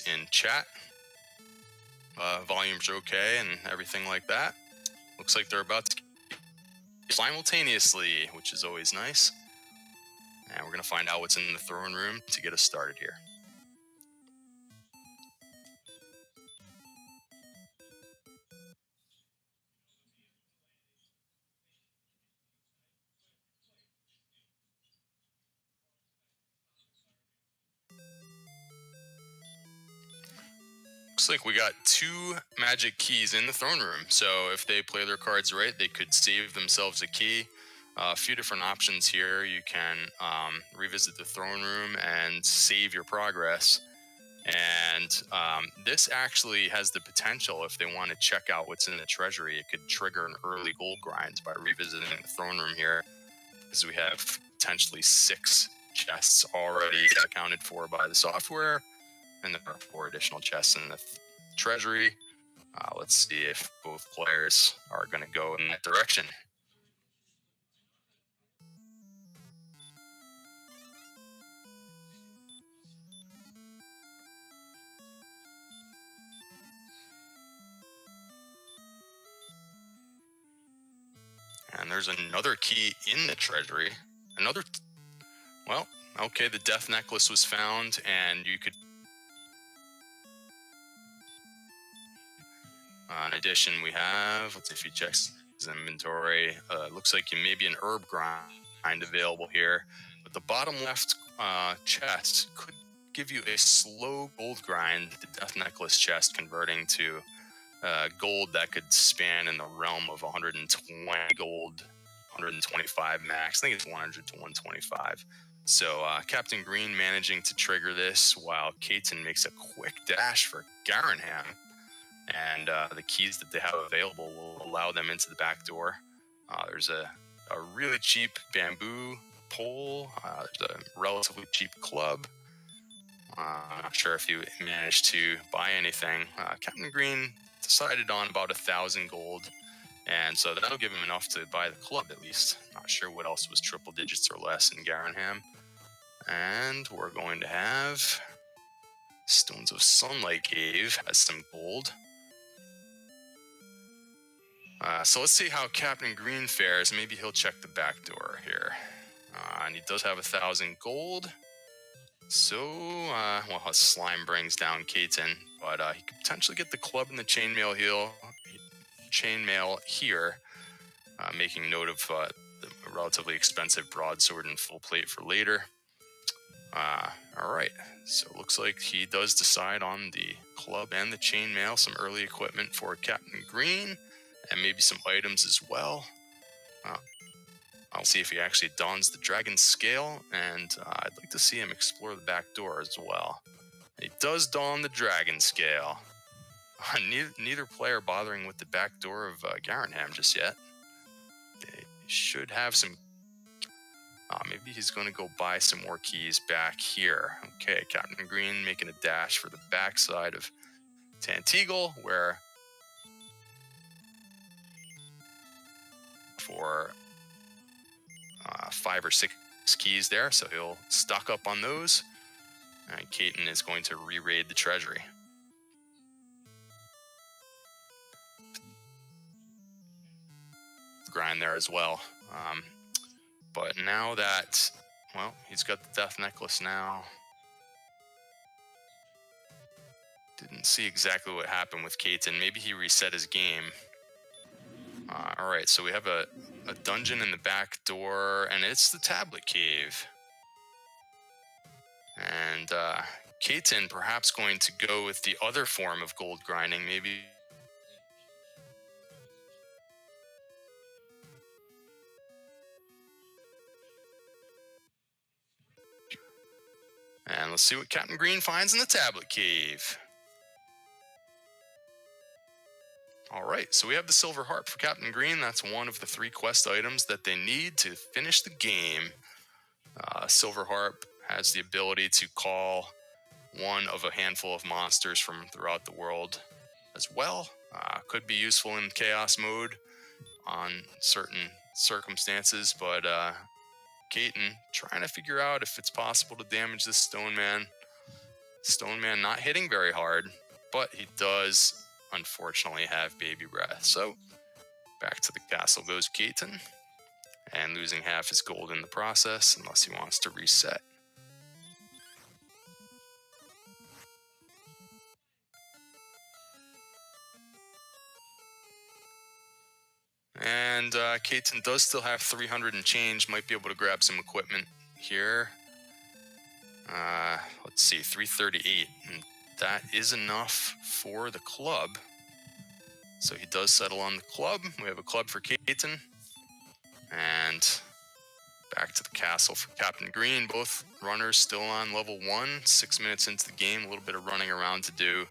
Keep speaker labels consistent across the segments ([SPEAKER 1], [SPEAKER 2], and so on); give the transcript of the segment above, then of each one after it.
[SPEAKER 1] in chat. Volumes are okay and everything like that. Looks like they're about to simultaneously, which is always nice. And we're going to find out what's in the throne room to get us started here. Looks like we got 2 magic keys in the throne room. So if they play their cards right, they could save themselves a key. A few different options here. You can revisit the throne room and save your progress. And this actually has the potential, if they want to check out what's in the treasury, it could trigger an early gold grind by revisiting the throne room here, because we have potentially 6 chests already accounted for by the software, and there are 4 additional chests in the treasury. Let's see if both players are going to go in that direction. And there's another key in the treasury. Well, okay, the death necklace was found, and you could... in addition, we have, let's see if he checks his inventory. Looks like maybe an herb grind available here. But the bottom left chest could give you a slow gold grind, the death necklace chest converting to gold that could span in the realm of 120 gold, 125 max. I think it's 100 to 125. So Captain Green managing to trigger this while Kaiten makes a quick dash for Garanham. And the keys that they have available will allow them into the back door. There's a really cheap bamboo pole. There's a relatively cheap club. I'm not sure if you managed to buy anything. Captain Green decided on about 1,000 gold, and so that'll give him enough to buy the club at least. Not sure what else was triple digits or less in Garanham. And we're going to have Stones of Sunlight Cave has some gold. So let's see how Captain Green fares. Maybe he'll check the back door here. And he does have 1,000 gold. So, well, his slime brings down Kaiten, but he could potentially get the club and the chainmail here, making note of the relatively expensive broadsword and full plate for later. All right, so it looks like he does decide on the club and the chainmail, some early equipment for Captain Green, and maybe some items as well. I'll see if he actually dons the dragon scale, and I'd like to see him explore the back door as well. He does don the dragon scale. Neither player bothering with the back door of Garanham just yet. They should have some... maybe he's going to go buy some more keys back here. Okay, Captain Green making a dash for the backside of Tanteagle, where... for 5 or 6 keys there, so he'll stock up on those. And Kaiten is going to re-raid the treasury. Grind there as well. But now that, well, he's got the death necklace now. Didn't see exactly what happened with Kaiten. Maybe he reset his game. All right, so we have a dungeon in the back door, and it's the tablet cave. And Kaiten perhaps going to go with the other form of gold grinding, maybe. And let's see what Captain Green finds in the tablet cave. All right, so we have the silver harp for Captain Green. That's one of the 3 quest items that they need to finish the game. Silver harp has the ability to call one of a handful of monsters from throughout the world as well. Could be useful in chaos mode on certain circumstances, but Kaiten trying to figure out if it's possible to damage this stone man. Stone Man not hitting very hard, but he does unfortunately have baby breath. So back to the castle goes Kaiten, and losing half his gold in the process unless he wants to reset. And Kaiten does still have 300 and change, might be able to grab some equipment here. Let's see, 338, and that is enough for the club. So he does settle on the club. We have a club for Kaiten. And back to the castle for Captain Green. Both runners still on level 1, 6 minutes into the game. A little bit of running around to do,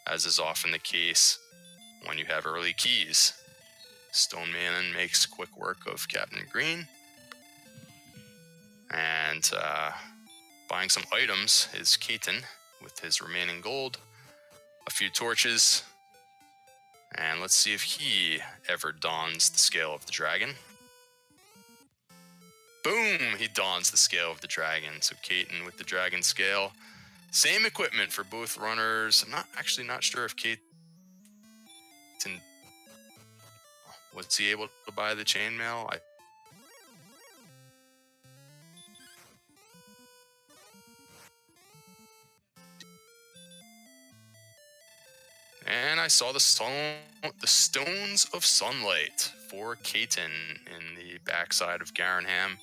[SPEAKER 1] as is often the case when you have early keys. Stone Man makes quick work of Captain Green. And buying some items is Kaiten with his remaining gold. A few torches. And let's see if he ever dons the scale of the dragon. Boom! He dons the scale of the dragon. So Kaiten with the dragon scale. Same equipment for both runners. I'm not sure if Kaiten was he able to buy the chainmail. And I saw the Stones of Sunlight for Kaiten in the backside of Garenham.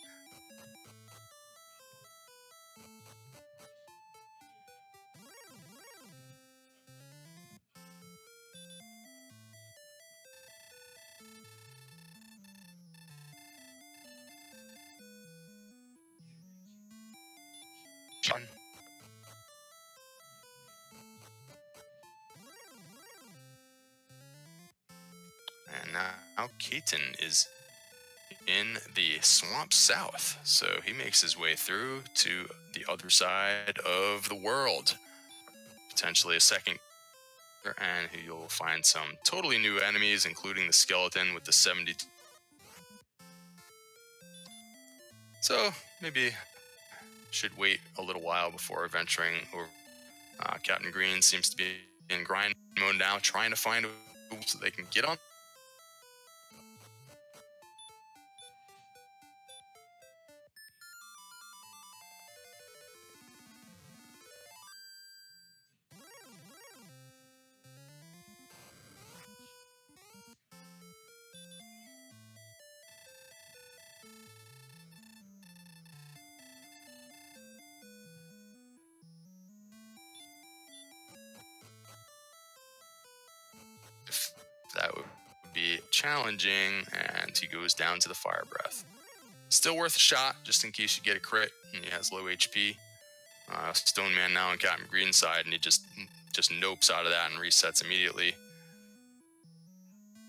[SPEAKER 1] And now Kaiten is in the swamp south, so he makes his way through to the other side of the world. Potentially a second, and you'll find some totally new enemies, including the skeleton with the 70. So maybe should wait a little while before venturing over. Captain Green seems to be in grind mode now, trying to find a so they can get on. That would be challenging, and he goes down to the fire breath. Still worth a shot, just in case you get a crit, and he has low HP. Stone Man now on Captain Green's side, and he just nopes out of that and resets immediately.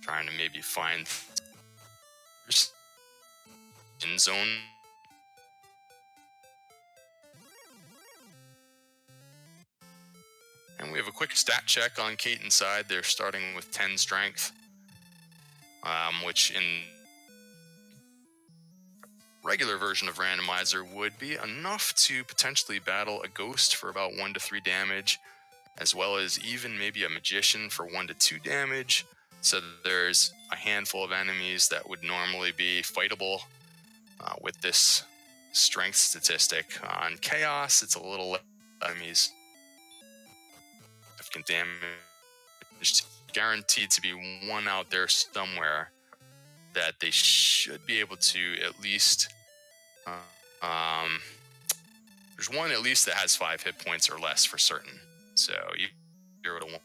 [SPEAKER 1] Trying to maybe find in zone. And we have a quick stat check on Kaiten's side. They're starting with 10 strength, which in regular version of Randomizer would be enough to potentially battle a ghost for about 1 to 3 damage, as well as even maybe a magician for 1 to 2 damage. So there's a handful of enemies that would normally be fightable with this strength statistic. On Chaos, it's a little less enemies. Significant damage. Guaranteed to be one out there somewhere that they should be able to at least... there's one at least that has 5 hit points or less for certain. So you 0 to 1.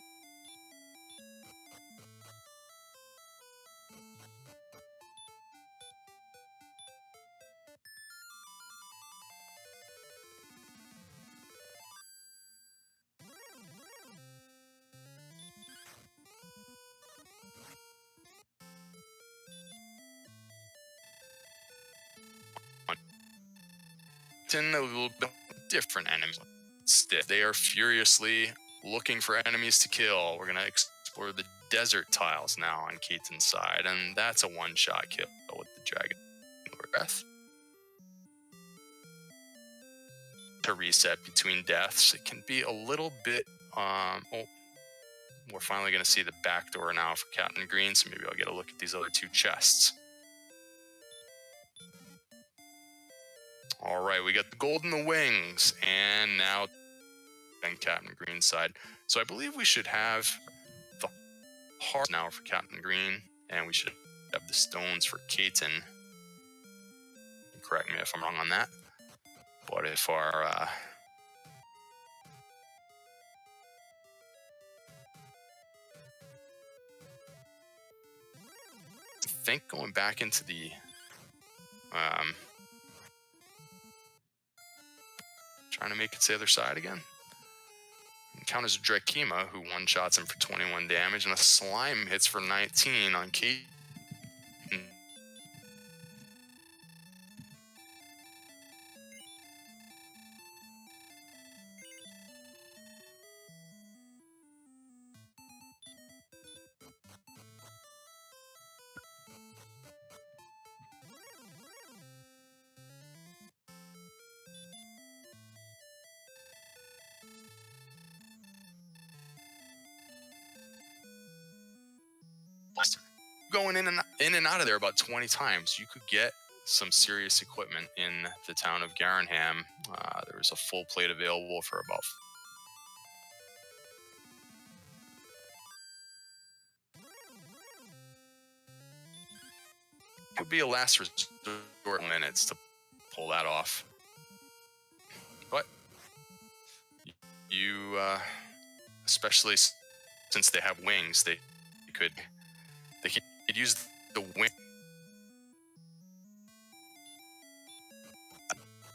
[SPEAKER 1] A little bit different enemies. They are furiously looking for enemies to kill. We're going to explore the desert tiles now on Kaiten's side, and that's a one-shot kill with the dragon breath. To to reset between deaths. It can be a little bit, oh, we're finally going to see the back door now for Captain Green, so maybe I'll get a look at these other two chests. All right, we got the gold in the wings, and now on Captain Green's side. So I believe we should have the heart now for Captain Green, and we should have the stones for Kaiten. Correct me if I'm wrong on that. But if our I think going back into the trying to make it to the other side again. Encounters a Drakima who one-shots him for 21 damage, and a slime hits for 19 on Kaiten. Going in and out of there about 20 times. You could get some serious equipment in the town of Garenham. There was a full plate available for about could be a last resort minutes to pull that off. But you especially since they have wings, they could use the wing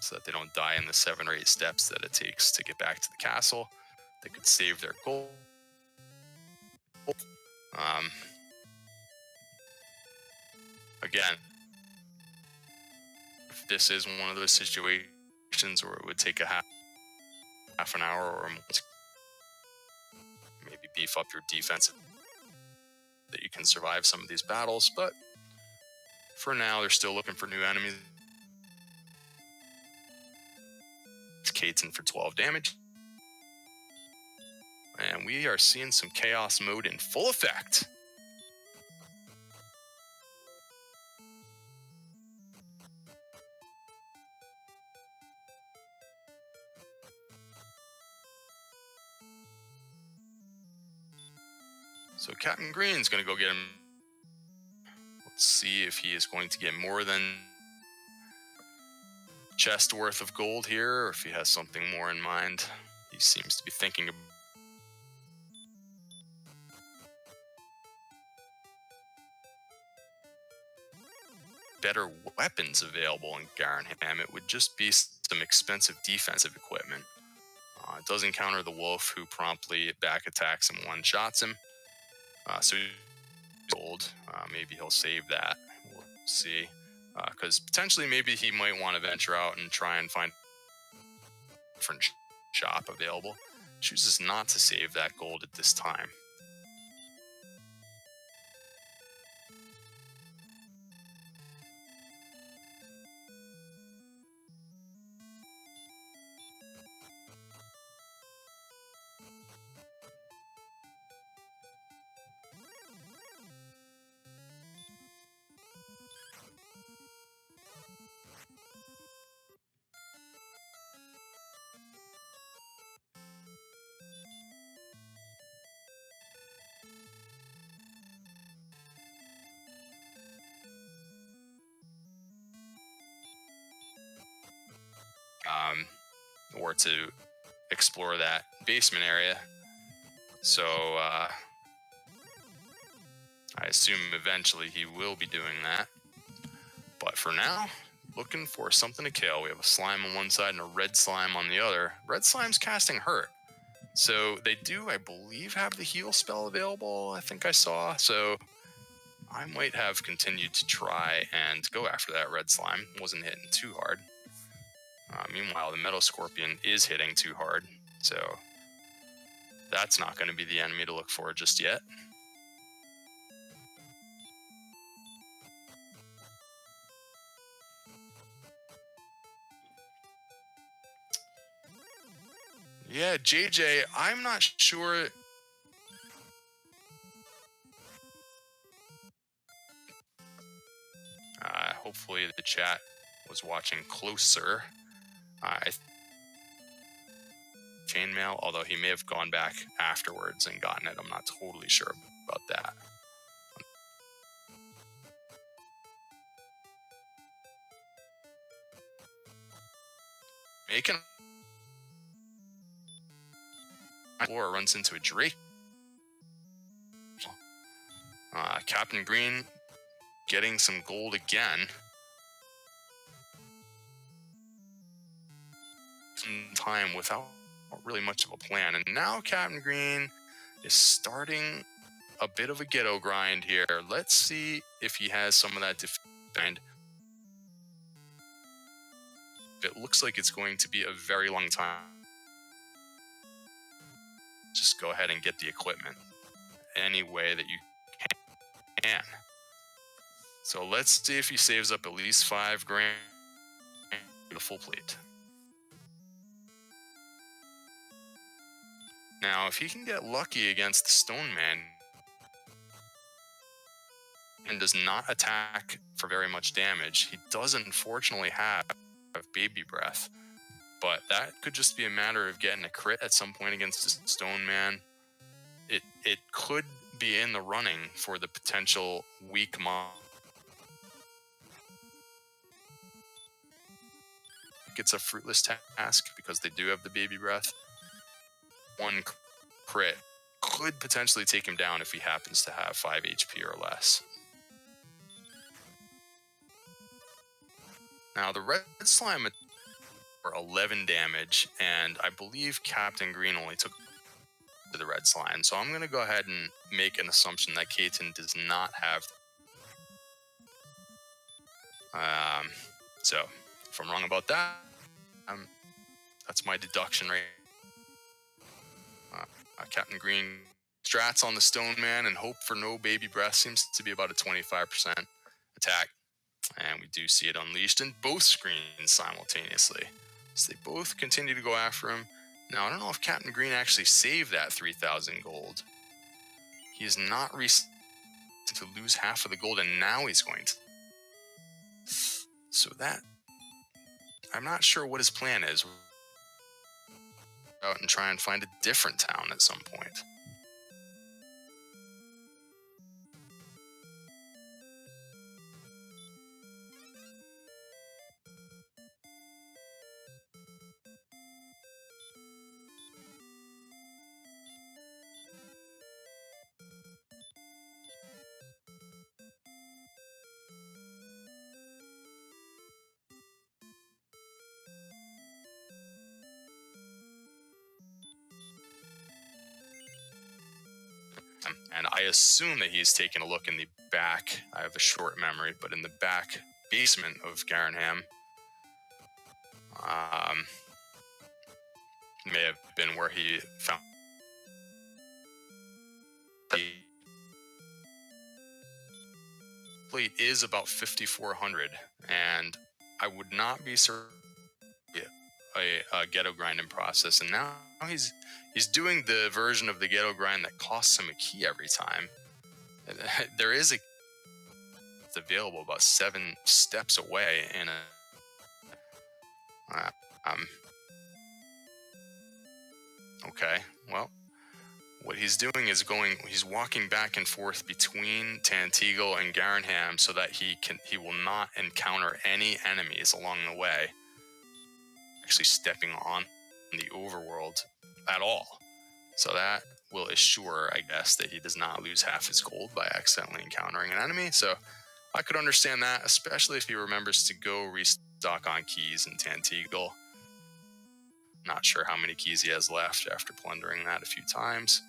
[SPEAKER 1] so that they don't die in the 7 or 8 steps that it takes to get back to the castle. They could save their gold. Again, if this is one of those situations where it would take a half an hour or more to maybe beef up your defense, that you can survive some of these battles, but for now they're still looking for new enemies. It's Kaiten for 12 damage. And we are seeing some chaos mode in full effect. So Captain Green's going to go get him. Let's see if he is going to get more than chest worth of gold here, or if he has something more in mind. He seems to be thinking of better weapons available in Garenham. It would just be some expensive defensive equipment. It does encounter the wolf, who promptly back attacks and one-shots him. So gold. Maybe he'll save that. We'll see. Because potentially maybe he might want to venture out and try and find a different shop available. Chooses not to save that gold at this time. Or to explore that basement area. So I assume eventually he will be doing that. But for now, looking for something to kill. We have a slime on one side and a red slime on the other. Red slime's casting hurt. So they do, I believe, have the heal spell available, I think I saw. So I might have continued to try and go after that red slime. Wasn't hitting too hard. Meanwhile, the Metal Scorpion is hitting too hard, so that's not going to be the enemy to look for just yet. Yeah, JJ, I'm not sure. Hopefully the chat was watching closer. Chainmail, although he may have gone back afterwards and gotten it. I'm not totally sure about that. Making floor runs into a Drake. Captain Green getting some gold again. Some time without really much of a plan. And now Captain Green is starting a bit of a ghetto grind here. Let's see if he has some of that defend. It looks like it's going to be a very long time. Just go ahead and get the equipment any way that you can. So let's see if he saves up at least $5 grand for the full plate. Now, if he can get lucky against the Stone Man and does not attack for very much damage, he does unfortunately have baby breath. But that could just be a matter of getting a crit at some point against the Stone Man. It could be in the running for the potential weak mob. It's a fruitless task because they do have the baby breath. One crit could potentially take him down if he happens to have 5 HP or less. Now the red slime for 11 damage, and I believe Captain Green only took the red slime, so I'm going to go ahead and make an assumption that Kaiten does not have. So if I'm wrong about that, that's my deduction rate. Captain Green strats on the Stone Man and hope for no baby breath seems to be about a 25% attack. And we do see it unleashed in both screens simultaneously. So they both continue to go after him. Now, I don't know if Captain Green actually saved that 3,000 gold. He is not to lose half of the gold, and now he's going to. So that, I'm not sure what his plan is. Out and try and find a different town at some point. And I assume that he's taken a look in the back. I have a short memory, but in the back basement of Garanham, may have been where he found the plate is about 5,400, and I would not be certain a ghetto grinding process. And now he's doing the version of the ghetto grind that costs him a key every time. There is a it's available about 7 steps away in a okay, well, what he's doing is he's walking back and forth between Tantegel and Garanham so that he will not encounter any enemies along the way, actually stepping on the overworld at all. So that will assure, I guess, that he does not lose half his gold by accidentally encountering an enemy. So I could understand that, especially if he remembers to go restock on keys in Tantegel. Not sure how many keys he has left after plundering that a few times.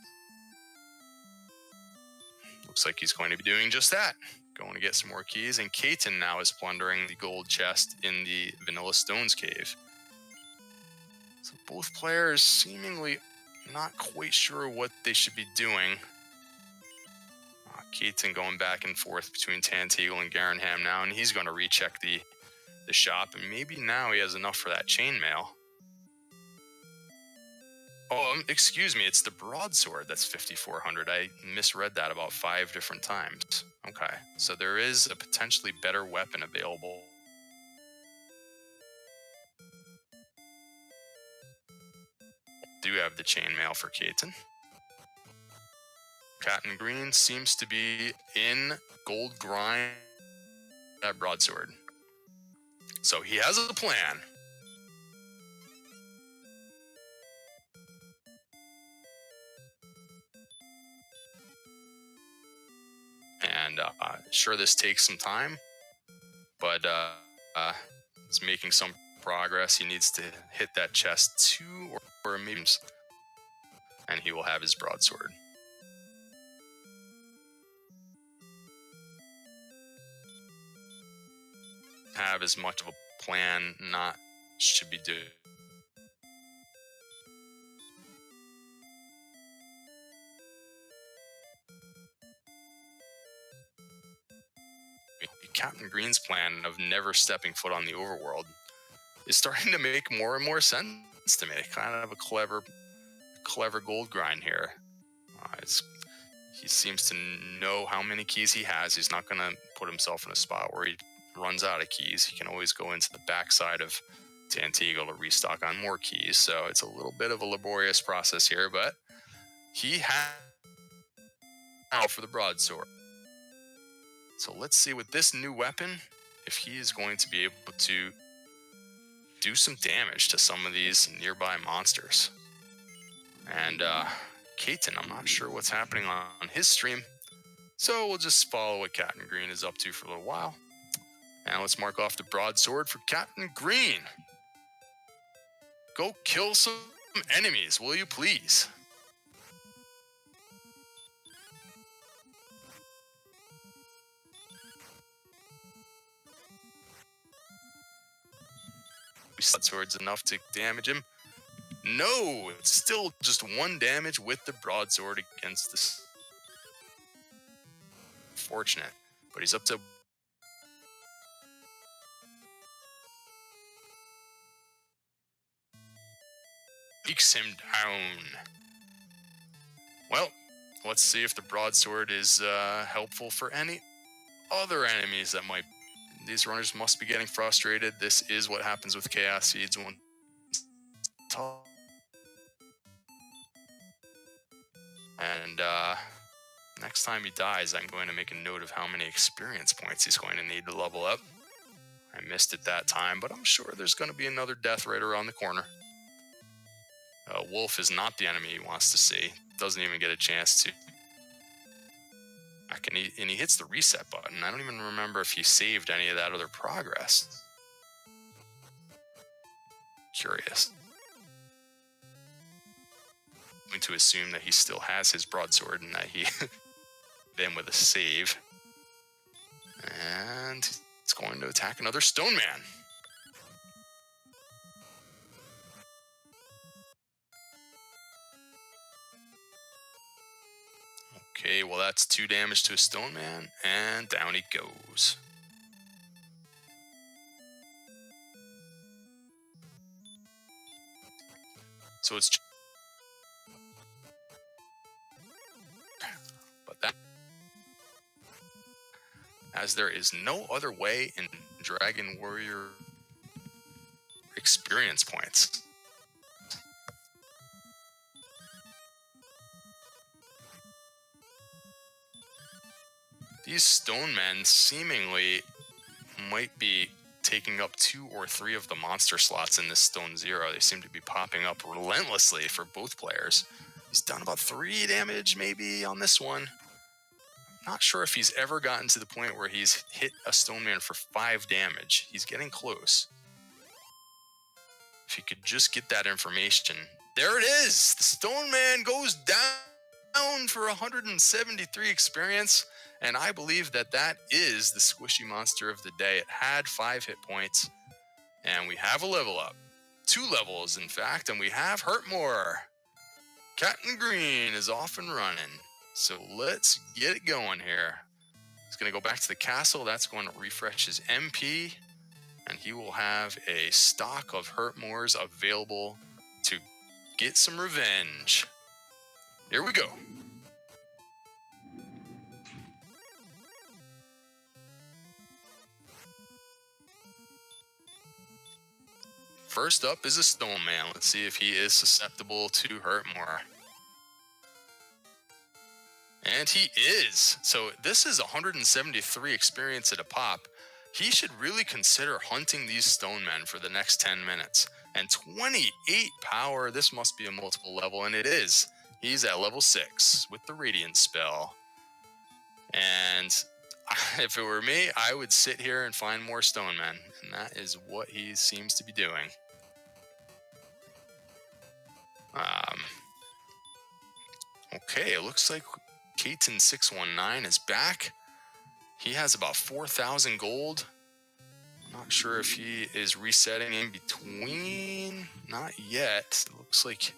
[SPEAKER 1] Looks like he's going to be doing just that. Going to get some more keys. And Kaiten now is plundering the gold chest in the Vanilla Stones cave. So both players seemingly not quite sure what they should be doing. Kaiten going back and forth between Tantegel and Garanham now, and he's going to recheck the shop, and maybe now he has enough for that chainmail. Oh, excuse me. It's the broadsword that's 5,400. I misread that about 5 different times. Okay, so there is a potentially better weapon available. Do have the chainmail for Kaiten. Captain Green seems to be in gold grind that broadsword. So he has a plan. And sure, this takes some time, but he's making some progress. He needs to hit that chest 2 or maybe, and he will have his broadsword. Have as much of a plan, not should be doing. Captain Green's plan of never stepping foot on the overworld is starting to make more and more sense to me. Kind of a clever gold grind here. He seems to know how many keys he has. He's not going to put himself in a spot where he runs out of keys. He can always go into the backside of Tantigo to restock on more keys. So it's a little bit of a laborious process here, but he has out for the broadsword. So let's see with this new weapon if he is going to be able to do some damage to some of these nearby monsters. And Kaiten, I'm not sure what's happening on his stream, so we'll just follow what Captain Green is up to for a little while. Now let's mark off the broadsword for Captain Green. Go kill some enemies, will you please? Sword's enough to damage him. No, it's still just 1 damage with the broadsword against this. Fortunate, but he's up to. Takes him down. Well, let's see if the broadsword is helpful for any other enemies that might. These runners must be getting frustrated. This is what happens with Chaos Seeds when and next time he dies, I'm going to make a note of how many experience points he's going to need to level up. I missed it that time, but I'm sure there's going to be another death right around the corner. Wolf is not the enemy he wants to see. Doesn't even get a chance to. And he hits the reset button. I don't even remember if he saved any of that other progress. Curious. I'm going to assume that he still has his broadsword and that he then with a save. And it's going to attack another stone man. Okay, well that's 2 damage to a stone man, and down he goes. So it's. But that. As there is no other way in Dragon Warrior experience points. These stone men seemingly might be taking up 2 or 3 of the monster slots in this Stone Zero. They seem to be popping up relentlessly for both players. He's done about 3 damage maybe on this one. Not sure if he's ever gotten to the point where he's hit a stone man for 5 damage. He's getting close. If he could just get that information. There it is! The stone man goes down for 173 experience. And I believe that that is the squishy monster of the day. It had 5 hit points. And we have a level up. 2 levels, in fact. And we have hurt more. Captain Green is off and running. So let's get it going here. He's going to go back to the castle. That's going to refresh his MP. And he will have a stock of Hurtmores available to get some revenge. Here we go. First up is a stone man. Let's see if he is susceptible to hurt more. And he is. So this is 173 experience at a pop. He should really consider hunting these stone men for the next 10 minutes. And 28 power, this must be a multiple level, and it is. He's at level 6 with the Radiant spell. And if it were me, I would sit here and find more stone men. And that is what he seems to be doing. Okay, it looks like Kaiten619 is back. He has about 4,000 gold. Not sure if he is resetting in between. Not yet. It looks like...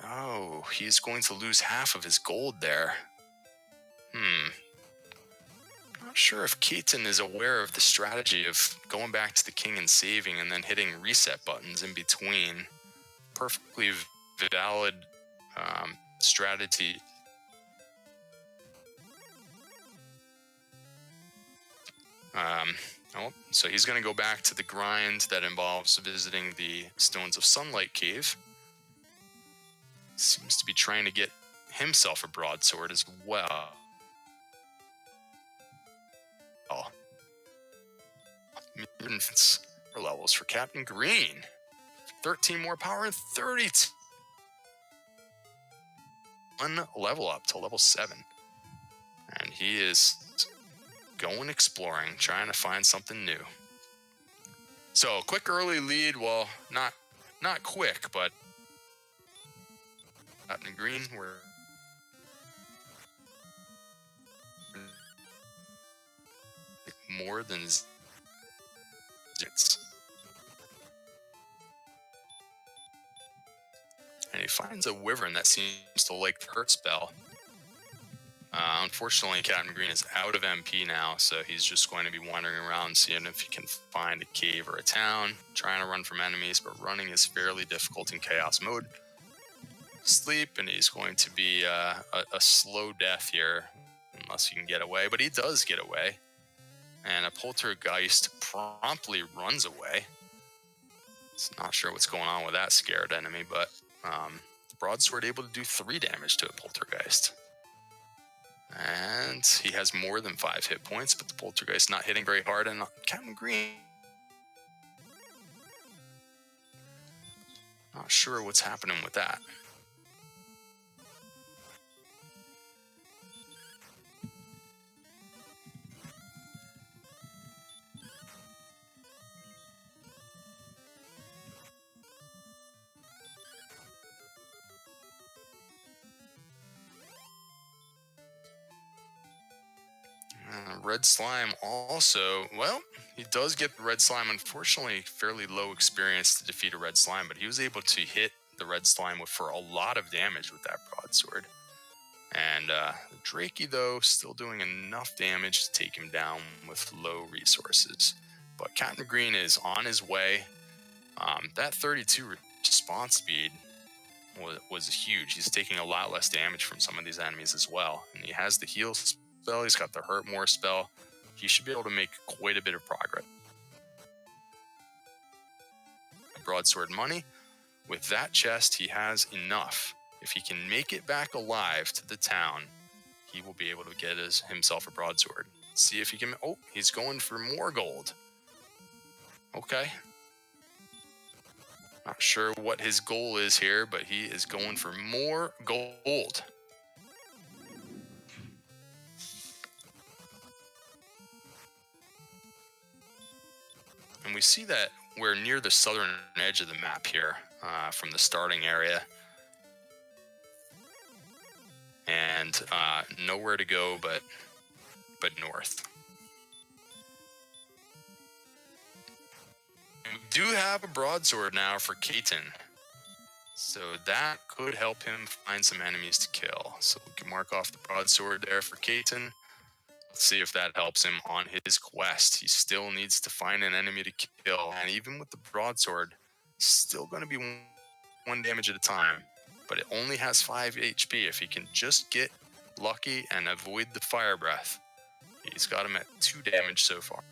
[SPEAKER 1] Oh, he's going to lose half of his gold there. Not sure if Kaiten is aware of the strategy of going back to the king and saving and then hitting reset buttons in between. Perfectly valid strategy. So he's going to go back to the grind that involves visiting the Stones of Sunlight Cave. Seems to be trying to get himself a broadsword as well. Levels for Captain Green. 13 more power and 32. One level up to level 7. And he is going exploring, trying to find something new. So, quick early lead, well, not quick, but Captain Green, we're more than it's. And he finds a wyvern that seems to like the hurt spell. Unfortunately, Captain Green is out of MP now, so he's just going to be wandering around seeing if he can find a cave or a town, trying to run from enemies, but running is fairly difficult in chaos mode. Sleep, and he's going to be a slow death here, unless he can get away, but he does get away. And a poltergeist promptly runs away. Not sure what's going on with that scared enemy, but the broadsword able to do 3 damage to a poltergeist. And he has more than 5 hit points, but the poltergeist not hitting very hard, and Captain Green not sure what's happening with that. Red slime also, well, he does get the red slime. Unfortunately, fairly low experience to defeat a red slime, but he was able to hit the red slime for a lot of damage with that broadsword. And the Drakey, though, still doing enough damage to take him down with low resources. But Captain Green is on his way. That 32 response speed was huge. He's taking a lot less damage from some of these enemies as well. And he has the heal spell. He's got the hurt more spell. He should be able to make quite a bit of progress. Broadsword money. With that chest, he has enough. If he can make it back alive to the town, he will be able to get himself a broadsword. See if he can... Oh, he's going for more gold. Okay. Not sure what his goal is here, but he is going for more gold. And we see that we're near the southern edge of the map here, from the starting area. And nowhere to go but north. We do have a broadsword now for Kaiten. So that could help him find some enemies to kill. So we can mark off the broadsword there for Kaiten. Let's see if that helps him on his quest. He still needs to find an enemy to kill. And even with the broadsword, still going to be one 1 damage at a time, but it only has 5 HP. If he can just get lucky and avoid the fire breath, he's got him at 2 damage so far.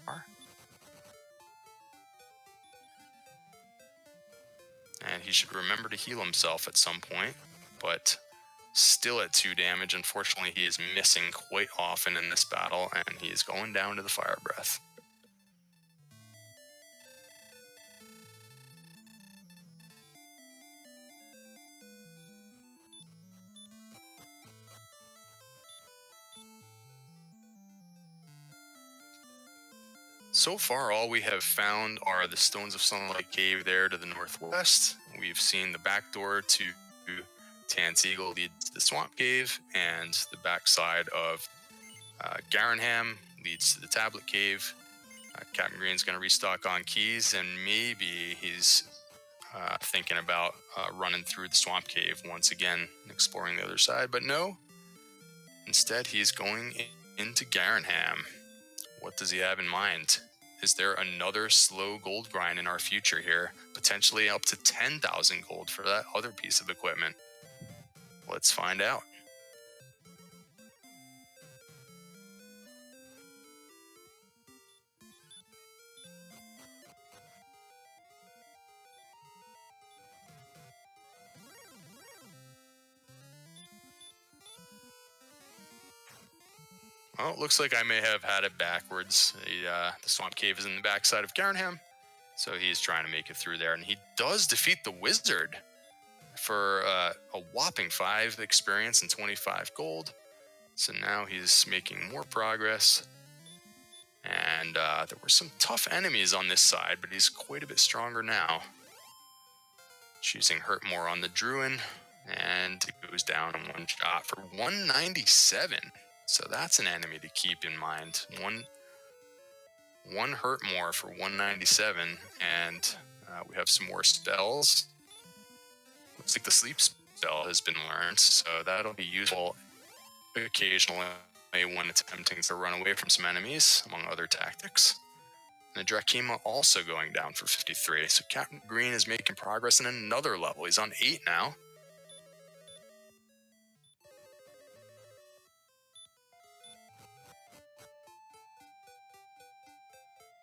[SPEAKER 1] And he should remember to heal himself at some point, but still at 2 damage. Unfortunately, he is missing quite often in this battle, and he is going down to the fire breath. So far, all we have found are the Stones of Sunlight Cave there to the northwest. We've seen the back door to Tance Eagle leads to the Swamp Cave, and the backside of Garenham leads to the Tablet Cave. Captain Green's going to restock on keys, and maybe he's thinking about running through the Swamp Cave once again, exploring the other side, but no. Instead, he's going into Garenham. What does he have in mind? Is there another slow gold grind in our future here? Potentially up to 10,000 gold for that other piece of equipment. Let's find out. Well, it looks like I may have had it backwards. The Swamp Cave is in the backside of Garenham, so he's trying to make it through there, and he does defeat the Wizard for a whopping 5 experience and 25 gold. So now he's making more progress, and there were some tough enemies on this side, but he's quite a bit stronger now. Choosing Hurt More on the Druin, and it goes down in 1 shot for 197. So that's an enemy to keep in mind. One Hurt More for 197, and we have some more spells. Looks like the sleep spell has been learned, so that'll be useful occasionally when attempting to run away from some enemies, among other tactics. And the Drakima also going down for 53, so Captain Green is making progress in another level. He's on 8 now.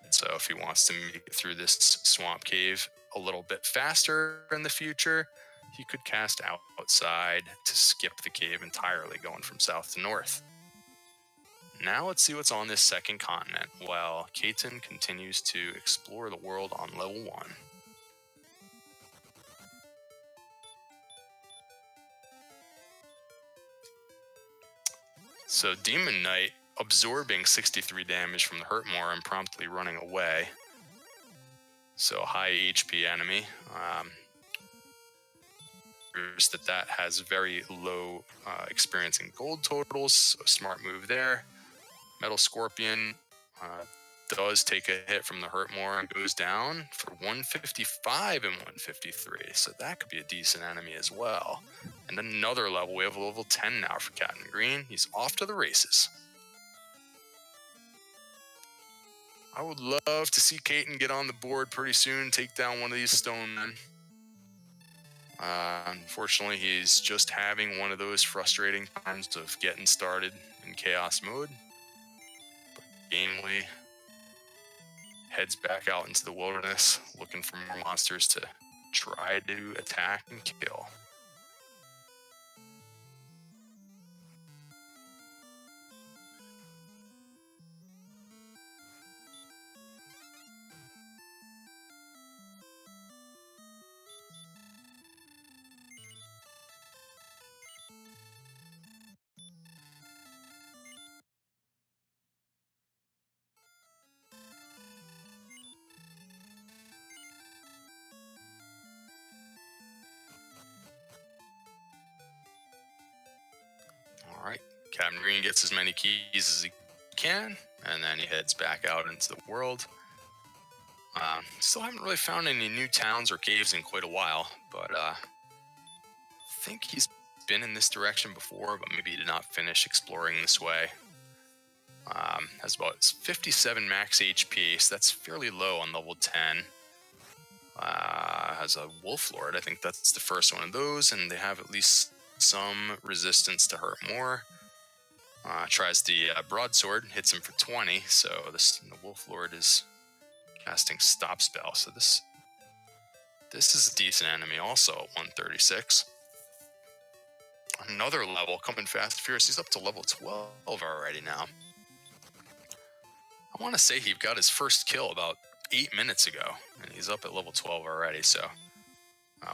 [SPEAKER 1] So if he wants to make it through this Swamp Cave a little bit faster in the future, he could cast outside to skip the cave entirely, going from south to north. Now let's see what's on this second continent, while Kaiten continues to explore the world on level 1. So Demon Knight absorbing 63 damage from the Hurt More and promptly running away. So high HP enemy. That has very low experience in gold totals, so smart move there. Metal Scorpion does take a hit from the Hurt More and goes down for 155 and 153, so that could be a decent enemy as well. And another level, we have level 10 now for Captain Green. He's off to the races. I would love to see Kaiten get on the board pretty soon, take down one of these stone men. Unfortunately, he's just having one of those frustrating times of getting started in chaos mode. But gamely heads back out into the wilderness, looking for more monsters to try to attack and kill. Alright, Captain Green gets as many keys as he can, and then he heads back out into the world. Still haven't really found any new towns or caves in quite a while, but I think he's been in this direction before, but maybe he did not finish exploring this way. Has about 57 max HP, so that's fairly low on level 10. has a Wolf Lord. I think that's the first one of those, and they have at least some resistance to hurt more. Tries the broadsword, hits him for 20, so the Wolf Lord is casting stop spell. So this is a decent enemy also at 136. Another level coming fast and furious. He's up to level 12 already now. I want to say he got his first kill about 8 minutes ago, and he's up at level 12 already. So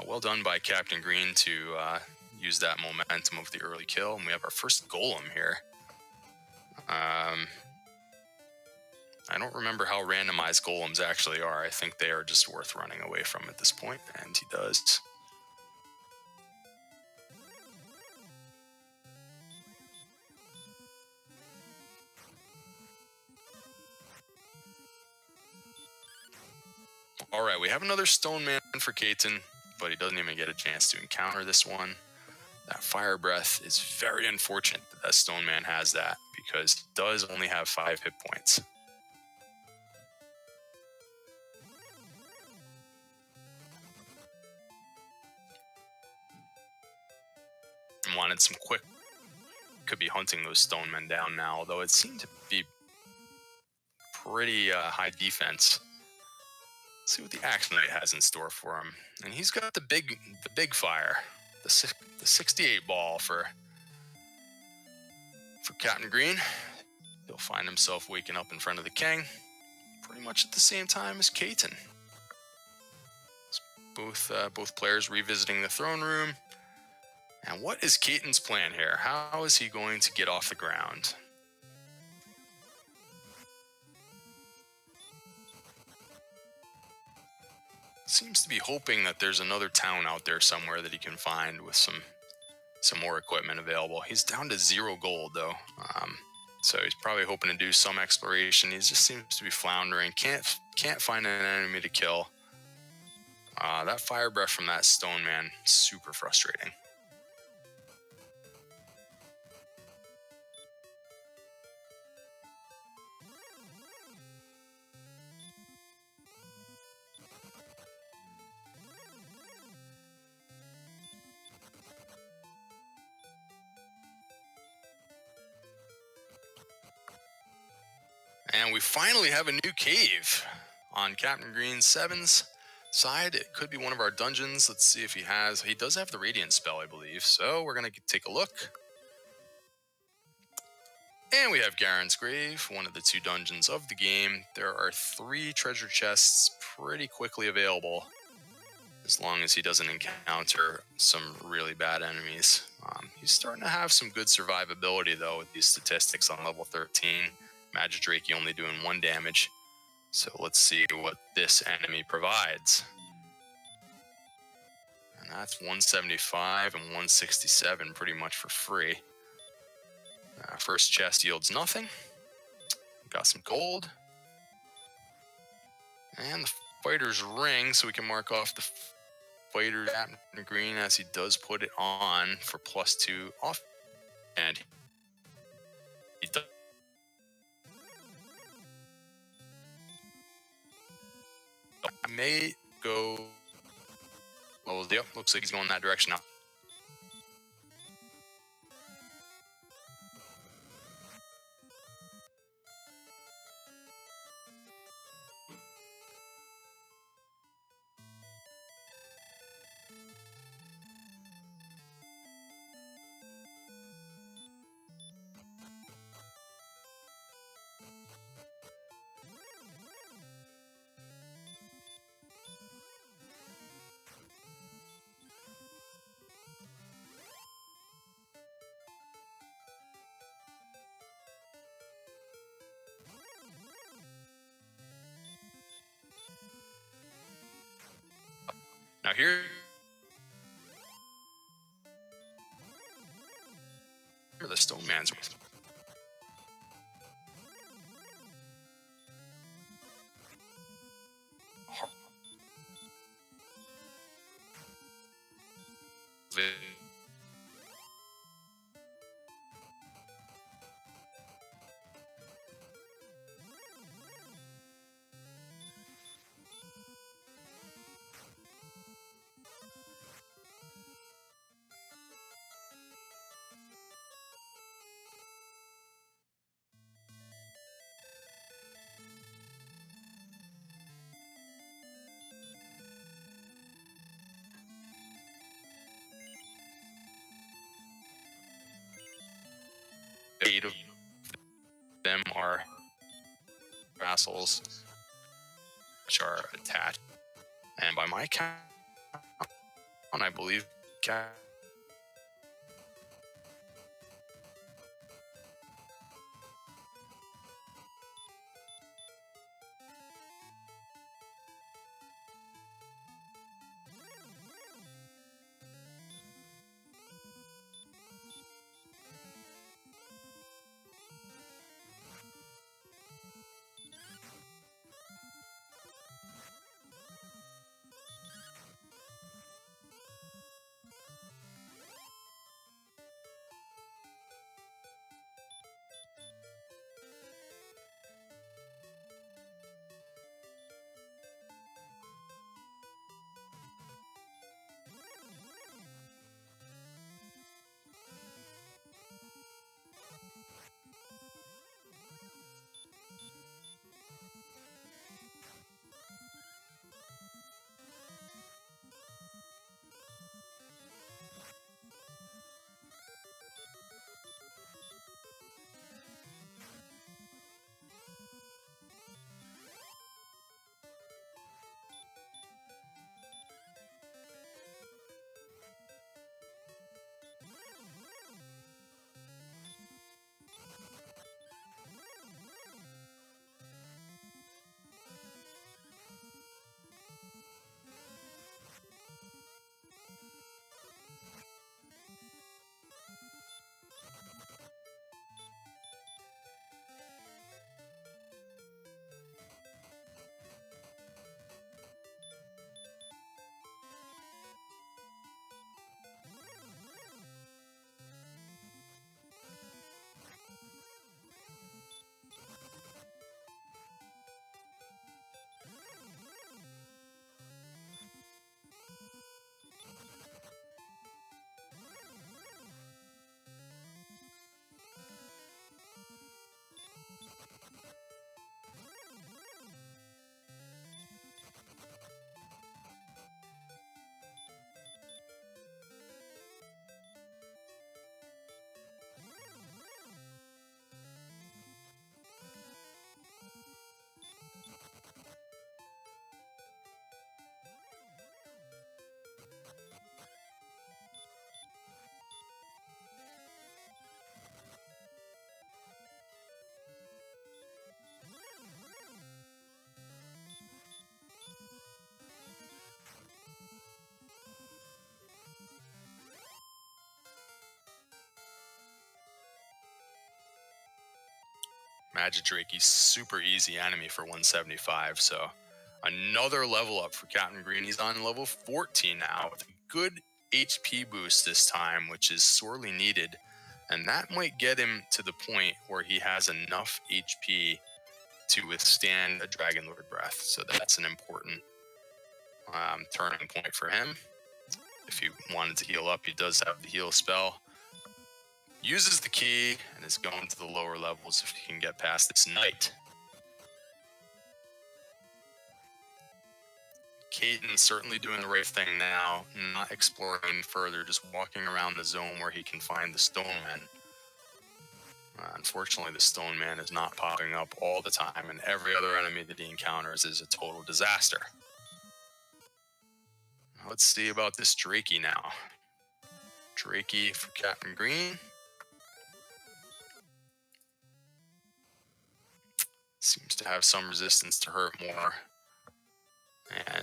[SPEAKER 1] well done by Captain Green to use that momentum of the early kill. And we have our first golem here. I don't remember how randomized golems actually are. I think they are just worth running away from at this point, and he does. All right, we have another stone man for Kaiten, but he doesn't even get a chance to encounter this one. That fire breath is very unfortunate that stone man has that, because he does only have 5 hit points. And wanted some quick, could be hunting those stone men down now, although it seemed to be pretty high defense. Let's see what the action rate has in store for him. And he's got the big fire, the 68 ball for Captain Green. He'll find himself waking up in front of the king pretty much at the same time as Kaiten. Both players revisiting the throne room. And what is Kaiten's plan here? How is he going to get off the ground? Seems to be hoping that there's another town out there somewhere that he can find with some more equipment available. He's down to 0 gold though, so he's probably hoping to do some exploration. He just seems to be floundering. Can't find an enemy to kill. That fire breath from that stone man, super frustrating. And we finally have a new cave on CaptainGreen7's side. It could be one of our dungeons. Let's see if he does have the Radiant spell, I believe. So we're going to take a look. And we have Garen's Grave, one of the 2 dungeons of the game. There are 3 treasure chests pretty quickly available, as long as he doesn't encounter some really bad enemies. He's starting to have some good survivability, though, with these statistics on level 13. Magic Drake only doing 1 damage. So let's see what this enemy provides. And that's 175 and 167 pretty much for free. First chest yields nothing. Got some gold. And the fighter's ring, so we can mark off the fighter at green as he does put it on for +2 off. And he does. May go. Well, yep, looks like he's going that direction now. Now here, the stone man's. castles, which are attached. And by my count, I believe Magidrakey's super easy enemy for 175, so another level up for Captain Green. He's on level 14 now with a good HP boost this time, which is sorely needed. And that might get him to the point where he has enough HP to withstand a Dragon Lord Breath. So that's an important turning point for him. If he wanted to heal up, he does have the heal spell. Uses the key and is going to the lower levels if he can get past this knight. Kaiten certainly doing the right thing now, not exploring further, just walking around the zone where he can find the stone man. Unfortunately, the stone man is not popping up all the time, and every other enemy that he encounters is a total disaster. Let's see about this Drakey now. Drakey for Captain Green. Seems to have some resistance to hurt more.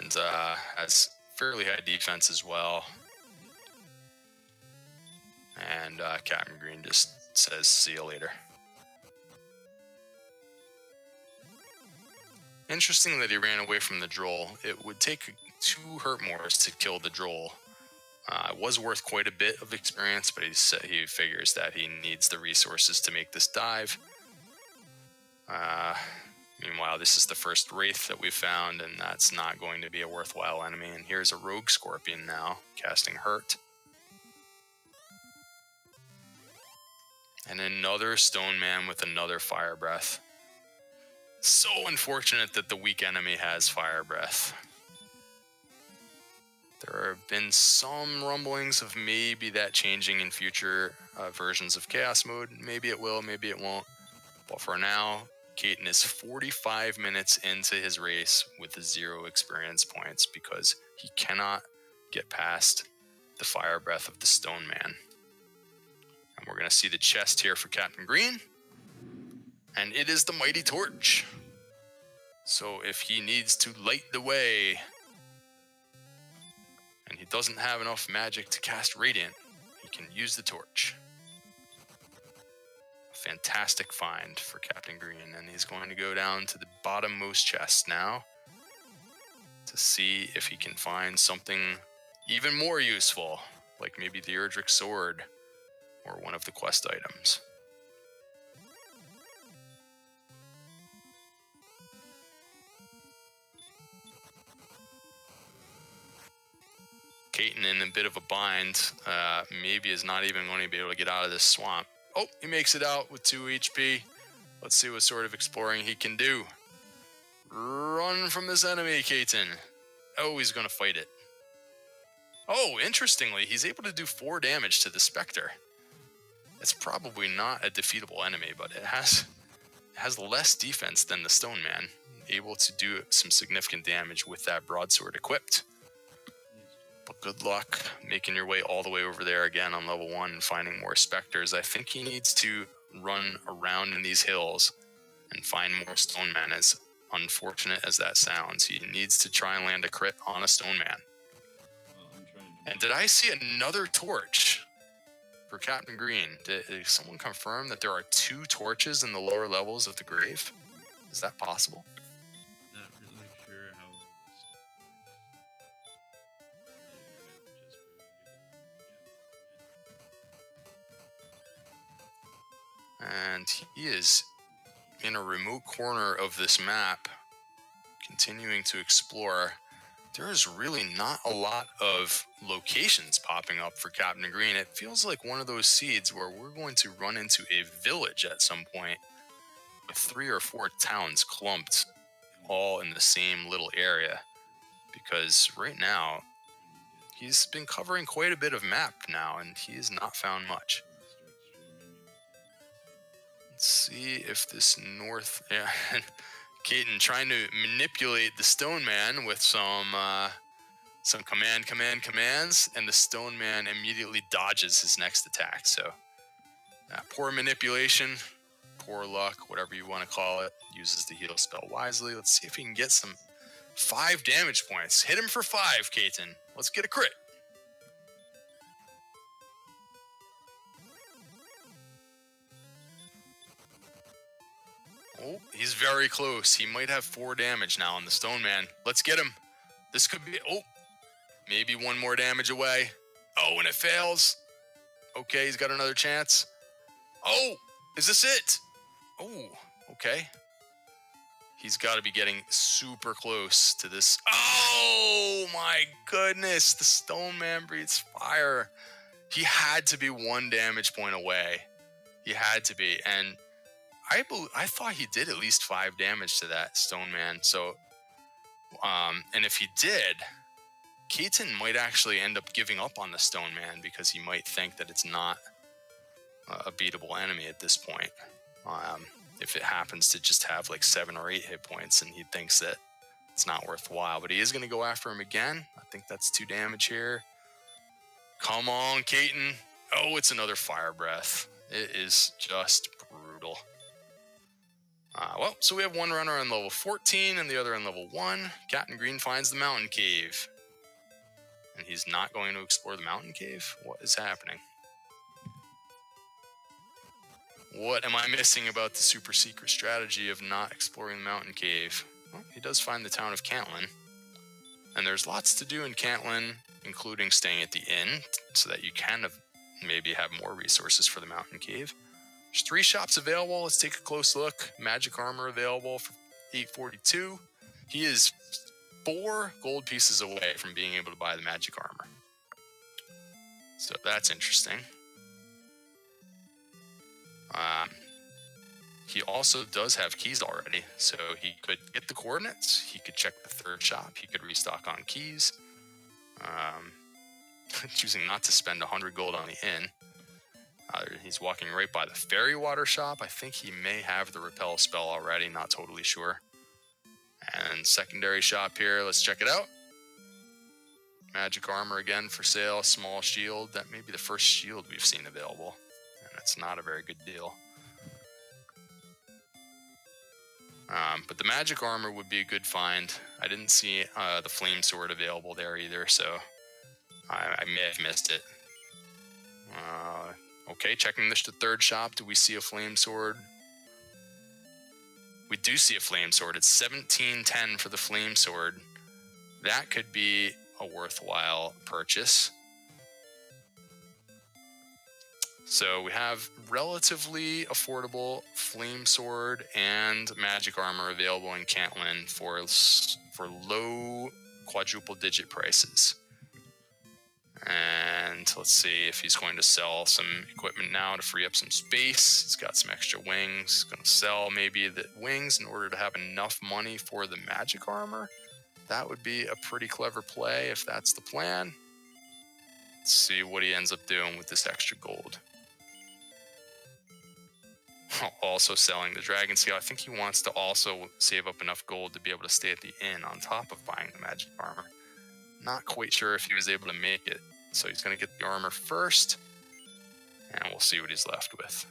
[SPEAKER 1] And has fairly high defense as well. And Captain Green just says, see you later. Interesting that he ran away from the droll. It would take 2 hurt mores to kill the droll. It was worth quite a bit of experience, but he figures that he needs the resources to make this dive. Meanwhile, this is the first Wraith that we found, and that's not going to be a worthwhile enemy. And here's a Rogue Scorpion now, casting Hurt. And another Stone Man with another Fire Breath. So unfortunate that the weak enemy has Fire Breath. There have been some rumblings of maybe that changing in future versions of Chaos Mode. Maybe it will, maybe it won't. But for now, Kaiten is 45 minutes into his race with 0 experience points because he cannot get past the fire breath of the stone man. And we're going to see the chest here for Captain Green. And it is the mighty torch. So if he needs to light the way, and he doesn't have enough magic to cast Radiant, he can use the torch. Fantastic find for Captain Green, and he's going to go down to the bottommost chest now to see if he can find something even more useful, like maybe the Erdrick sword or one of the quest items. Kaiten in a bit of a bind, maybe is not even going to be able to get out of this swamp. Oh, he makes it out with 2 HP. Let's see what sort of exploring he can do. Run from this enemy, Kaiten. Oh, he's going to fight it. Oh, interestingly, he's able to do 4 damage to the Spectre. It's probably not a defeatable enemy, but it has less defense than the Stone Man, able to do some significant damage with that broadsword equipped. But good luck making your way all the way over there again on level 1 and finding more Spectres. I think he needs to run around in these hills and find more Stone Man, as unfortunate as that sounds. He needs to try and land a crit on a Stone Man. And did I see another torch for Captain Green? Did someone confirm that there are 2 torches in the lower levels of the grave? Is that possible?
[SPEAKER 2] Not really sure how.
[SPEAKER 1] And he is in a remote corner of this map, continuing to explore. There is really not a lot of locations popping up for Captain Green. It feels like one of those seeds where we're going to run into a village at some point with 3 or 4 towns clumped all in the same little area. Because right now, he's been covering quite a bit of map now, and he has not found much. Let's see if this north... Yeah, Kaiten trying to manipulate the Stone Man with some commands, and the Stone Man immediately dodges his next attack. So, poor manipulation, poor luck, whatever you want to call it. Uses the heal spell wisely. Let's see if he can get some 5 damage points. Hit him for 5, Kaiten. Let's get a crit. Oh, he's very close. He might have 4 damage now on the Stone Man. Let's get him. This could be... Oh, maybe 1 more damage away. Oh, and it fails. Okay, he's got another chance. Oh, is this it? Oh, okay. He's got to be getting super close to this. Oh, my goodness. The Stone Man breathes fire. He had to be 1 damage point away. He had to be. And I thought he did at least 5 damage to that Stone Man. So, and if he did, Kaiten might actually end up giving up on the Stone Man because he might think that it's not a beatable enemy at this point. If it happens to just have like 7 or 8 hit points and he thinks that it's not worthwhile. But he is going to go after him again. I think that's 2 damage here. Come on, Kaiten. Oh, it's another fire breath. It is just brutal. Well, so we have one runner on level 14 and the other on level 1. Captain Green finds the mountain cave. And he's not going to explore the mountain cave? What is happening? What am I missing about the super secret strategy of not exploring the mountain cave? Well, he does find the town of Cantlin. And there's lots to do in Cantlin, including staying at the inn, so that you can maybe have more resources for the mountain cave. There's 3 shops available. Let's take a close look. Magic armor available for 842. He is 4 gold pieces away from being able to buy the magic armor. So that's interesting. He also does have keys already, so he could get the coordinates. He could check the 3rd shop. He could restock on keys. Choosing not to spend 100 gold on the inn. He's walking right by the fairy water shop. I think he may have the repel spell already, not totally sure. And secondary shop here, let's check it out. Magic armor again for sale, small shield. That may be the first shield we've seen available, and it's not a very good deal. But the magic armor would be a good find. I didn't see the flame sword available there either, so I may have missed it. Okay, checking the third shop. Do we see a flame sword? We do see a flame sword. It's 1710 for the flame sword. That could be a worthwhile purchase. So we have relatively affordable flame sword and magic armor available in Cantlin for low quadruple digit prices. And let's see if he's going to sell some equipment now to free up some space. He's got some extra wings. He's going to sell maybe the wings in order to have enough money for the magic armor. That would be a pretty clever play if that's the plan. Let's see what he ends up doing with this extra gold. Also selling the dragon seal. I think he wants to also save up enough gold to be able to stay at the inn on top of buying the magic armor. Not quite sure if he was able to make it. So he's going to get the armor first, and we'll see what he's left with.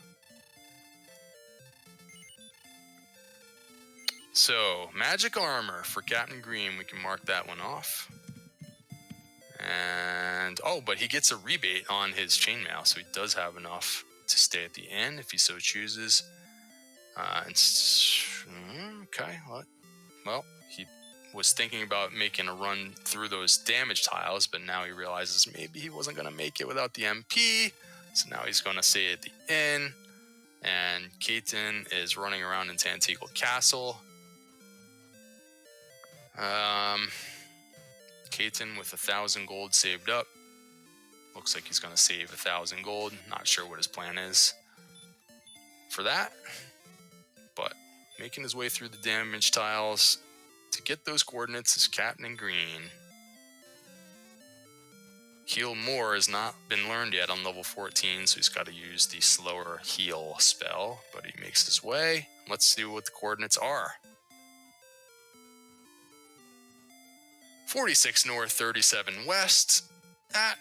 [SPEAKER 1] So, magic armor for Captain Green. We can mark that one off. And, oh, but he gets a rebate on his chainmail, so he does have enough to stay at the inn if he so chooses. Okay, well, he was thinking about making a run through those damage tiles, but now he realizes maybe he wasn't going to make it without the MP, so now he's going to stay at the inn. And Kaiten is running around in Tantegel Castle. Kaiten with 1,000 gold saved up. Looks like he's going to save 1,000 gold. Not sure what his plan is for that, but making his way through the damage tiles to get those coordinates is Captain Green. Heal more has not been learned yet on level 14, so he's got to use the slower heal spell, but he makes his way. Let's see what the coordinates are. 46 north, 37 west. That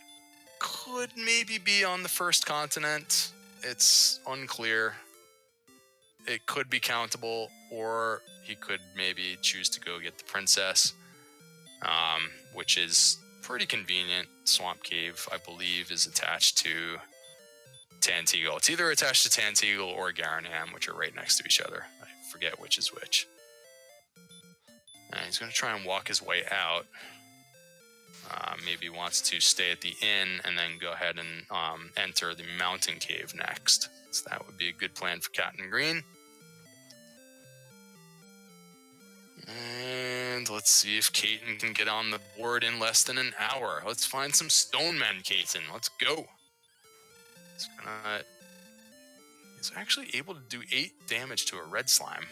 [SPEAKER 1] could maybe be on the first continent. It's unclear. It could be countable, or he could maybe choose to go get the princess, which is pretty convenient. Swamp Cave, I believe, is attached to Tantegel. It's either attached to Tantegel or Garanham, which are right next to each other. I forget which is which. And he's going to try and walk his way out. Maybe he wants to stay at the inn and then go ahead and enter the mountain cave next. So that would be a good plan for Captain Green. And let's see if Kaiten can get on the board in less than an hour. Let's find some stone men, Kaiten. Let's go. He's actually able to do 8 damage to a red slime.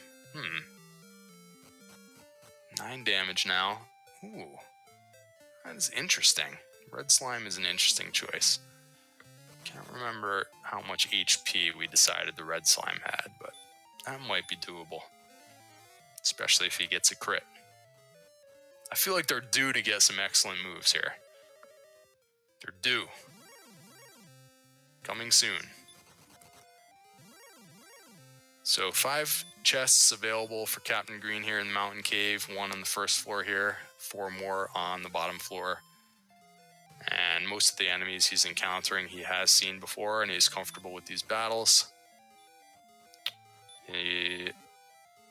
[SPEAKER 1] 9 damage now. Ooh. That is interesting. Red slime is an interesting choice. Can't remember how much HP we decided the red slime had, but that might be doable. Especially if he gets a crit. I feel like they're due to get some excellent moves here. They're due. Coming soon. So 5 chests available for Captain Green here in the mountain cave. 1 on the first floor here. 4 more on the bottom floor. And most of the enemies he's encountering he has seen before, and he's comfortable with these battles. He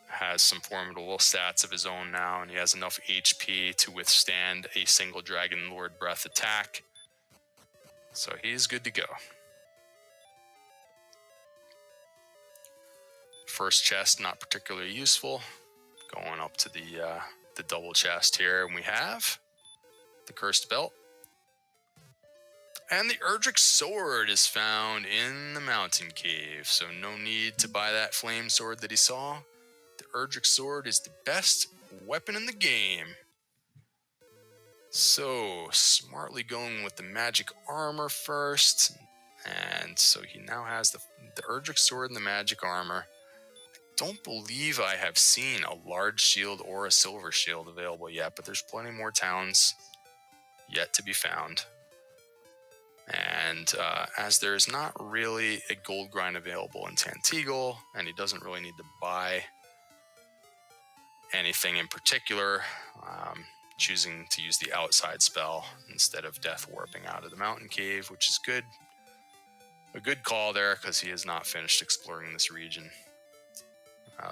[SPEAKER 1] has some formidable stats of his own now, and he has enough HP to withstand a single Dragon Lord Breath attack. So he's good to go. First chest, not particularly useful. Going up to the double chest here, and we have the Cursed Belt. And the Erdrick Sword is found in the mountain cave, so no need to buy that flame sword that he saw. The Erdrick Sword is the best weapon in the game. So, smartly going with the magic armor first, And so he now has the Erdrick sword and the magic armor. Don't believe I have seen a large shield or a silver shield available yet, but there's plenty more towns yet to be found. And as there's not really a gold grind available in Tantegel, and he doesn't really need to buy anything in particular, choosing to use the outside spell instead of death warping out of the mountain cave, which is good. A good call there, because he has not finished exploring this region.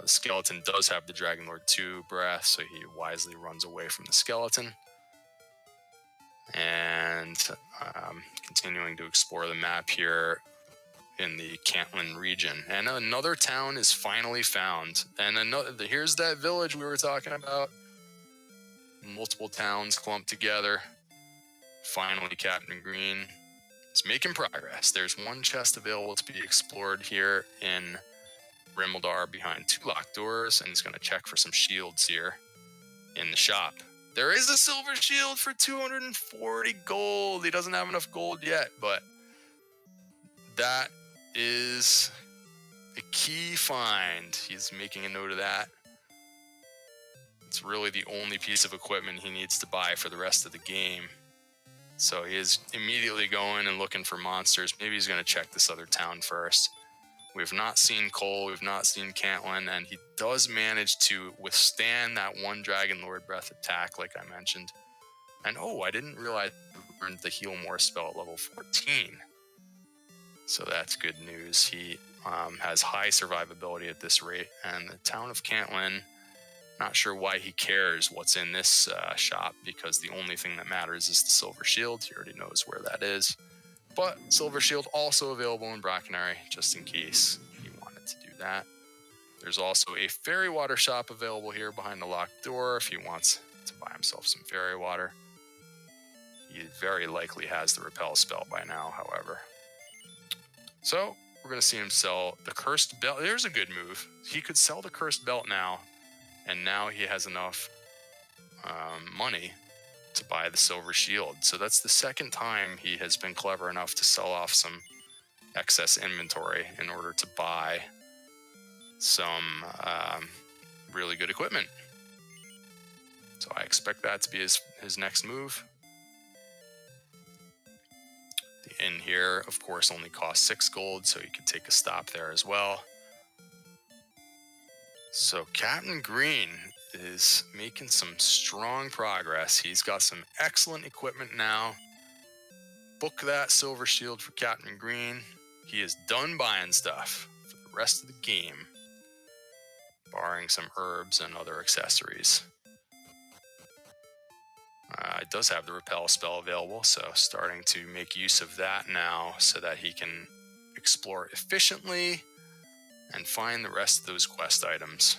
[SPEAKER 1] The skeleton does have the Dragon Lord 2 breath, so he wisely runs away from the skeleton. And continuing to explore the map here in the Cantlin region. And another town is finally found. And here's that village we were talking about. Multiple towns clumped together. Finally, Captain Green is making progress. There's one chest available to be explored here in Rimeldar behind 2 locked doors, and he's going to check for some shields here in the shop. There is a silver shield for 240 gold. He doesn't have enough gold yet, but that is a key find. He's making a note of that. It's really the only piece of equipment he needs to buy for the rest of the game. So he is immediately going and looking for monsters. Maybe he's going to check this other town first. We've not seen Cole, we've not seen Cantlin, and he does manage to withstand that one Dragon Lord Breath attack, like I mentioned. And I didn't realize he learned the Heal More spell at level 14. So that's good news. He has high survivability at this rate, and the town of Cantlin, not sure why he cares what's in this shop, because the only thing that matters is the Silver Shield. He already knows where that is. But Silver Shield also available in Brackenary, just in case he wanted to do that. There's also a fairy water shop available here behind the locked door if he wants to buy himself some fairy water. He very likely has the repel spell by now, however. So we're going to see him sell the cursed belt. There's a good move. He could sell the cursed belt now, and now he has enough money to buy the silver shield. So that's the second time he has been clever enough to sell off some excess inventory in order to buy some really good equipment. So I expect that to be his next move. The inn here, of course, only costs 6 gold, so you can take a stop there as well. So Captain Green is making some strong progress. He's got some excellent equipment now. Book that silver shield for Captain Green. He is done buying stuff for the rest of the game, barring some herbs and other accessories. It does have the repel spell available, so starting to make use of that now so that he can explore efficiently and find the rest of those quest items.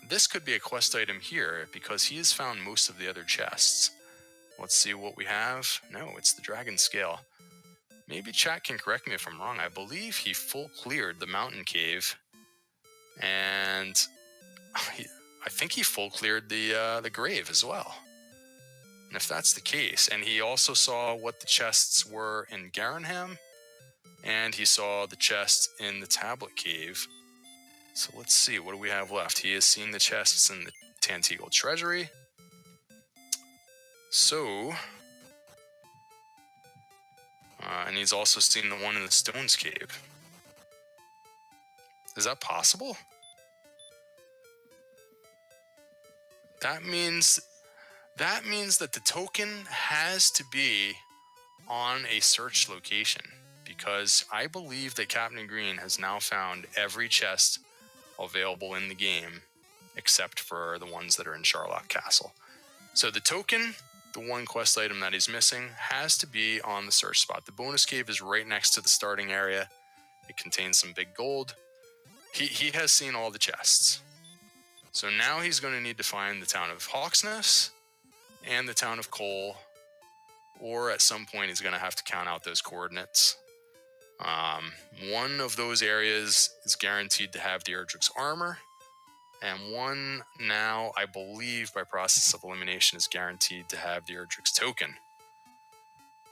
[SPEAKER 1] This could be a quest item here, because he has found most of the other chests. Let's see what we have. No, it's the dragon scale. Maybe chat can correct me if I'm wrong. I believe he full cleared the mountain cave, and I think he full cleared the grave as well. And if that's the case, and he also saw what the chests were in Garenham, and he saw the chest in the tablet cave. So let's see, what do we have left? He has seen the chests in the Tantegel treasury. So, and he's also seen the one in the Stones cave. Is that possible? That means that the token has to be on a search location, because I believe that Captain Green has now found every chest available in the game except for the ones that are in Charlock Castle. So the token, the one quest item that he's missing, has to be on the search spot. The bonus cave is right next to the starting area. It contains some big gold. He has seen all the chests. So now he's going to need to find the town of Hawksness and the town of Cole, or at some point he's going to have to count out those coordinates. One of those areas is guaranteed to have the Erdrick's armor, and one now, I believe by process of elimination, is guaranteed to have the Erdrick's token.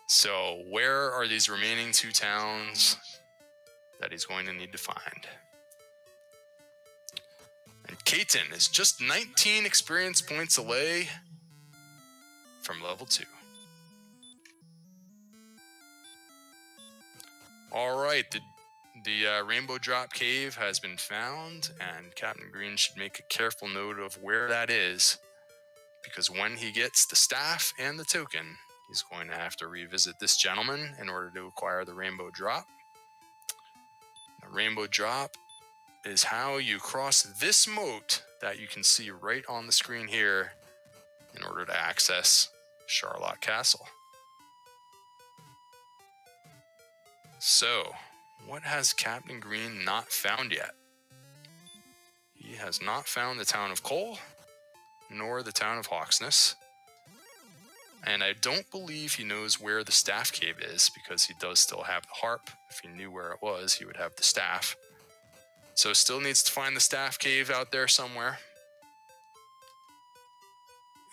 [SPEAKER 1] So where are these remaining 2 towns that he's going to need to find? And Kaiten is just 19 experience points away from level 2. All right, the Rainbow Drop Cave has been found, and Captain Green should make a careful note of where that is, because when he gets the staff and the token, he's going to have to revisit this gentleman in order to acquire the Rainbow Drop. The Rainbow Drop is how you cross this moat that you can see right on the screen here in order to access Charlock Castle. So, what has Captain Green not found yet? He has not found the town of Cole, nor the town of Hawksness. And I don't believe he knows where the staff cave is, because he does still have the harp. If he knew where it was, he would have the staff. So still needs to find the staff cave out there somewhere.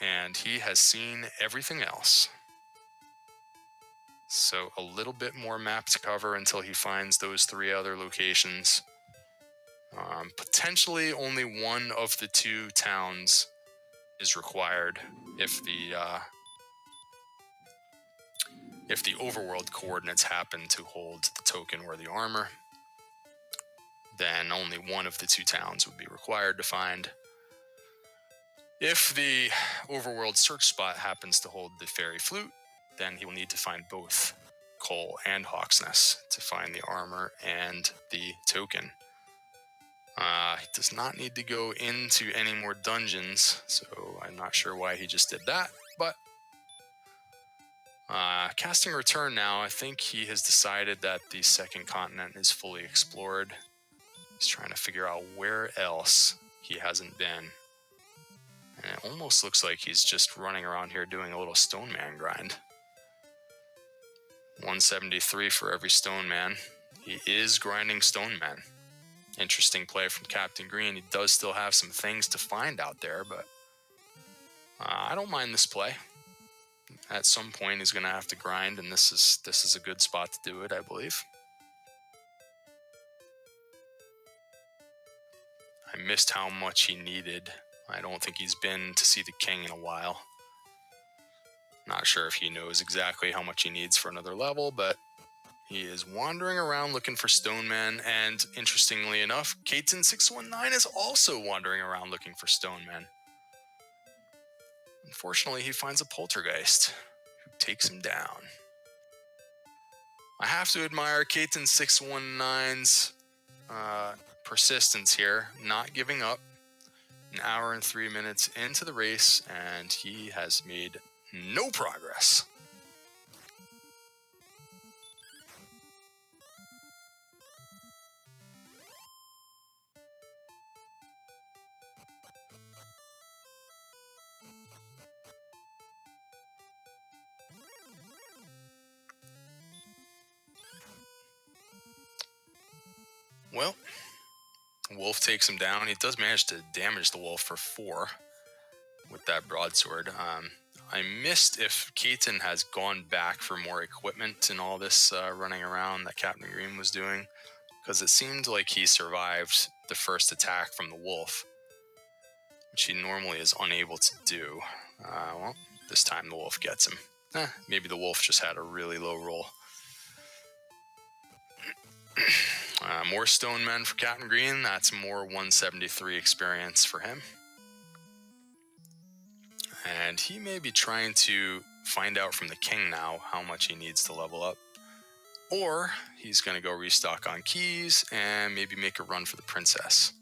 [SPEAKER 1] And he has seen everything else. So a little bit more map to cover until he finds those 3 other locations. Potentially only one of the 2 towns is required if the overworld coordinates happen to hold the token or the armor. Then only one of the 2 towns would be required to find. If the overworld search spot happens to hold the fairy flute, then he will need to find both Cole and Hawksness to find the armor and the token. He does not need to go into any more dungeons, so I'm not sure why he just did that, but casting return now, I think he has decided that the second continent is fully explored. He's trying to figure out where else he hasn't been. And it almost looks like he's just running around here doing a little stone man grind. 173 for every stone man. He is grinding stone men. Interesting play from Captain Green. He does still have some things to find out there, but I don't mind this play. At some point he's going to have to grind, and this is a good spot to do it, I believe. I missed how much he needed. I don't think he's been to see the king in a while. Not sure if he knows exactly how much he needs for another level, but he is wandering around looking for stone men, and interestingly enough, Kaiten619 is also wandering around looking for stone men. Unfortunately, he finds a poltergeist who takes him down. I have to admire Kaiten619's persistence here, not giving up. An hour and 3 minutes into the race, and he has made no progress. Well, Wolf takes him down. He does manage to damage the wolf for 4 with that broadsword. I missed if Kaiten has gone back for more equipment and all this running around that Captain Green was doing, because it seemed like he survived the first attack from the wolf, which he normally is unable to do. Well, this time the wolf gets him. Maybe the wolf just had a really low roll. More stone men for Captain Green. That's more 173 experience for him. And he may be trying to find out from the king now how much he needs to level up. Or he's going to go restock on keys and maybe make a run for the princess.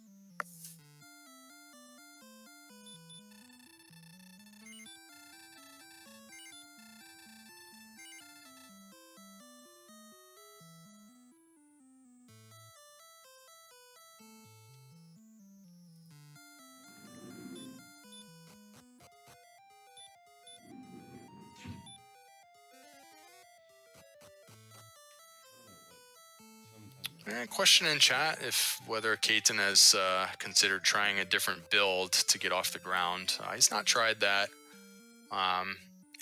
[SPEAKER 1] Question in chat if whether Kaiten has considered trying a different build to get off the ground. He's not tried that.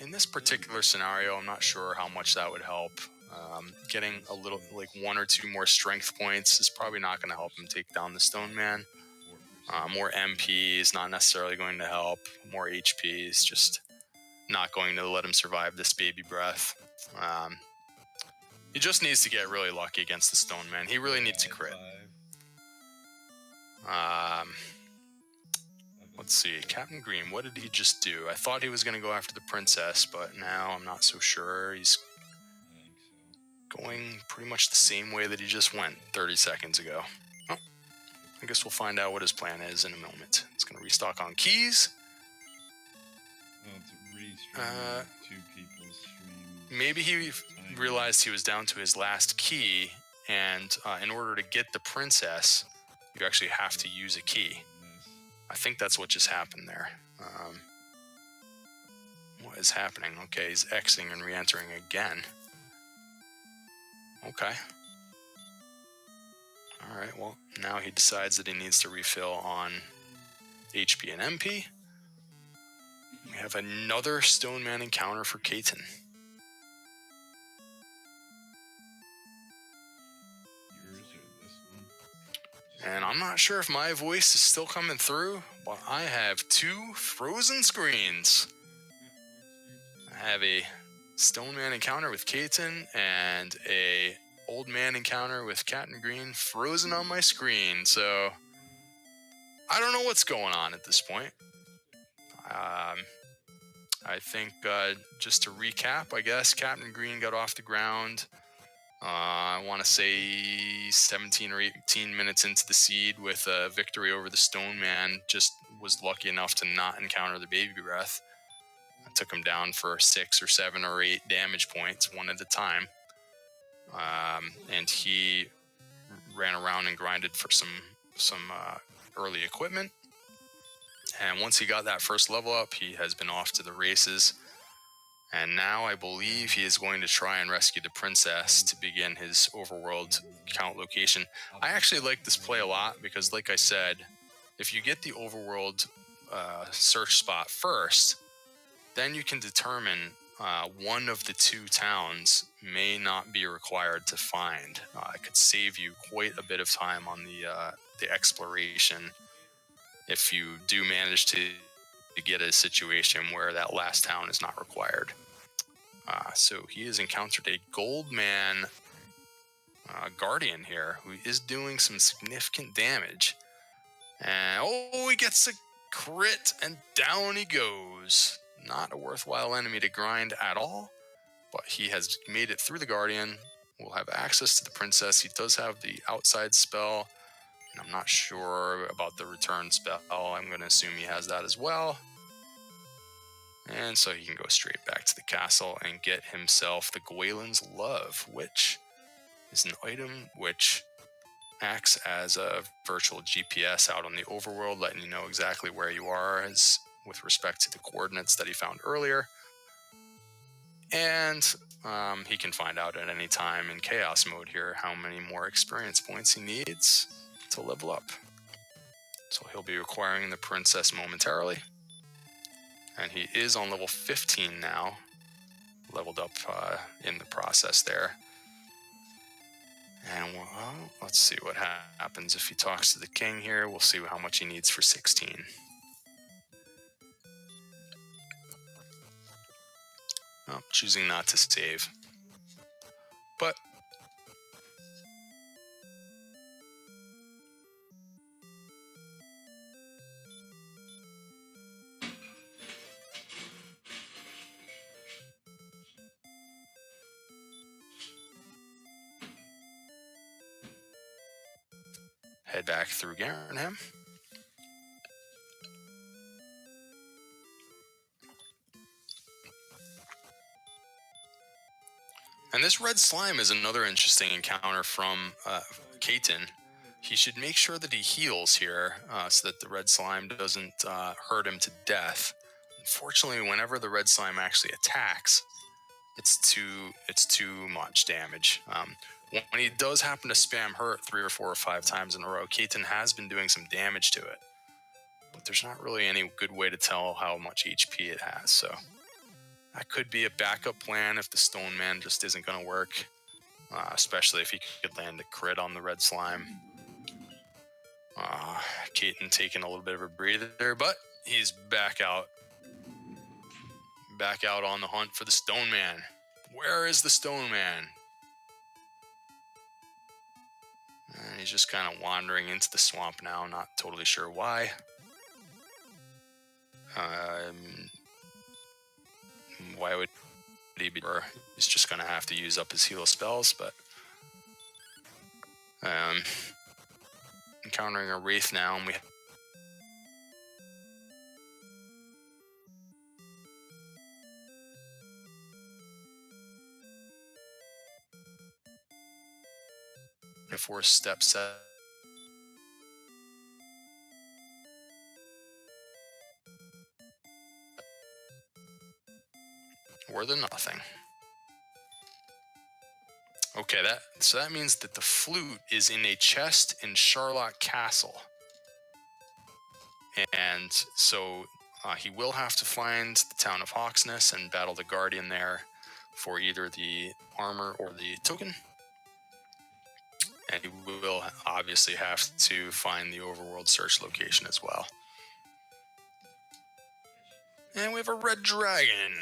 [SPEAKER 1] in this particular scenario, I'm not sure how much that would help. Getting a little, like 1 or 2 more strength points is probably not going to help him take down the Stone Man. More MP is not necessarily going to help. More HP is just not going to let him survive this baby breath. He just needs to get really lucky against the Stone Man. He really needs to crit. Let's see, Captain Green, what did he just do? I thought he was going to go after the princess, but now I'm not so sure. He's going pretty much the same way that he just went 30 seconds ago. Oh, I guess we'll find out what his plan is in a moment. It's going to restock on keys. Maybe he realized he was down to his last key, and in order to get the princess, you actually have to use a key. I think that's what just happened there. What is happening? Okay, he's exiting and re-entering again. Okay. Alright, well, now he decides that he needs to refill on HP and MP. We have another Stone Man encounter for Kaiten. And I'm not sure if my voice is still coming through, but I have 2 frozen screens. I have a Stone Man encounter with Kaiten and a Old Man encounter with Captain Green frozen on my screen. So I don't know what's going on at this point. I think just to recap, I guess Captain Green got off the ground. I want to say 17 or 18 minutes into the seed with a victory over the Stone Man. Just was lucky enough to not encounter the baby breath. I took him down for 6 or 7 or 8 damage points, one at a time. And he ran around and grinded for some early equipment. And once he got that first level up, he has been off to the races. And now I believe he is going to try and rescue the princess to begin his overworld count location. I actually like this play a lot because, like I said, if you get the overworld search spot first, then you can determine one of the 2 towns may not be required to find. It could save you quite a bit of time on the exploration if you do manage to get a situation where that last town is not required. So he has encountered a Gold Man Guardian here who is doing some significant damage. And he gets a crit and down he goes. Not a worthwhile enemy to grind at all, but he has made it through the Guardian. Will have access to the princess. He does have the outside spell, and I'm not sure about the return spell. I'm going to assume he has that as well. And so he can go straight back to the castle and get himself the Gwaelin's Love, which is an item which acts as a virtual GPS out on the overworld, letting you know exactly where you are as with respect to the coordinates that he found earlier. And he can find out at any time in chaos mode here how many more experience points he needs to level up. So he'll be acquiring the princess momentarily. And he is on level 15 now, leveled up in the process there. And let's see what happens if he talks to the king here. We'll see how much he needs for 16. Oh, choosing not to save. But head back through Garenham. And this red slime is another interesting encounter from Kaiten. He should make sure that he heals here so that the red slime doesn't hurt him to death. Unfortunately, whenever the red slime actually attacks, it's too much damage. When he does happen to spam hurt 3 or 4 or 5 times in a row, Kaiten has been doing some damage to it. But there's not really any good way to tell how much HP it has, so That could be a backup plan if the Stone Man just isn't going to work, especially if he could land a crit on the red slime. Kaiten taking a little bit of a breather, but he's back out on the hunt for the Stone Man. Where is the Stone Man? And he's just kind of wandering into the swamp now, not totally sure why. Why would he be? He's just going to have to use up his heal spells, but encountering a Wraith now, and we have 4 step set. Or the nothing. Okay, so that means that the flute is in a chest in Charlock Castle. And so he will have to find the town of Hawksness and battle the Guardian there for either the armor or the token. And he will obviously have to find the overworld search location as well. And we have a red dragon.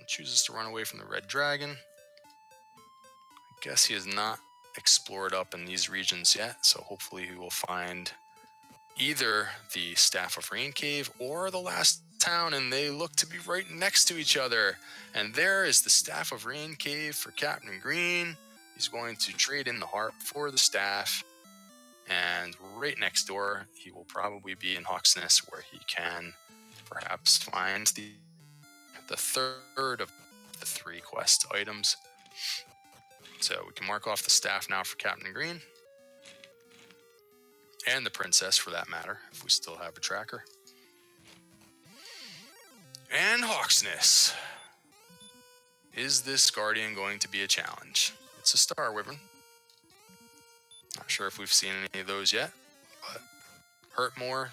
[SPEAKER 1] Chooses to run away from the red dragon. I guess he has not explored up in these regions yet, so hopefully he will find either the Staff of Rain Cave or the last town, and they look to be right next to each other. And there is the Staff of Rain Cave for Captain Green. He's going to trade in the heart for the staff, and right next door he will probably be in Hawksness, where he can perhaps find the third of the 3 quest items. So we can mark off the staff now for Captain Green. And the princess, for that matter, if we still have a tracker. And Hawksness. Is this Guardian going to be a challenge? It's a Star Wyvern. Not sure if we've seen any of those yet, but hurt more.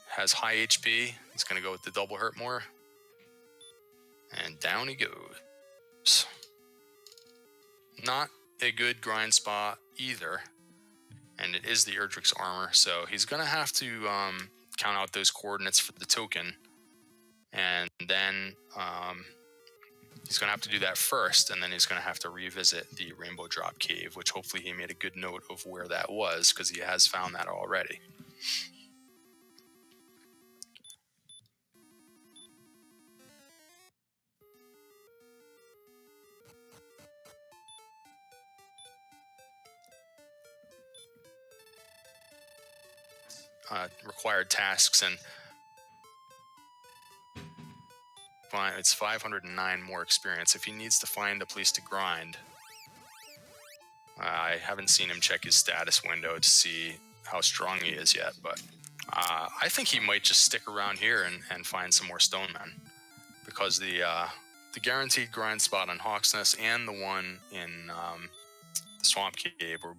[SPEAKER 1] Has high HP. He's going to go with the double hurt more. And down he goes. Not a good grind spot either. And it is the Erdrick's armor, so he's going to have to count out those coordinates for the token. And then he's going to have to do that first, and then he's going to have to revisit the Rainbow Drop Cave, which hopefully he made a good note of where that was, because he has found that already. Required tasks, and it's 509 more experience. If he needs to find a place to grind, I haven't seen him check his status window to see how strong he is yet, but I think he might just stick around here and find some more stone men, because the guaranteed grind spot on Hawksness and the one in the Swamp Cave were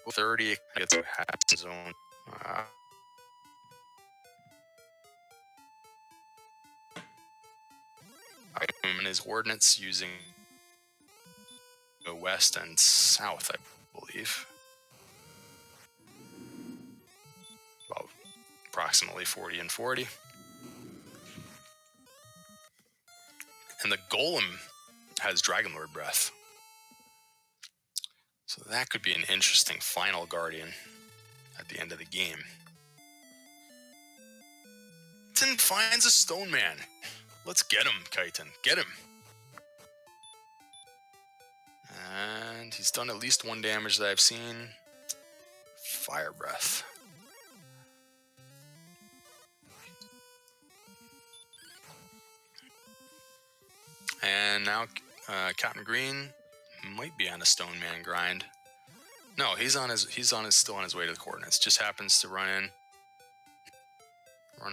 [SPEAKER 1] with 30. Gets a half zone. Item his ordnance using the west and south, I believe. About approximately 40 and 40. And the Golem has Dragonlord Breath. So that could be an interesting final Guardian at the end of the game. Kaiten finds a Stone Man. Let's get him, Kaiten. Get him. And he's done at least 1 damage that I've seen. Fire Breath. And now Captain Green might be on a Stone Man grind. No, he's still on his way to the coordinates. Just happens to run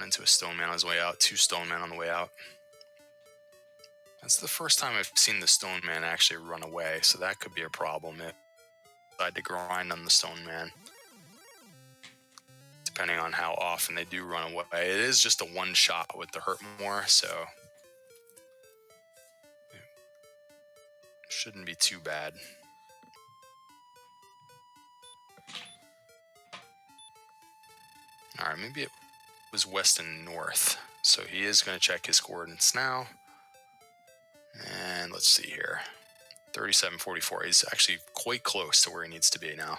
[SPEAKER 1] into a stone man on his way out. 2 stone men on the way out. That's the first time I've seen the stone man actually run away, so that could be a problem if I had to grind on the stone man. Depending on how often they do run away. It is just a one shot with the hurt more, so shouldn't be too bad. Alright, maybe it was west and north. So he is going to check his coordinates now. And let's see here. 3744. He's actually quite close to where he needs to be now.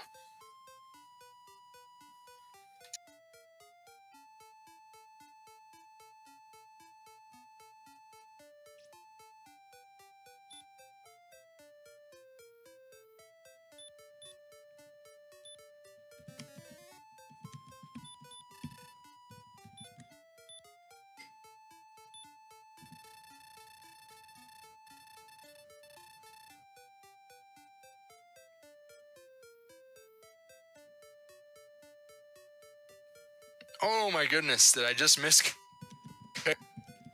[SPEAKER 1] Oh my goodness, did I just miss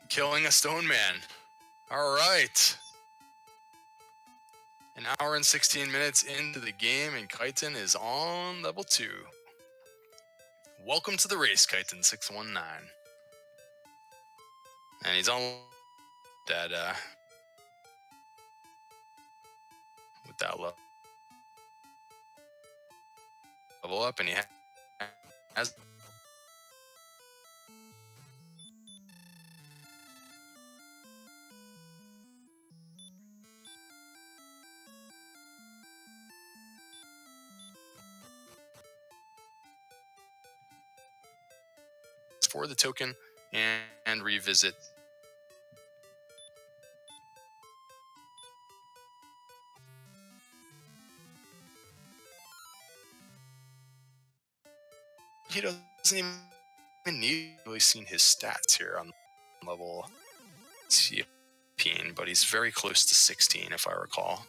[SPEAKER 1] killing a stone man? All right. An hour and 16 minutes into the game, and Kaiten is on level 2. Welcome to the race, Kaiten619. And he's on that with that level up, and he has for the token and revisit. He doesn't even need really seen his stats here on level 15, but he's very close to 16 if I recall.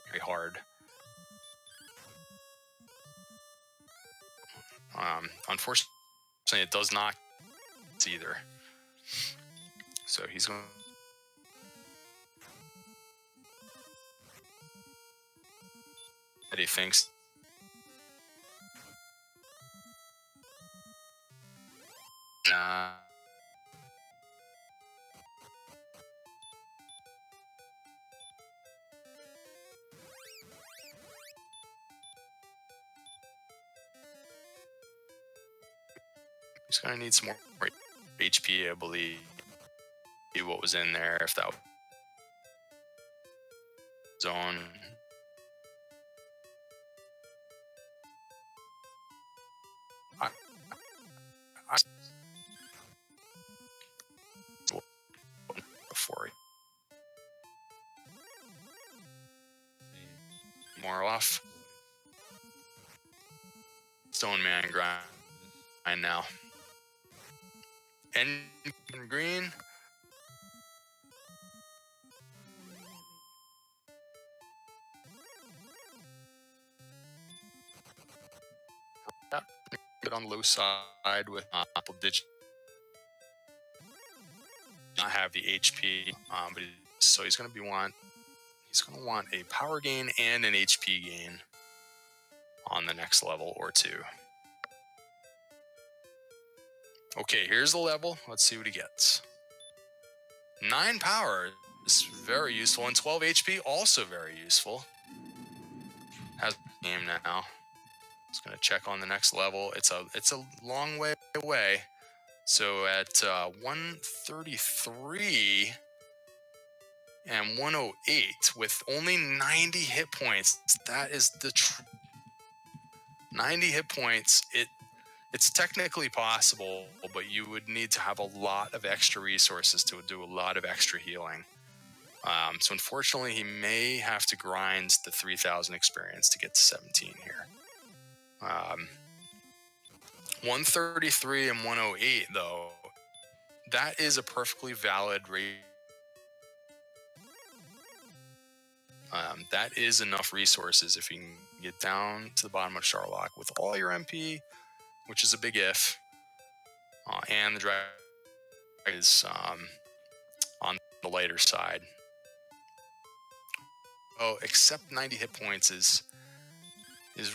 [SPEAKER 1] Very hard. Unfortunately, it does not either. So he's going. That he thinks. Nah. He's gonna need some more HP, I believe. See what was in there if that was zone. Before more off. Stone man grind now. And green. Good on the low side with apple digit. Not have the HP, but so he's gonna want a power gain and an HP gain on the next level or 2. Okay, here's the level. Let's see what he gets. 9 power is very useful, and 12 HP also very useful. Has a game now. It's gonna check on the next level. It's a long way away. So at 133 and 108 with only 90 hit points, that is the 90 hit points. It's technically possible, but you would need to have a lot of extra resources to do a lot of extra healing. So unfortunately, he may have to grind the 3,000 experience to get to 17 here. 133 and 108, though, that is a perfectly valid rate. That is enough resources if you can get down to the bottom of Charlock with all your MP, which is a big if, and the dragon is on the lighter side. Oh, except 90 hit points is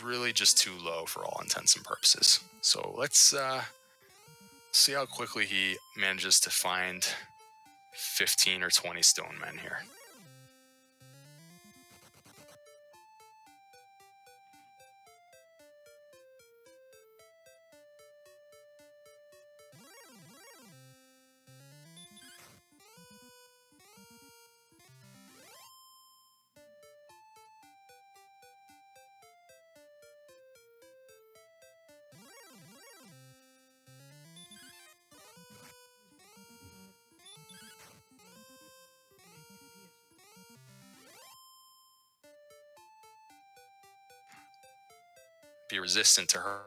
[SPEAKER 1] really just too low for all intents and purposes. So let's see how quickly he manages to find 15 or 20 stone men here. Be resistant to her.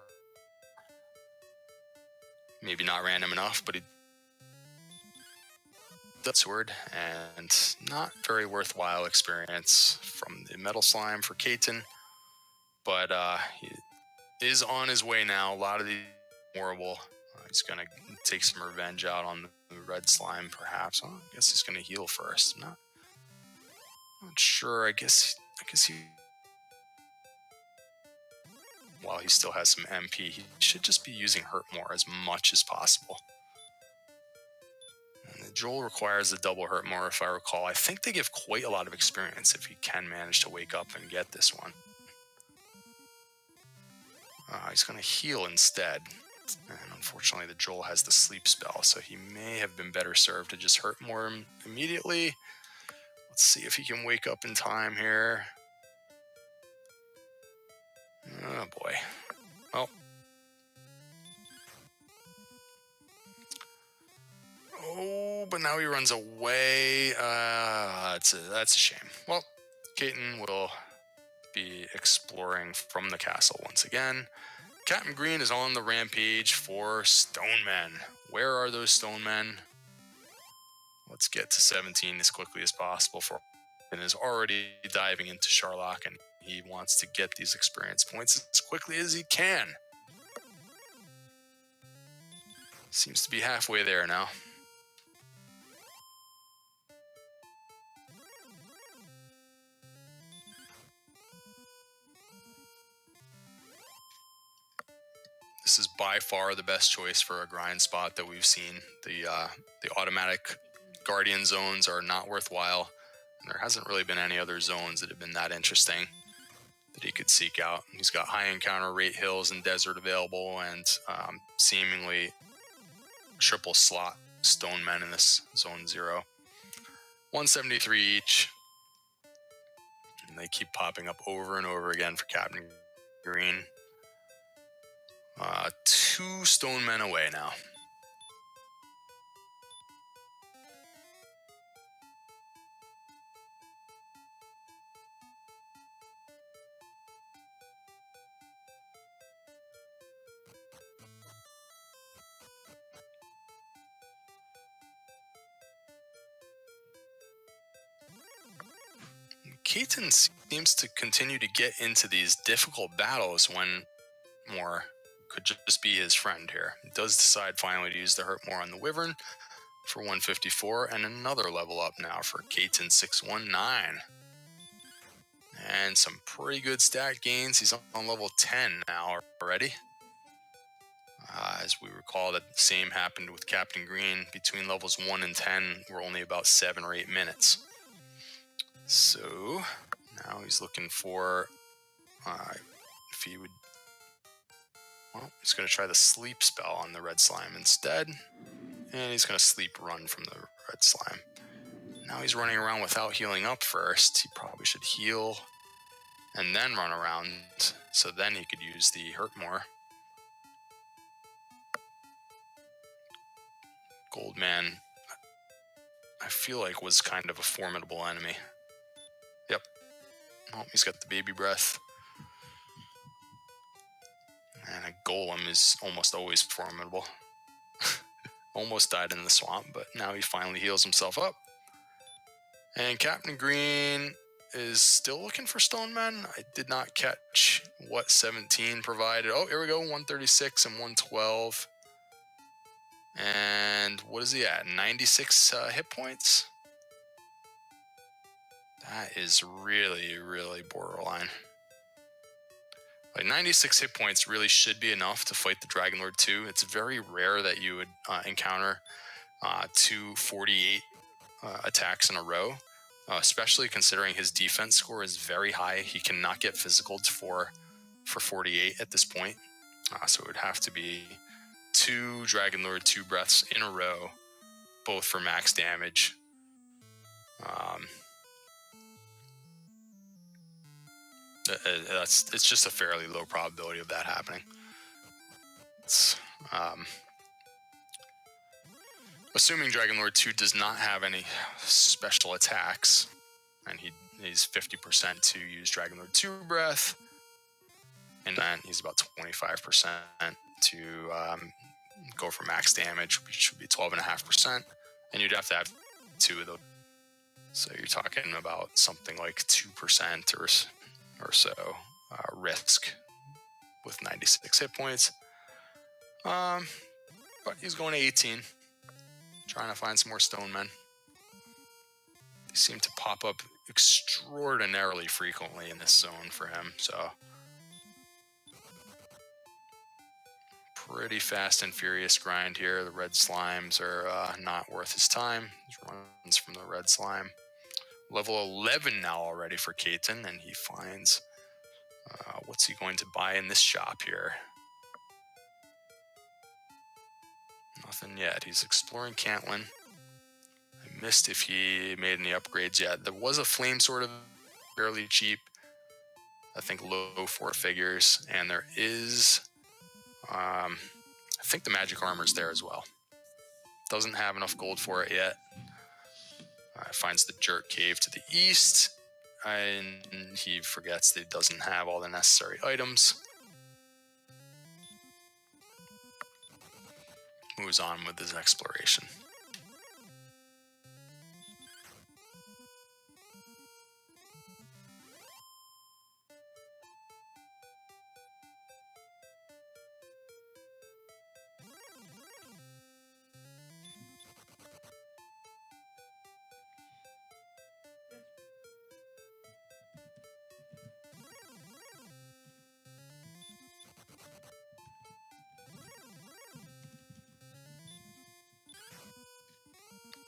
[SPEAKER 1] Maybe not random enough, but he broadsword, and not very worthwhile experience from the metal slime for Kaiten. But he is on his way now. A lot of these horrible. He's gonna take some revenge out on the red slime, perhaps. Oh, I guess he's gonna heal first. Not sure. I guess he. While he still has some MP, he should just be using hurt more as much as possible. And the Joel requires a double hurt more, if I recall. I think they give quite a lot of experience if he can manage to wake up and get this one. He's going to heal instead. And unfortunately, the Joel has the sleep spell, so he may have been better served to just hurt more immediately. Let's see if he can wake up in time here. Oh boy. Well. Oh, but now he runs away. That's a shame. Well, Kaiten will be exploring from the castle once again. Captain Green is on the rampage for stone men. Where are those stone men? Let's get to 17 as quickly as possible for and is already diving into Charlock, and he wants to get these experience points as quickly as he can. Seems to be halfway there now. This is by far the best choice for a grind spot that we've seen. The automatic guardian zones are not worthwhile, and there hasn't really been any other zones that have been that interesting that he could seek out. He's got high encounter rate hills and desert available, and seemingly triple slot stone men in this zone 0. 173 each, and they keep popping up over and over again for Captain Green. 2 stone men away now. Kaiten seems to continue to get into these difficult battles when more could just be his friend here. He does decide finally to use the hurt more on the Wyvern for 154, and another level up now for Kaiten619. And some pretty good stat gains. He's on level 10 now already. As we recall, that the same happened with Captain Green. Between levels 1 and 10 were only about 7 or 8 minutes. So now he's looking for if he would. Well, he's going to try the sleep spell on the red slime instead, and he's going to sleep run from the red slime. Now he's running around without healing up first. He probably should heal and then run around, so then he could use the hurt more. Goldman, I feel like, was kind of a formidable enemy. Yep. Oh, he's got the baby breath. And a golem is almost always formidable. Almost died in the swamp, but now he finally heals himself up. And Captain Green is still looking for stone men. I did not catch what 17 provided. Oh, here we go, 136 and 112. And what is he at? 96 hit points? That is really, really borderline. Like 96 hit points really should be enough to fight the Dragon Lord 2. It's very rare that you would encounter 248 attacks in a row, especially considering his defense score is very high. He cannot get physical for 48 at this point. So it would have to be 2 Dragon Lord 2 breaths in a row, both for max damage. It's just a fairly low probability of that happening. Assuming Dragon Lord 2 does not have any special attacks, and he's 50% to use Dragon Lord 2 breath, and then he's about 25% to go for max damage, which would be 12.5%, and you'd have to have 2 of those. So you're talking about something like 2% or so risk with 96 hit points. But he's going to 18, trying to find some more stone men. They seem to pop up extraordinarily frequently in this zone for him, so pretty fast and furious grind here. The red slimes are not worth his time. He runs from the red slime. Level 11 now already for Kaiten, and he finds what's he going to buy in this shop here? Nothing yet. He's exploring Cantlin. I missed if he made any upgrades yet. There was a flame sword of fairly cheap, I think low 4 figures, and there is I think the magic armor's there as well. Doesn't have enough gold for it yet. Finds the Jerk Cave to the east, and he forgets that he doesn't have all the necessary items. Moves on with his exploration.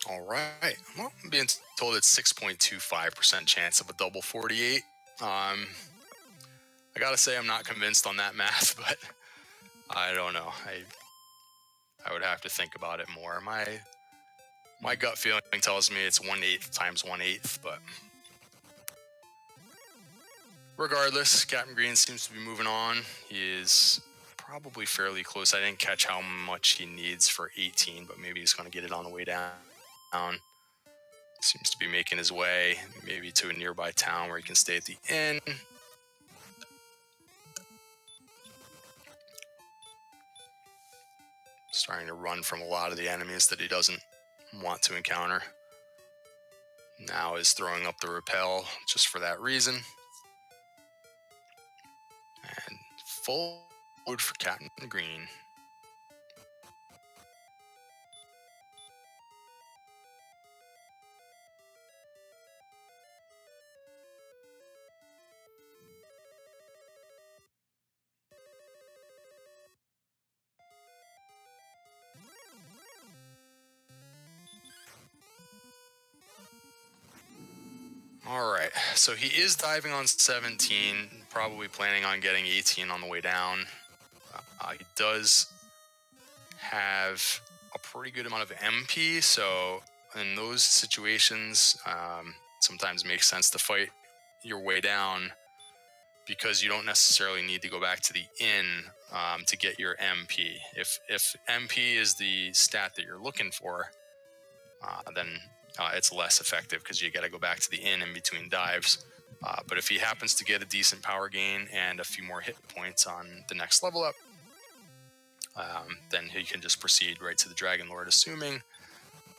[SPEAKER 1] All right. Well, I'm being told it's 6.25% chance of a double 48. I gotta say I'm not convinced on that math, but I don't know. I would have to think about it more. My gut feeling tells me it's 1/8 times 1/8, but regardless, Captain Green seems to be moving on. He is probably fairly close. I didn't catch how much he needs for 18, but maybe he's going to get it on the way down. Seems to be making his way maybe to a nearby town where he can stay at the inn. Starting to run from a lot of the enemies that he doesn't want to encounter. Now is throwing up the rappel just for that reason. And full load for Captain Green. All right, so he is diving on 17, probably planning on getting 18 on the way down. He does have a pretty good amount of MP, so in those situations, sometimes it makes sense to fight your way down because you don't necessarily need to go back to the inn to get your MP. If MP is the stat that you're looking for, then it's less effective because you got to go back to the inn in between dives. But if he happens to get a decent power gain and a few more hit points on the next level up, then he can just proceed right to the Dragon Lord, assuming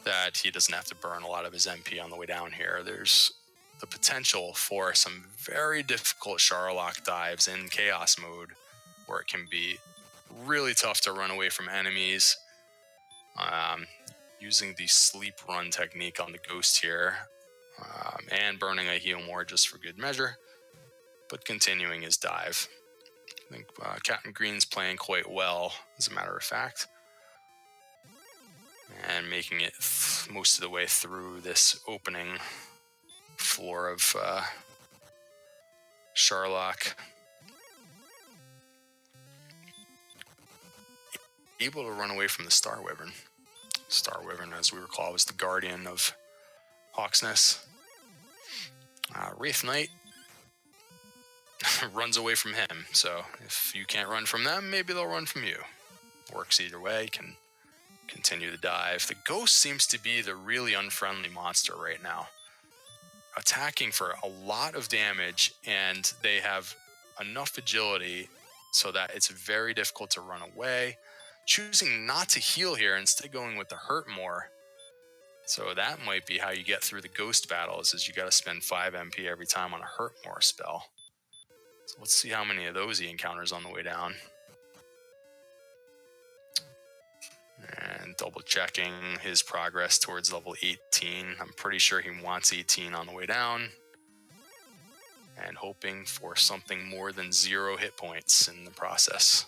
[SPEAKER 1] that he doesn't have to burn a lot of his MP on the way down here. There's the potential for some very difficult Charlock dives in Chaos mode, where it can be really tough to run away from enemies. Using the sleep run technique on the Ghost here, and burning a heal more just for good measure, but continuing his dive. I think Captain Green's playing quite well, as a matter of fact, and making it most of the way through this opening floor of Charlock. Able to run away from the Star Wyvern. Star Wyvern, as we recall, was the guardian of Hawksness. Wraith Knight runs away from him, so if you can't run from them, maybe they'll run from you. Works either way, can continue the dive. The Ghost seems to be the really unfriendly monster right now, attacking for a lot of damage, and they have enough agility so that it's very difficult to run away. Choosing not to heal here, instead going with the hurt more. So that might be how you get through the Ghost battles, is you got to spend 5 MP every time on a hurt more spell. So let's see how many of those he encounters on the way down. And double checking his progress towards level 18. I'm pretty sure he wants 18 on the way down. And hoping for something more than 0 hit points in the process.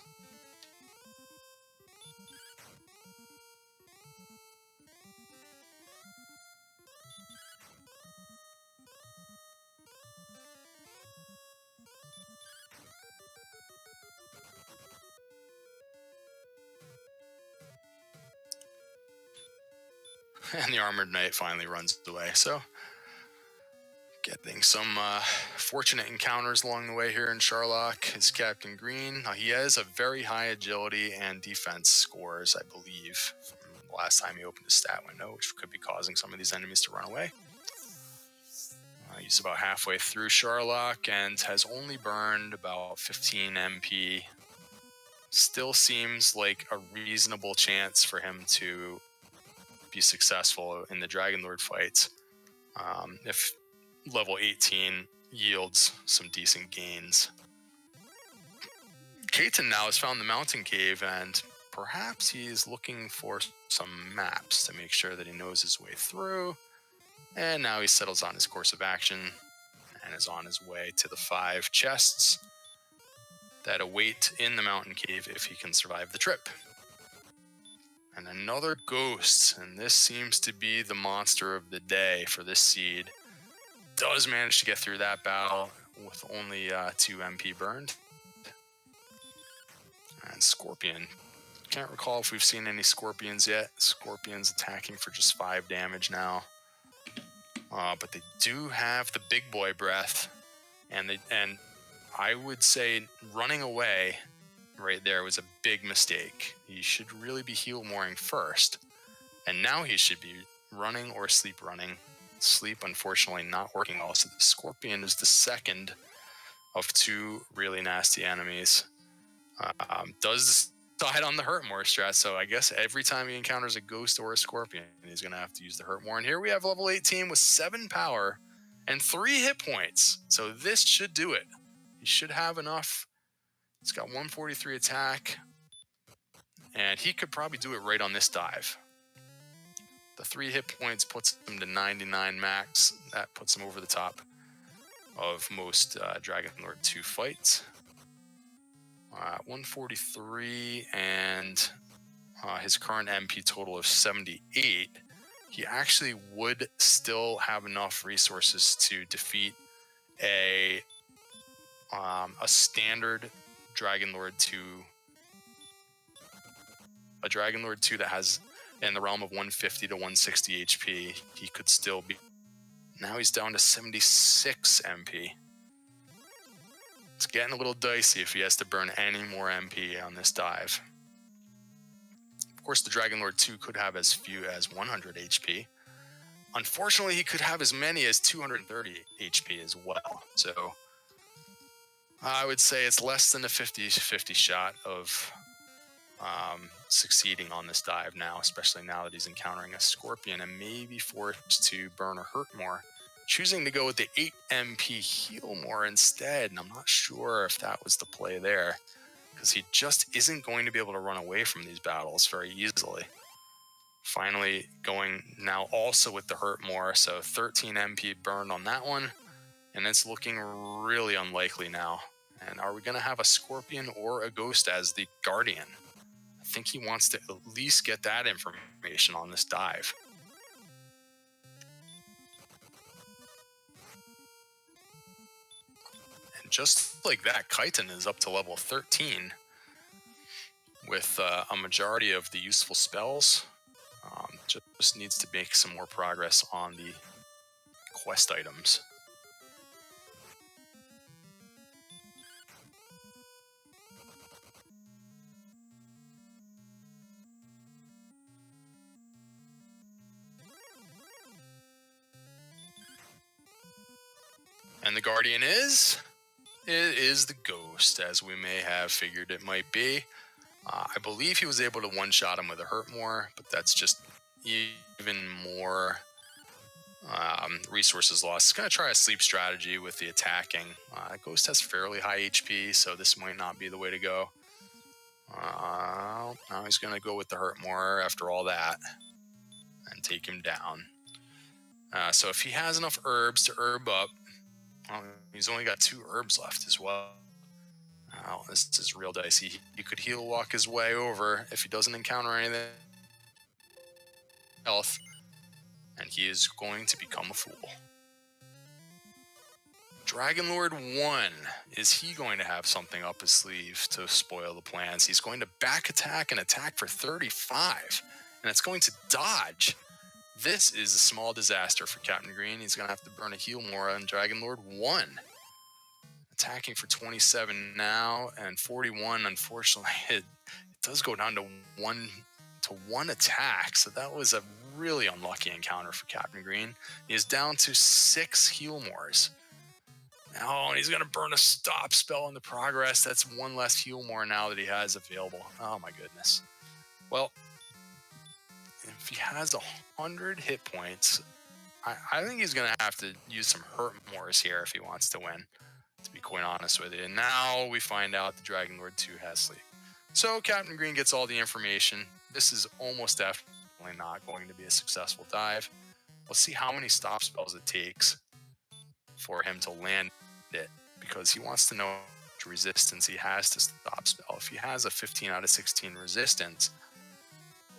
[SPEAKER 1] And the Armored Knight finally runs away. So, getting some fortunate encounters along the way here in Charlock is Captain Green. He has a very high agility and defense scores, I believe, from the last time he opened his stat window, which could be causing some of these enemies to run away. He's about halfway through Charlock and has only burned about 15 MP. Still seems like a reasonable chance for him to be successful in the Dragon Lord fights, if level 18 yields some decent gains. Kaiten now has found the mountain cave, and perhaps he's looking for some maps to make sure that he knows his way through. And now he settles on his course of action and is on his way to the 5 chests that await in the mountain cave if he can survive the trip. And another Ghost, and this seems to be the monster of the day for this seed. Does manage to get through that battle with only 2 MP burned. And Scorpion. Can't recall if we've seen any Scorpions yet. Scorpions attacking for just 5 damage now. But they do have the big boy breath. And I would say running away right there was a big mistake. He should really be heal mooring first. And now he should be running or sleep running. Sleep, unfortunately, not working well. So the Scorpion is the second of 2 really nasty enemies. Does decide on the hurt more strat, so I guess every time he encounters a Ghost or a Scorpion, he's going to have to use the hurt more. And here we have level 18 with 7 power and 3 hit points. So this should do it. He should have enough. He's got 143 attack, and he could probably do it right on this dive. The 3 hit points puts him to 99 max. That puts him over the top of most Dragon Lord 2 fights. 143 and his current MP total of 78. He actually would still have enough resources to defeat a standard Dragon Lord 2. A Dragon Lord 2 that has in the realm of 150 to 160 HP. He could still be. Now he's down to 76 MP. It's getting a little dicey if he has to burn any more MP on this dive. Of course, the Dragon Lord 2 could have as few as 100 HP. Unfortunately, he could have as many as 230 HP as well. So I would say it's less than a 50-50 shot of succeeding on this dive now, especially now that he's encountering a scorpion and may be forced to burn or hurt more, choosing to go with the 8 MP heal more instead. And I'm not sure if that was the play there, because he just isn't going to be able to run away from these battles very easily. Finally going now also with the hurt more, so 13 MP burned on that one, and it's looking really unlikely now. And are we going to have a scorpion or a ghost as the guardian? I think he wants to at least get that information on this dive. And just like that, Kaiten is up to level 13 with a majority of the useful spells. Just needs to make some more progress on the quest items. And the guardian is? It is the ghost, as we may have figured it might be. I believe he was able to one-shot him with a hurt more, but that's just even more resources lost. He's going to try a sleep strategy with the attacking. Ghost has fairly high HP, so this might not be the way to go. Now he's going to go with the hurt more after all that and take him down. So if he has enough herbs to herb up, he's only got 2 herbs left as well. This is real dicey. He could heal walk his way over if he doesn't encounter anything health, and he is going to become a fool. Dragon Lord 1, is he going to have something up his sleeve to spoil the plans? He's going to back attack and attack for 35, and it's going to dodge. This is a small disaster for Captain Green. He's going to have to burn a heal more on Dragon Lord 1. Attacking for 27 now, and 41, unfortunately, it does go down to one attack, so that was a really unlucky encounter for Captain Green. He is down to 6 heal mores. Oh, and he's going to burn a stop spell in the progress. That's 1 less heal more now that he has available. Oh my goodness. Well, if he has 100 hit points, I think he's going to have to use some hurt mores here if he wants to win, to be quite honest with you. And now we find out the Dragon Lord 2 has sleep. So Captain Green gets all the information. This is almost definitely not going to be a successful dive. We'll see how many stop spells it takes for him to land it, because he wants to know how much resistance he has to stop spell. If he has a 15 out of 16 resistance,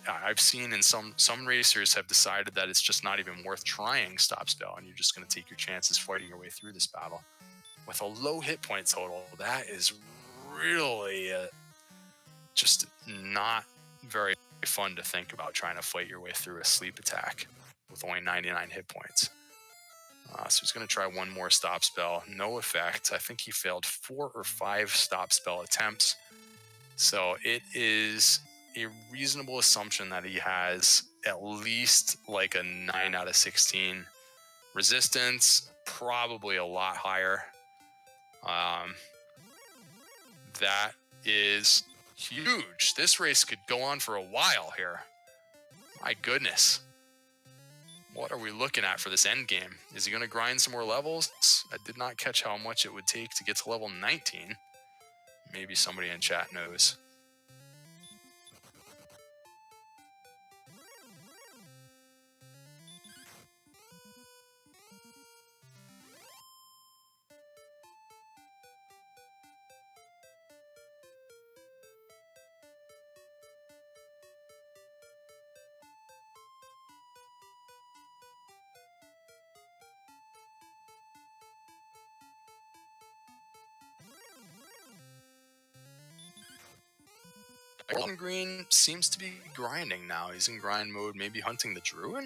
[SPEAKER 1] I've seen in some racers have decided that it's just not even worth trying stop spell, and you're just going to take your chances fighting your way through this battle. With a low hit point total, that is really just not very fun to think about, trying to fight your way through a sleep attack with only 99 hit points. So he's going to try 1 more stop spell. No effect. I think he failed 4 or 5 stop spell attempts. So it is a reasonable assumption that he has at least like a 9 out of 16 resistance, probably a lot higher. That is huge. This race could go on for a while here. My goodness. What are we looking at for this end game? Is he going to grind some more levels? I did not catch how much it would take to get to level 19. Maybe somebody in chat knows. Captain Green seems to be grinding now. He's in grind mode, maybe hunting the Druid?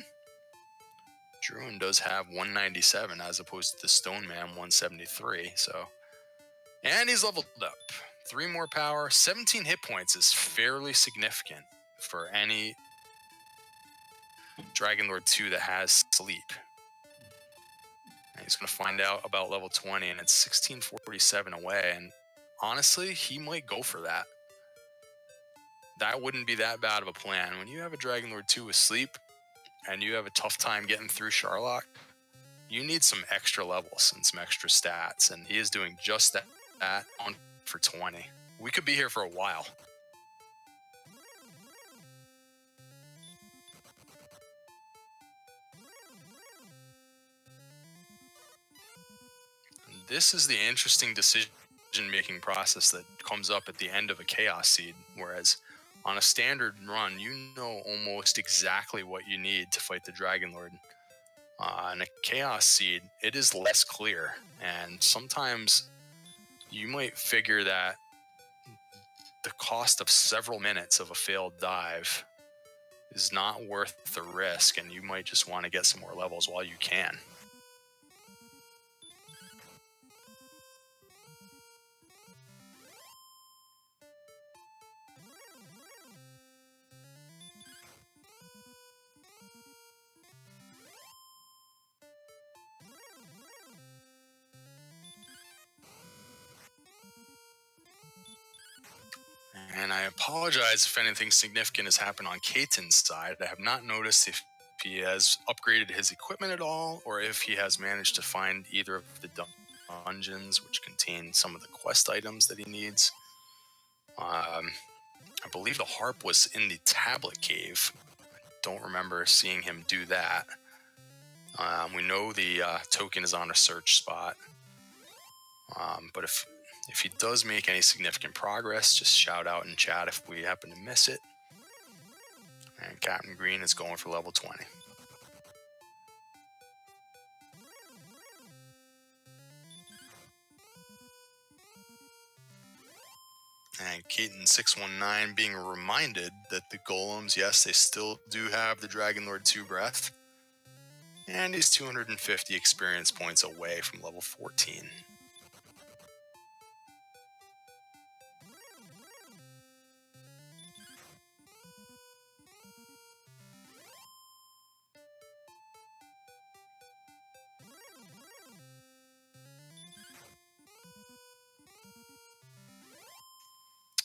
[SPEAKER 1] Druid does have 197 as opposed to the Stone Man 173, so... And he's leveled up. 3 more power, 17 hit points is fairly significant for any Dragon Lord 2 that has sleep. And he's going to find out about level 20, and it's 1647 away, and honestly, he might go for that. that wouldn't be that bad of a plan. When you have a Dragon Lord 2 asleep and you have a tough time getting through Charlock, you need some extra levels and some extra stats, and he is doing just that on for 20. We could be here for a while. This is the interesting decision-making process that comes up at the end of a Chaos Seed, whereas on a standard run, you know almost exactly what you need to fight the Dragon Lord. In a Chaos Seed, it is less clear, and sometimes you might figure that the cost of several minutes of a failed dive is not worth the risk, and you might just want to get some more levels while you can. And I apologize if anything significant has happened on Kaiten's side. I have not noticed if he has upgraded his equipment at all, or if he has managed to find either of the dungeons which contain some of the quest items that he needs. I believe the harp was in the tablet cave. Don't remember seeing him do that. We know the token is on a search spot. But if he does make any significant progress, just shout out in chat if we happen to miss it. And Captain Green is going for level 20. And Kaiten619 being reminded that the golems, yes, they still do have the Dragon Lord 2 breath. And he's 250 experience points away from level 14.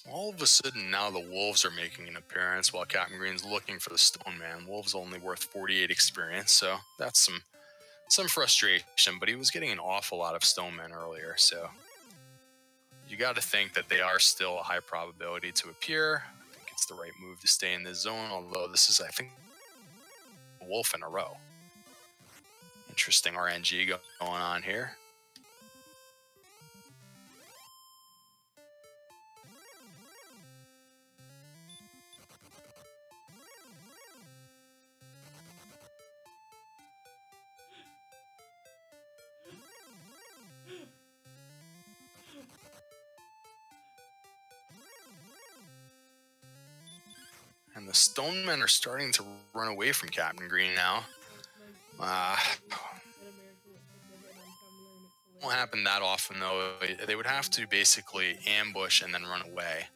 [SPEAKER 1] All of a sudden, now the wolves are making an appearance while Captain Green's looking for the Stone Man. Wolves only worth 48 experience, so that's some frustration, but he was getting an awful lot of Stone Men earlier, so you got to think that they are still a high probability to appear. I think it's the right move to stay in this zone, although this is, I think, a wolf in a row. Interesting RNG going on here. And the Stone Men are starting to run away from Captain Green now. Won't happen that often though. They would have to basically ambush and then run away,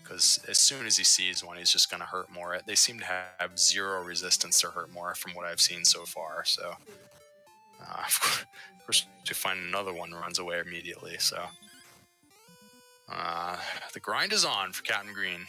[SPEAKER 1] because as soon as he sees one, he's just going to hurt more. They seem to have zero resistance to hurt more from what I've seen so far. So, of course, to find another one runs away immediately. So, the grind is on for Captain Green.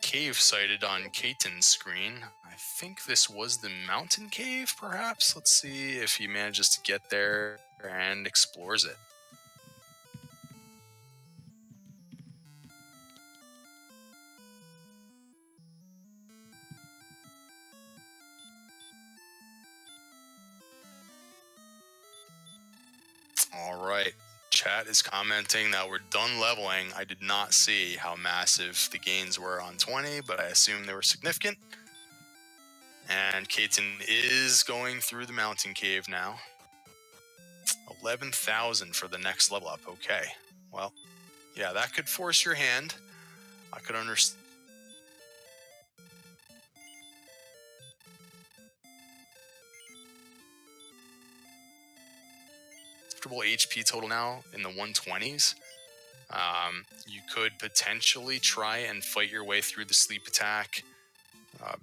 [SPEAKER 1] Cave sighted on Kaiten's screen. I think this was the mountain cave, perhaps? Let's see if he manages to get there and explores it. All right. Chat is commenting that we're done leveling. I did not see how massive the gains were on 20, but I assume they were significant. And Kaiten is going through the mountain cave now. 11,000 for the next level up. Okay. Well, yeah, that could force your hand. I could understand. workable HP total now in the 120s. You could potentially try and fight your way through the sleep attack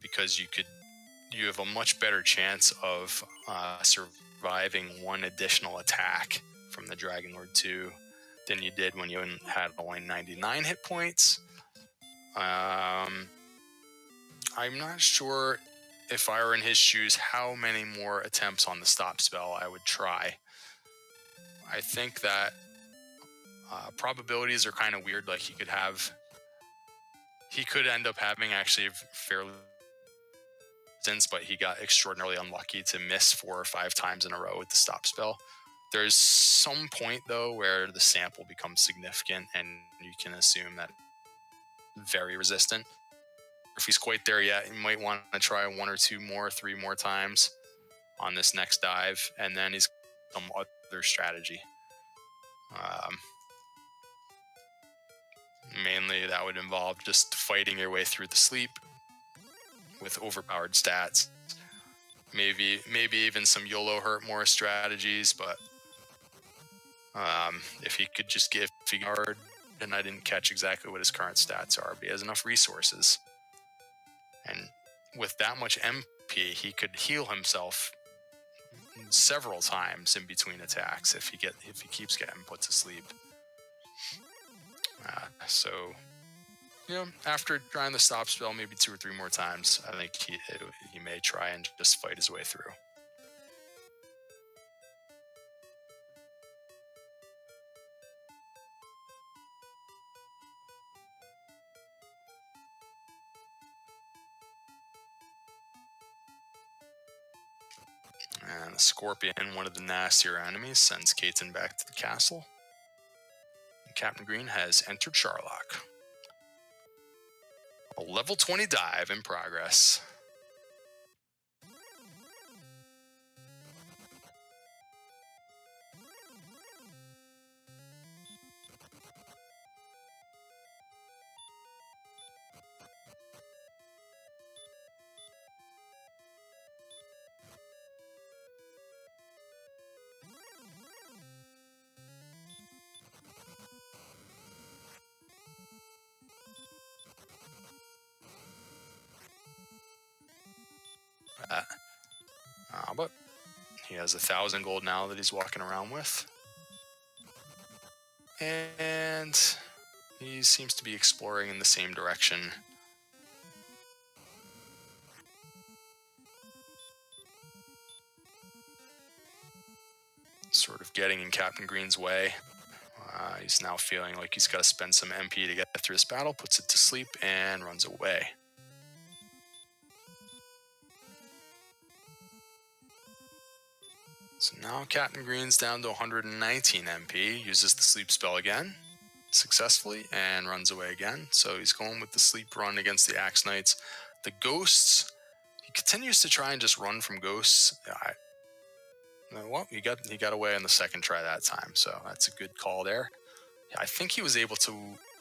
[SPEAKER 1] because you have a much better chance of surviving one additional attack from the Dragon Lord 2 than you did when you had only 99 hit points. I'm not sure if I were in his shoes how many more attempts on the stop spell I would try. I think that probabilities are kind of weird. Like he could end up having actually fairly since, but he got extraordinarily unlucky to miss 4 or 5 times in a row with the stop spell. There's some point though where the sample becomes significant and you can assume that very resistant. If he's quite there yet, you might want to try 1 or 2 more, 3 more times on this next dive, and then he's some other strategy. Mainly that would involve just fighting your way through the sleep with overpowered stats. Maybe even some YOLO hurt more strategies, but if he could just give guard, and I didn't catch exactly what his current stats are, but he has enough resources. And with that much MP, he could heal himself several times in between attacks if he keeps getting put to sleep. So, after trying the stop spell maybe 2 or 3 more times, I think he may try and just fight his way through. And the Scorpion, one of the nastier enemies, sends Kaiten back to the castle. And Captain Green has entered Charlock. A level 20 dive in progress. But he has 1,000 gold now that he's walking around with. And he seems to be exploring in the same direction. Sort of getting in Captain Green's way. He's now feeling like he's got to spend some MP to get through this battle, puts it to sleep, and runs away. So now Captain Green's down to 119 MP, uses the sleep spell again, successfully, and runs away again. So he's going with the sleep run against the Axe Knights. The ghosts, he continues to try and just run from ghosts. Well, he got away on the second try that time, so that's a good call there. I think he was able to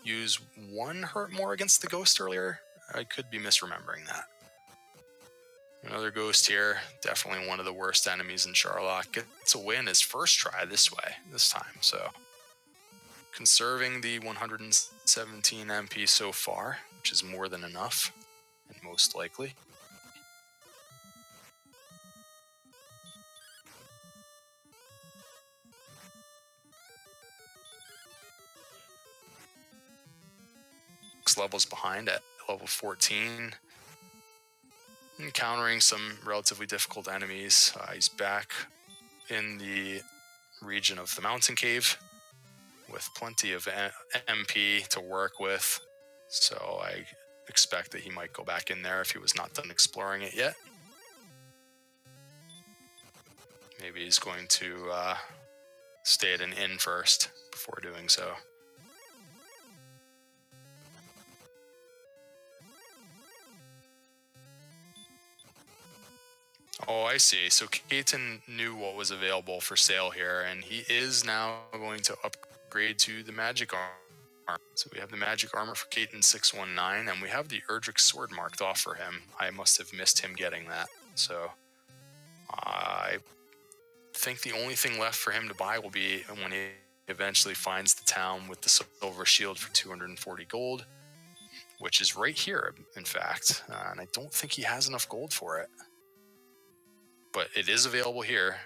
[SPEAKER 1] use 1 hurt more against the ghost earlier. I could be misremembering that. Another ghost here, definitely one of the worst enemies in Charlock. Gets a win his first try this time, so conserving the 117 MP so far, which is more than enough, and most likely. Levels behind at level 14, encountering some relatively difficult enemies. He's back in the region of the mountain cave with plenty of MP to work with, so I expect that he might go back in there if he was not done exploring it yet. Maybe he's going to stay at an inn first before doing so. Oh, I see. So Kaiten knew what was available for sale here, and he is now going to upgrade to the magic armor. So we have the magic armor for Kaiten619, and we have the Erdrick sword marked off for him. I must have missed him getting that. So I think the only thing left for him to buy will be when he eventually finds the town with the silver shield for 240 gold, which is right here, in fact. And I don't think he has enough gold for it. But it is available here.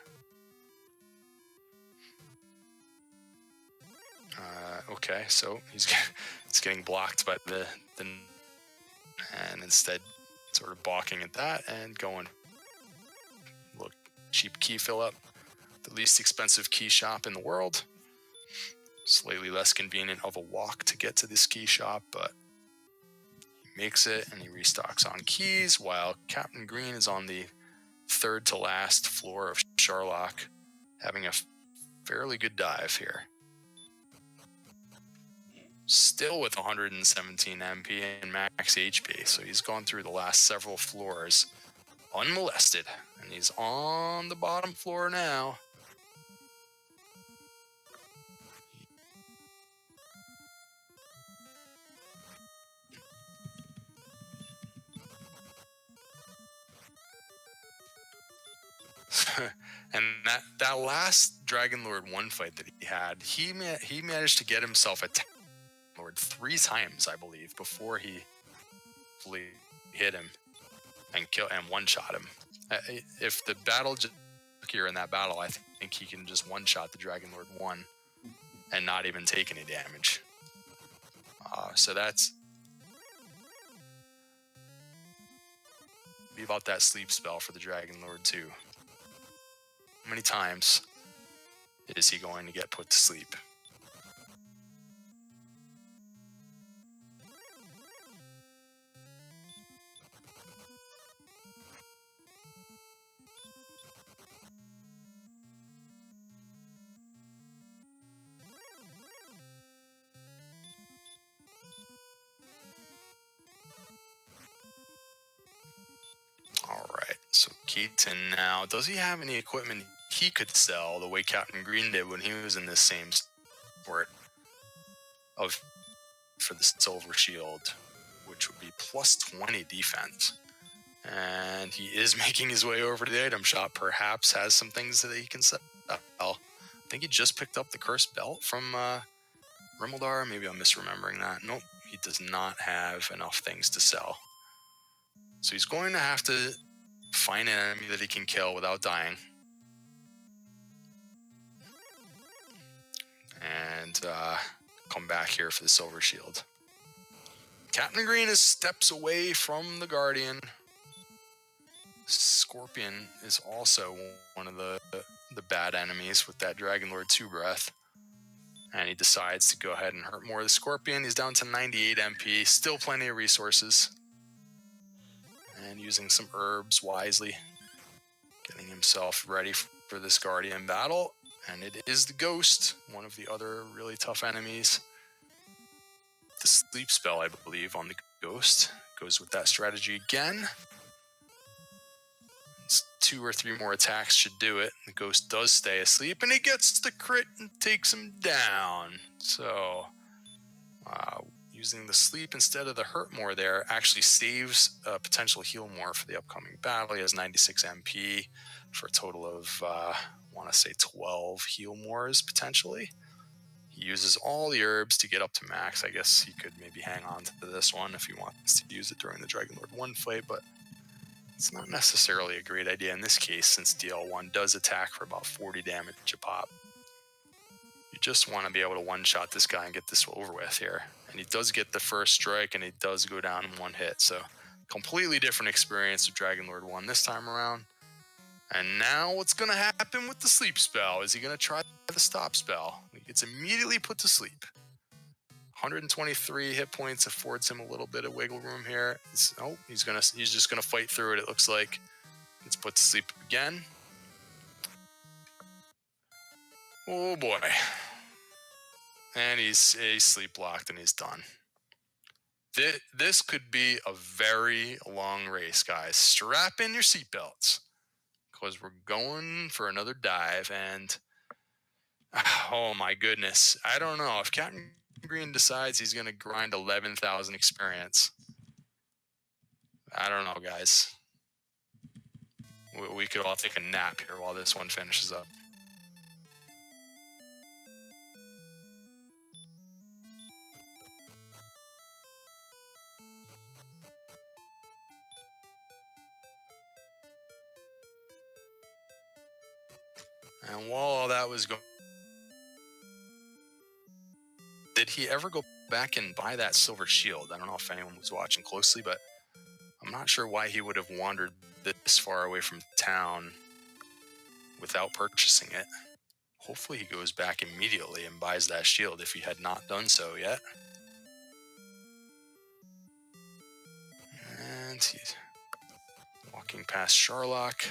[SPEAKER 1] Okay, so it's getting blocked by the and instead sort of balking at that and going, look, cheap key fill up, the least expensive key shop in the world. Slightly less convenient of a walk to get to this key shop, but he makes it and he restocks on keys while Captain Green is on the third to last floor of Charlock, having a fairly good dive here. Still with 117 MP and max HP, so he's gone through the last several floors unmolested, and he's on the bottom floor now. And that last Dragon Lord 1 fight that he had, he managed to get himself a Lord 3 times, I believe, before he fully hit him and one-shot him. If the battle just here in that battle, I think he can just one-shot the Dragon Lord 1 and not even take any damage. So that's be about that sleep spell for the Dragon Lord 2. How many times is he going to get put to sleep? Alright, so Kaiten now, does he have any equipment he could sell the way Captain Green did when he was in this same sport for the silver shield, which would be plus 20 defense? And he is making his way over to the item shop, perhaps has some things that he can sell. I think he just picked up the cursed belt from Rimeldar. Maybe I'm misremembering that. Nope, he does not have enough things to sell. So he's going to have to find an enemy that he can kill without dying. And come back here for the silver shield. Captain Green is steps away from the Guardian. Scorpion is also one of the bad enemies with that Dragon Lord 2 breath. And he decides to go ahead and hurt more of the Scorpion. He's down to 98 MP, still plenty of resources. And using some herbs wisely. Getting himself ready for this Guardian battle. And it is the Ghost, one of the other really tough enemies. The sleep spell, I believe, on the Ghost goes with that strategy again. 2 or 3 more attacks should do it. The Ghost does stay asleep, and he gets the crit and takes him down. So, using the sleep instead of the hurt more there actually saves a potential heal more for the upcoming battle. He has 96 MP for a total of, I want to say 12 heal mores potentially. He uses all the herbs to get up to max. I guess he could maybe hang on to this one if he wants to use it during the Dragon Lord 1 fight, but it's not necessarily a great idea in this case since DL1 does attack for about 40 damage a pop. You just want to be able to one-shot this guy and get this over with here. And he does get the first strike and he does go down in 1 hit. So completely different experience with Dragon Lord 1 this time around. And now what's going to happen with the sleep spell? Is he going to try the stop spell? He gets immediately put to sleep. 123 hit points affords him a little bit of wiggle room here. He's just gonna fight through it. It looks like gets put to sleep again. Oh boy, and he's sleep locked and he's done. This could be a very long race, guys. Strap in your seatbelts because we're going for another dive. And oh my goodness, I don't know if Captain Green decides he's going to grind 11,000 experience. I don't know, guys. We could all take a nap here while this one finishes up. And while all that was going, did he ever go back and buy that silver shield? I don't know if anyone was watching closely, but I'm not sure why he would have wandered this far away from town without purchasing it. Hopefully he goes back immediately and buys that shield if he had not done so yet. And he's walking past Charlock.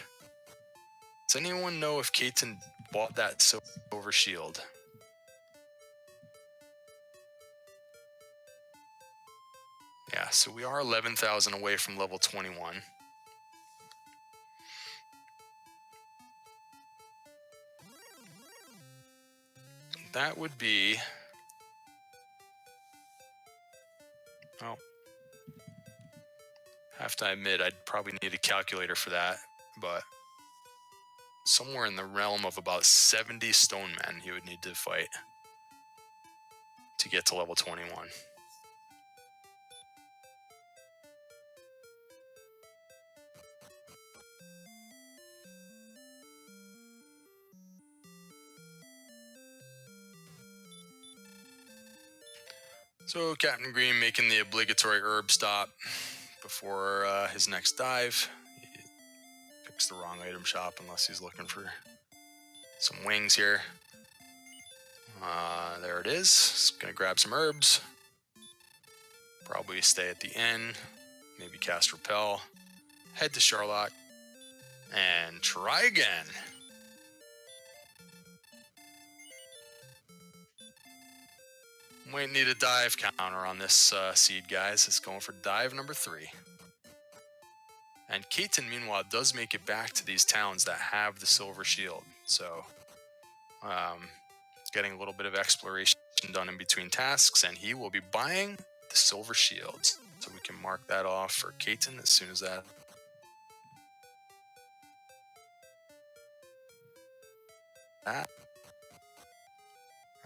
[SPEAKER 1] Does anyone know if Kaiten bought that silver shield? Yeah, so we are 11,000 away from level 21. That would be... well, have to admit, I'd probably need a calculator for that, but somewhere in the realm of about 70 stone men he would need to fight to get to level 21. So Captain Green making the obligatory herb stop before his next dive. He picks the wrong item shop unless he's looking for some wings here. There it is. Just gonna grab some herbs. Probably stay at the inn. Maybe cast Repel. Head to Charlock. And try again. Might need a dive counter on this seed, guys. It's going for dive number 3. And Kaiten, meanwhile, does make it back to these towns that have the silver shield. So, getting a little bit of exploration done in between tasks, and he will be buying the silver shields. So we can mark that off for Kaiten as soon as that.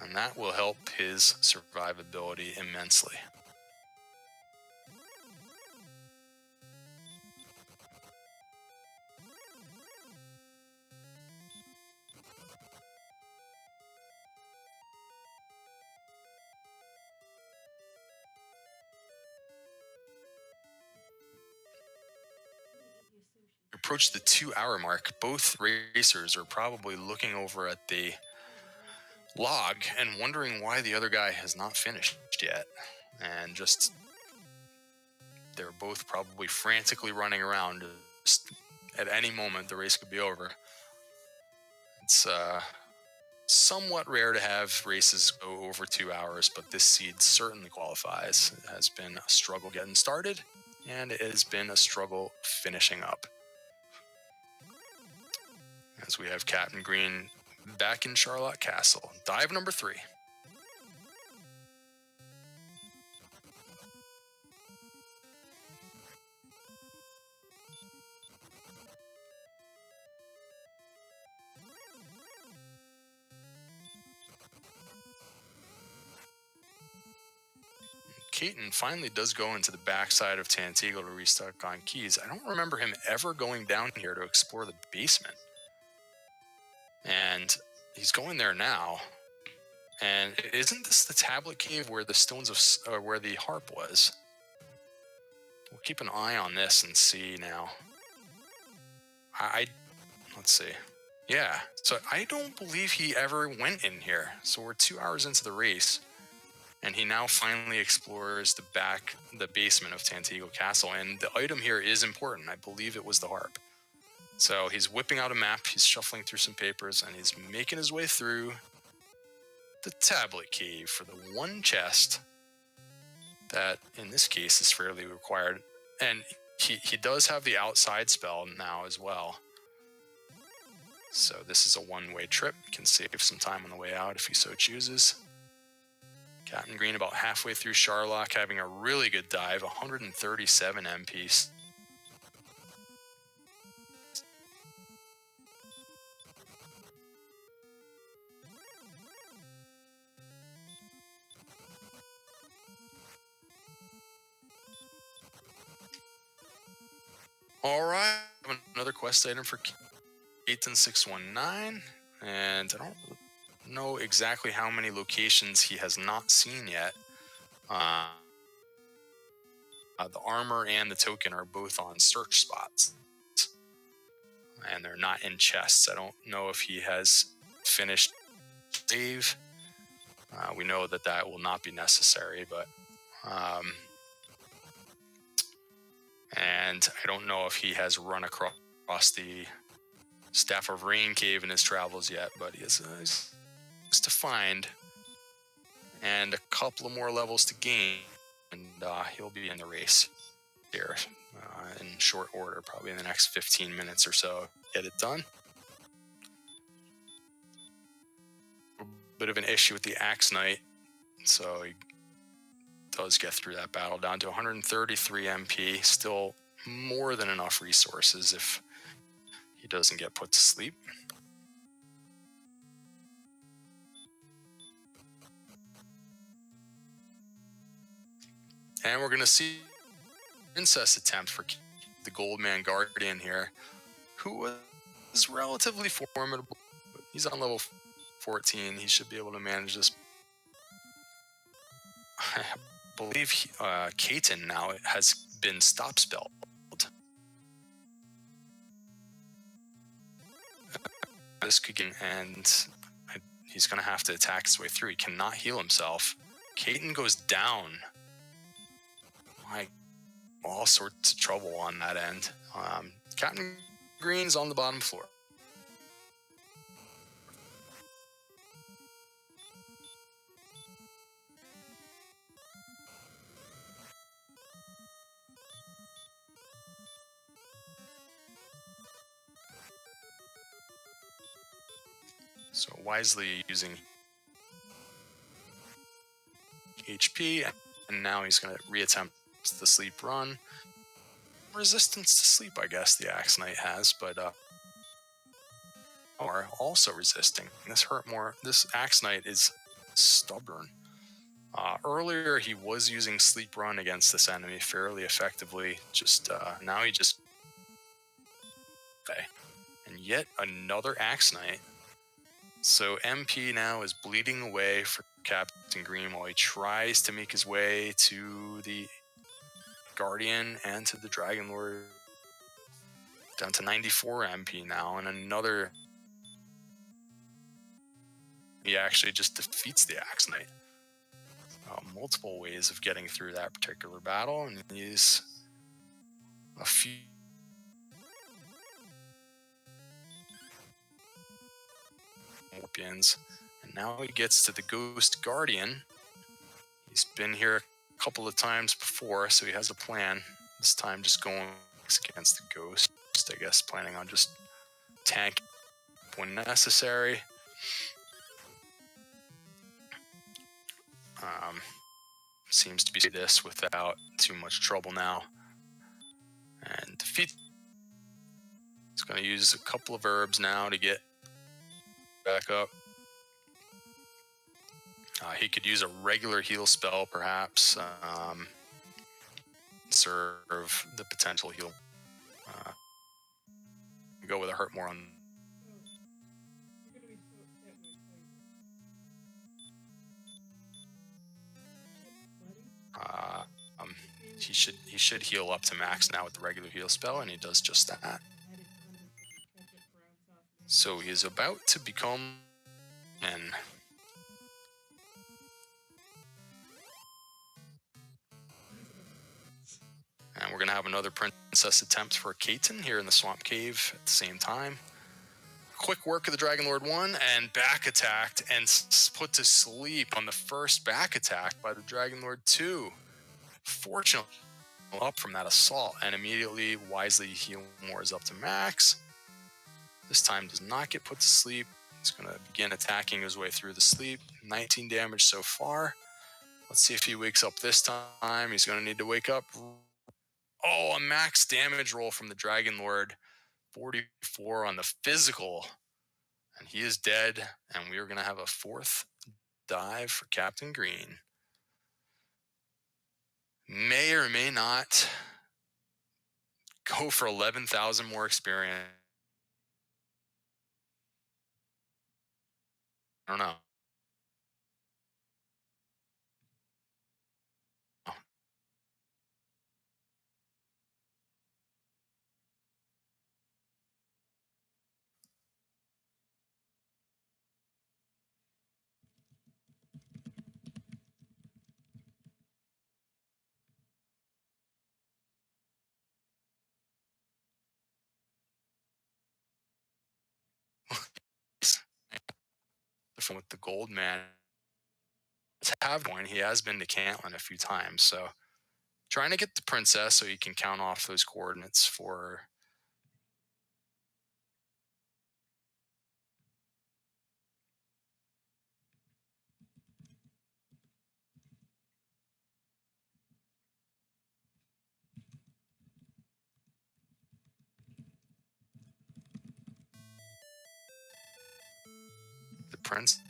[SPEAKER 1] And that will help his survivability immensely. Approach the 2-hour mark. Both racers are probably looking over at the log and wondering why the other guy has not finished yet. And just, they're both probably frantically running around. Just at any moment, the race could be over. It's somewhat rare to have races go over 2 hours, but this seed certainly qualifies. It has been a struggle getting started, and it has been a struggle finishing up. As we have Captain Green back in Charlock Castle. Dive number 3. Kaiten finally does go into the backside of Tantigo to restock on keys. I don't remember him ever going down here to explore the basement. And he's going there now. And isn't this the tablet cave where the stones of where the harp was? We'll keep an eye on this and see now. Let's see. Yeah, so I don't believe he ever went in here. So we're 2 hours into the race, and he now finally explores the basement of Tantigo Castle. And the item here is important. I believe it was the harp. So he's whipping out a map, he's shuffling through some papers, and he's making his way through the tablet cave for the one chest that, in this case, is fairly required. And he does have the outside spell now as well. So this is a one-way trip. You can save some time on the way out if he so chooses. Captain Green about halfway through Charlock, having a really good dive, 137 MP. All right, another quest item for Kaiten619. and I don't know exactly how many locations he has not seen yet. The armor and the token are both on search spots, and they're not in chests. I don't know if he has finished save. We know that that will not be necessary, but and I don't know if he has run across the Staff of Rain cave in his travels yet, but he has to find and a couple of more levels to gain, and he'll be in the race here in short order, probably in the next 15 minutes or so. Get it done. A bit of an issue with the Axe Knight, so he does get through that battle down to 133 MP, still more than enough resources if he doesn't get put to sleep. And we're going to see incest attempt for the Goldman Guardian here, who was relatively formidable. He's on level 14. He should be able to manage this. I believe Kaiten now has been stop spelled. This could get, and he's going to have to attack his way through. He cannot heal himself. Kaiten goes down. My, all sorts of trouble on that end. Captain Green's on the bottom floor. So wisely using HP, and now he's going to reattempt the sleep run. Resistance to sleep, I guess the Axe Knight has, but are also resisting. This hurt more. This Axe Knight is stubborn. Earlier he was using sleep run against this enemy fairly effectively. Just now he just okay. And yet another Axe Knight. So MP now is bleeding away for Captain Green while he tries to make his way to the Guardian and to the Dragon Lord. Down to 94 MP now, and another. He actually just defeats the Axe Knight. Multiple ways of getting through that particular battle, and he's a few. Champions, and now he gets to the Ghost Guardian. He's been here a couple of times before, so he has a plan. This time just going against the Ghost, I guess, planning on just tank when necessary. Seems to be this without too much trouble now. And defeat. He's going to use a couple of herbs now to get back up. He could use a regular heal spell, perhaps. Serve the potential heal. Go with a hurt more on. He should heal up to max now with the regular heal spell, and he does just that. So he is about to become an. And we're going to have another princess attempt for Kaiten here in the Swamp Cave at the same time. Quick work of the Dragon Lord 1, and back attacked and put to sleep on the first back attack by the Dragon Lord 2. Fortunately, up from that assault, and immediately wisely heal more is up to max. This time does not get put to sleep. He's going to begin attacking his way through the sleep. 19 damage so far. Let's see if he wakes up this time. He's going to need to wake up. Oh, a max damage roll from the Dragon Lord. 44 on the physical. And he is dead. And we are going to have a fourth dive for Captain Green. May or may not go for 11,000 more experience. I don't know. Different with the gold man. To have one, he has been to Cantland a few times, so trying to get the princess so he can count off those coordinates for the prince.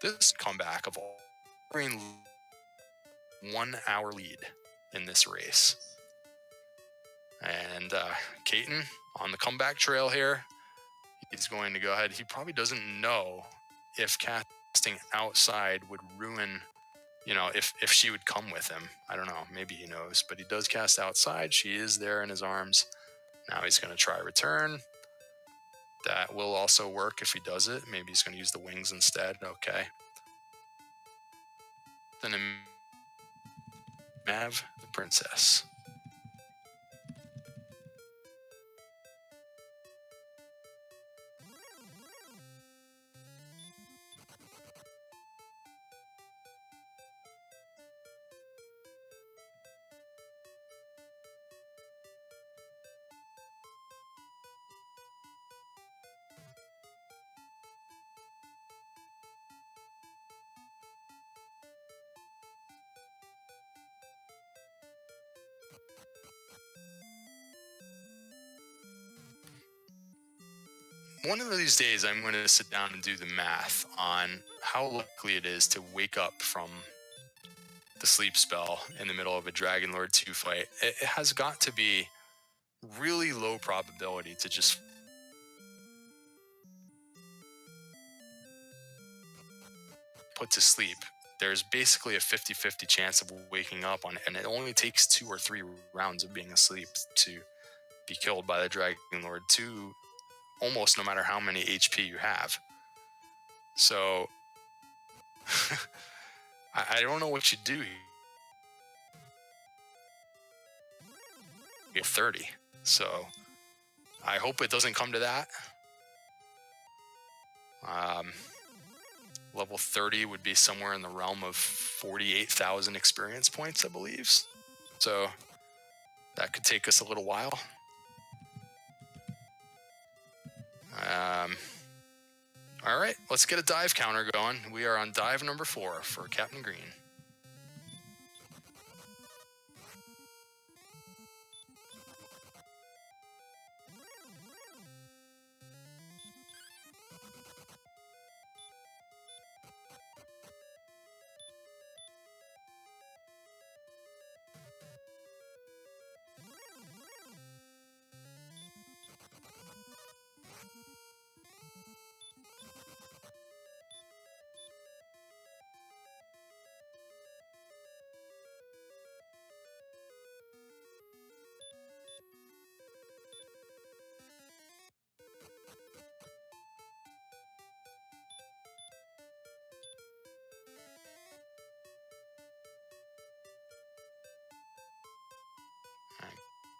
[SPEAKER 1] This comeback of all 1 hour lead in this race. And Kaiten on the comeback trail here. He's going to go ahead. He probably doesn't know if casting outside would ruin, if she would come with him. I don't know. Maybe he knows, but he does cast outside. She is there in his arms. Now he's going to try return. That will also work if he does it. Maybe he's going to use the wings instead. Okay. Then Mav, the princess. One of these days, I'm going to sit down and do the math on how likely it is to wake up from the sleep spell in the middle of a Dragon Lord 2 fight. It has got to be really low probability to just put to sleep. There's basically a 50-50 chance of waking up on it, and it only takes 2 or 3 rounds of being asleep to be killed by the Dragon Lord 2, almost no matter how many HP you have. So I don't know what you do. You're 30, so I hope it doesn't come to that. Level 30 would be somewhere in the realm of 48,000 experience points, I believe. So that could take us a little while. All right, let's get a dive counter going. We are on dive number 4 for Captain Green.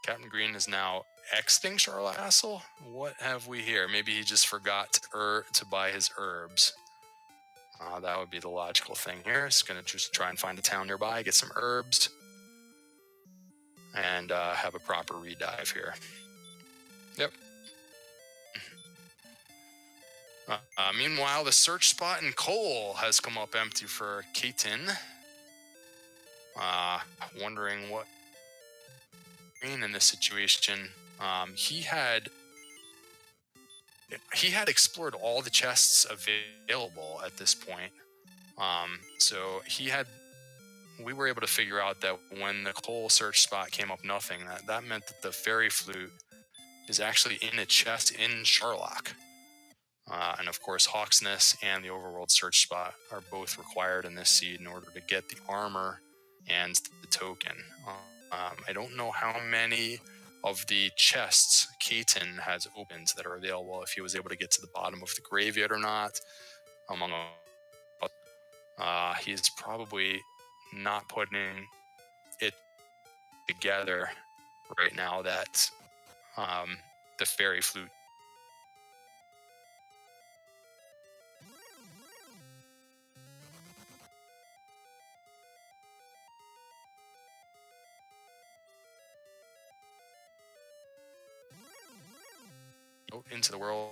[SPEAKER 1] Captain Green is now exiting Charlock Castle. What have we here? Maybe he just forgot to buy his herbs. That would be the logical thing here. He's going to just try and find a town nearby, get some herbs, and have a proper redive here. Yep. Meanwhile, the search spot in coal has come up empty for Kaiten. Wondering what in this situation. He had explored all the chests available at this point. So he had we were able to figure out that when the coal search spot came up nothing, that meant that the fairy flute is actually in a chest in Charlock. And of course, Hawk's Nest and the overworld search spot are both required in this seed in order to get the armor and the token. I don't know how many of the chests Kaiten has opened that are available, if he was able to get to the bottom of the graveyard or not. Among he's probably not putting it together right now that the fairy flute into the world.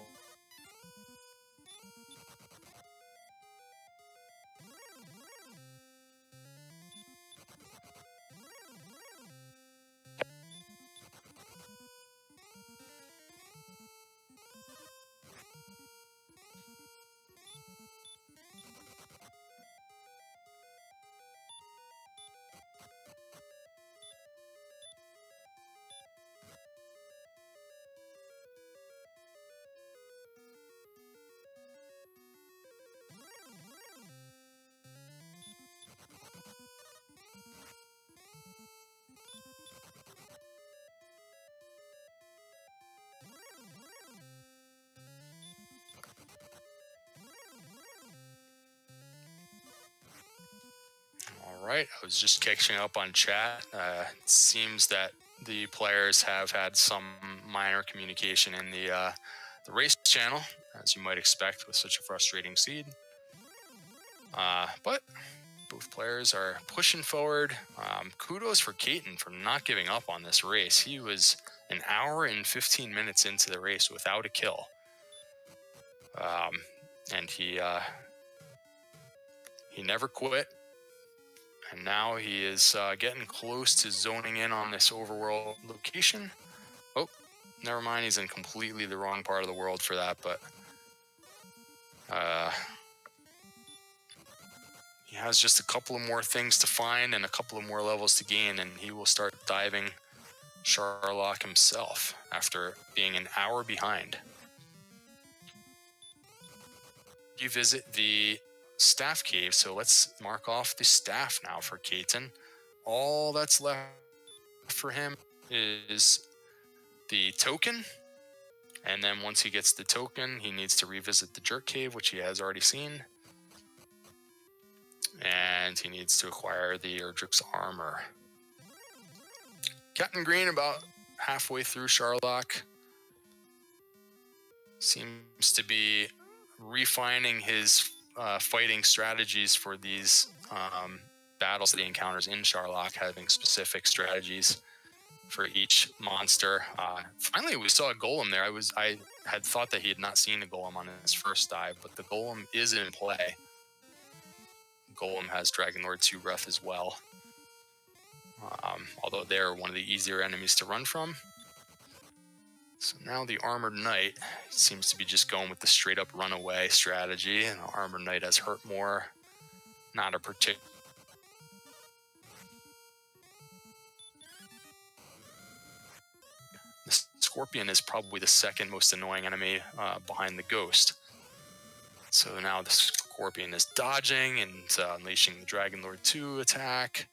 [SPEAKER 1] All right, I was just catching up on chat. It seems that the players have had some minor communication in the race channel, as you might expect with such a frustrating seed. But both players are pushing forward. Kudos for Kaiten for not giving up on this race. He was an hour and 15 minutes into the race without a kill. And he never quit. And now he is getting close to zoning in on this overworld location. Oh, never mind. He's in completely the wrong part of the world for that, but he has just a couple of more things to find and a couple of more levels to gain, and he will start diving Charlock himself after being an hour behind. You visit the staff cave, so let's mark off the staff now for Kaiten. All that's left for him is the token, and then once he gets the token, he needs to revisit the jerk cave, which he has already seen, and he needs to acquire the Erdrick's armor. Captain Green, about halfway through Charlock, seems to be refining his fighting strategies for these battles that he encounters in Charlock, having specific strategies for each monster. Finally, we saw a golem there. I had thought that he had not seen a golem on his first dive, but the golem is in play. Golem has Dragon Lord 2 Breath as well, although they're one of the easier enemies to run from. So now the Armored Knight seems to be just going with the straight up runaway strategy, and the Armored Knight has hurt more. Not a particular. The Scorpion is probably the second most annoying enemy behind the Ghost. So now the Scorpion is dodging and unleashing the Dragon Lord 2 attack.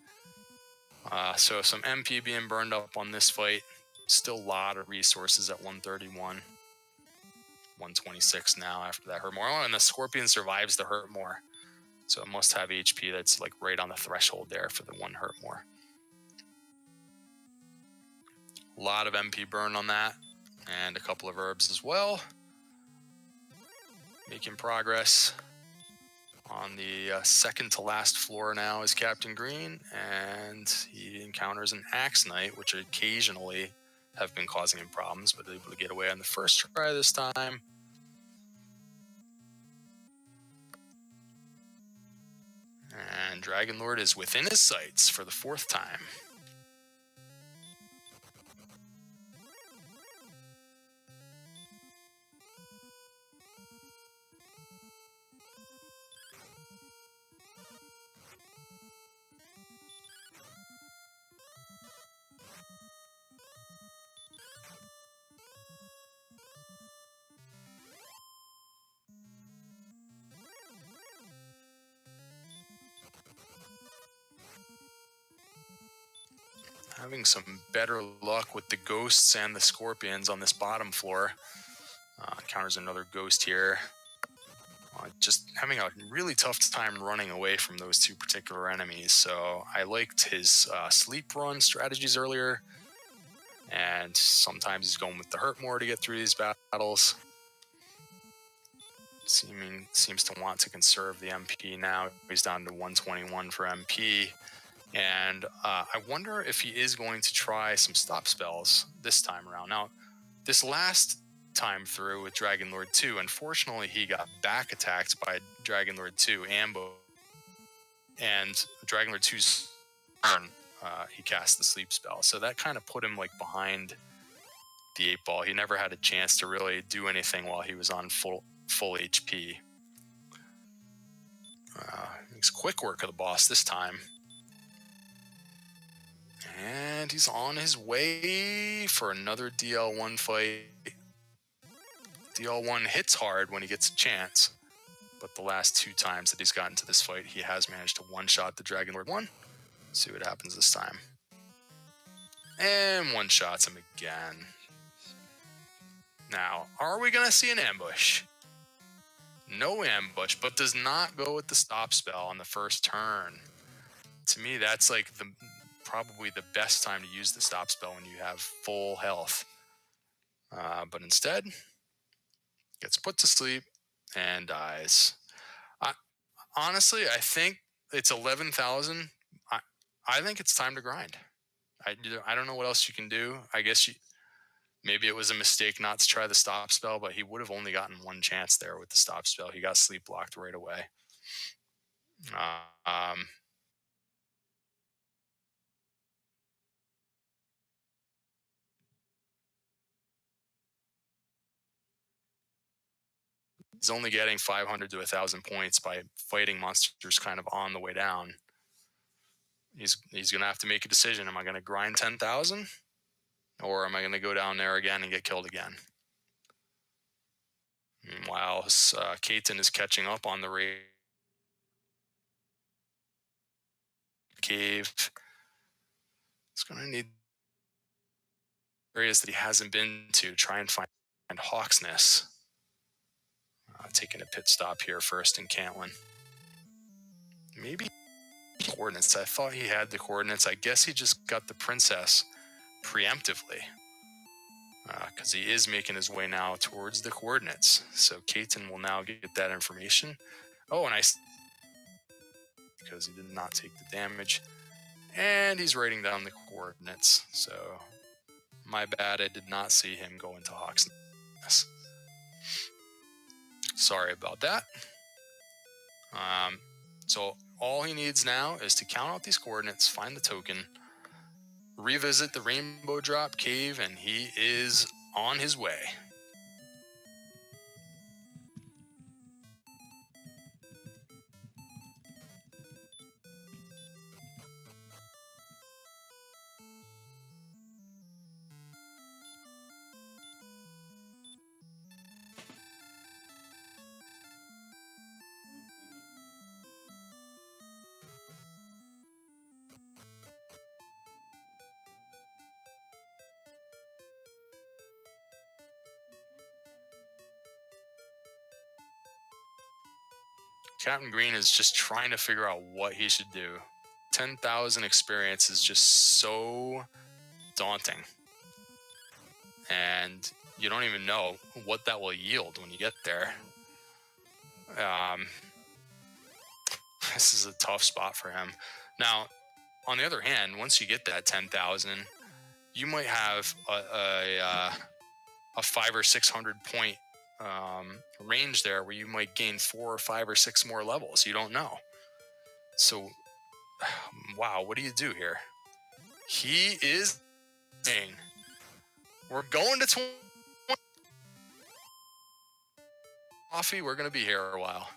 [SPEAKER 1] So some MP being burned up on this fight. Still a lot of resources at 131. 126 now after that hurt more. Oh, and the Scorpion survives the hurt more. So it must have HP that's like right on the threshold there for the one hurt more. A lot of MP burn on that. And a couple of herbs as well. Making progress. On the second to last floor now is Captain Green. And he encounters an Axe Knight, which occasionally have been causing him problems, but able to get away on the first try this time. And Dragon Lord is within his sights for the fourth time. having some better luck with the ghosts and the scorpions on this bottom floor. Encounters another ghost here. Just having a really tough time running away from those two particular enemies. So I liked his sleep run strategies earlier. And sometimes he's going with the hurt more to get through these battles. Seems to want to conserve the MP now. He's down to 121 for MP. And I wonder if he is going to try some stop spells this time around. Now, this last time through with Dragon Lord 2, unfortunately, he got back attacked by Dragon Lord 2 ambush. And Dragon Lord 2's turn, he cast the sleep spell. So that kind of put him like behind the 8 ball. He never had a chance to really do anything while he was on full HP. Makes quick work of the boss this time. And he's on his way for another DL1 fight. DL1 hits hard when he gets a chance, but the last 2 times that he's gotten to this fight, he has managed to one-shot the Dragon Lord 1. See what happens this time. And one-shots him again. Now, are we going to see an ambush? No ambush, but does not go with the stop spell on the first turn. To me, that's like probably the best time to use the stop spell when you have full health. But instead, gets put to sleep and dies. Honestly, I think it's 11,000. I think it's time to grind. I don't know what else you can do. I guess maybe it was a mistake not to try the stop spell, but he would have only gotten one chance there with the stop spell. He got sleep blocked right away. He's only getting 500 to 1,000 points by fighting monsters kind of on the way down. He's going to have to make a decision. Am I going to grind 10,000? Or am I going to go down there again and get killed again? Meanwhile, Kaiten is catching up on the cave. He's going to need areas that he hasn't been to try and find Hawk's Nest. Taking a pit stop here first in Cantlin. Maybe coordinates. I thought he had the coordinates. I guess he just got the princess preemptively. Because he is making his way now towards the coordinates. So Kaiten will now get that information. Oh, and because he did not take the damage. And he's writing down the coordinates. So, my bad, I did not see him go into Hawk's Nest. Sorry about that. So, all he needs now is to count out these coordinates, find the token, revisit the Rainbow Drop Cave, and he is on his way. Captain Green is just trying to figure out what he should do. 10,000 experience is just so daunting. And you don't even know what that will yield when you get there. This is a tough spot for him. Now, on the other hand, once you get that 10,000, you might have a 500 or 600 point range there where you might gain 4 or 5 or 6 more levels. You don't know. So, wow, what do you do here? He is saying, we're going to 20. Coffee, we're going to be here a while.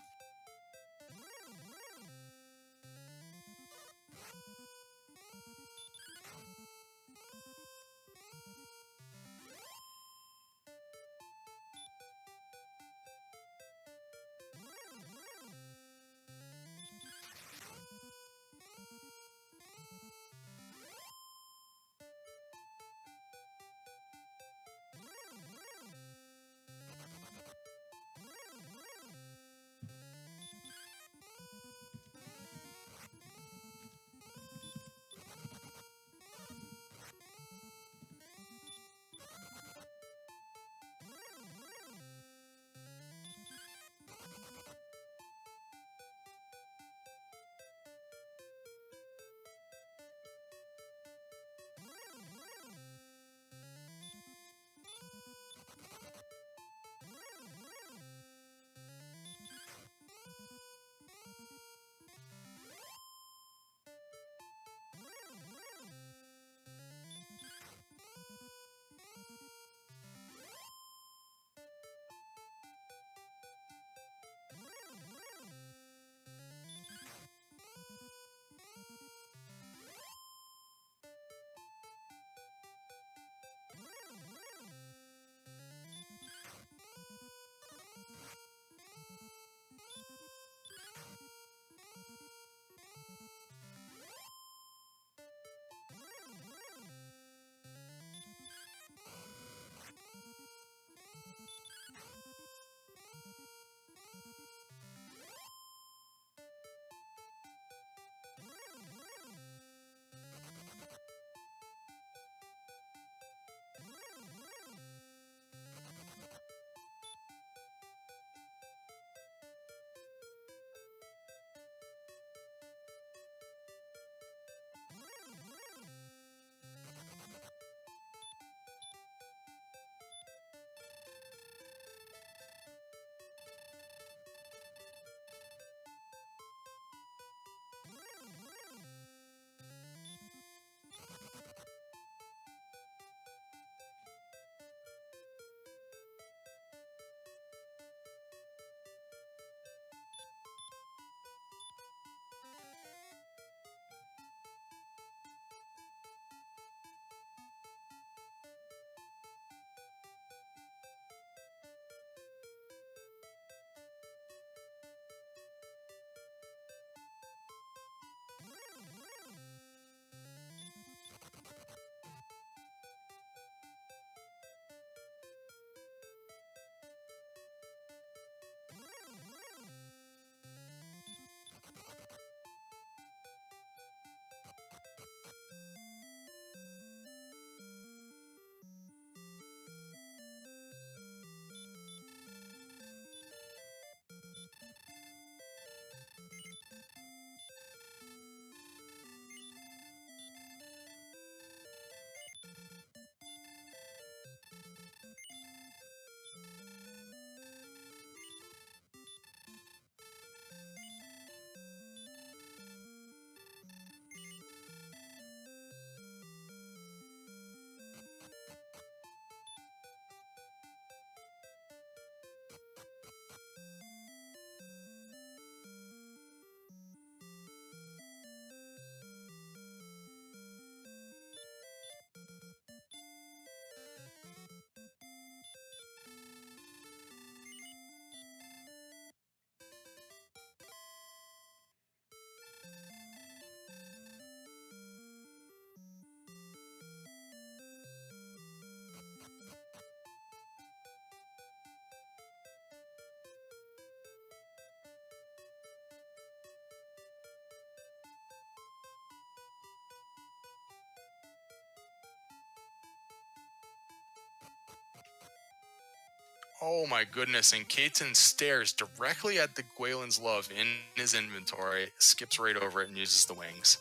[SPEAKER 1] Oh my goodness, and Kaiten stares directly at the Gwaelin's Love in his inventory, skips right over it, and uses the wings.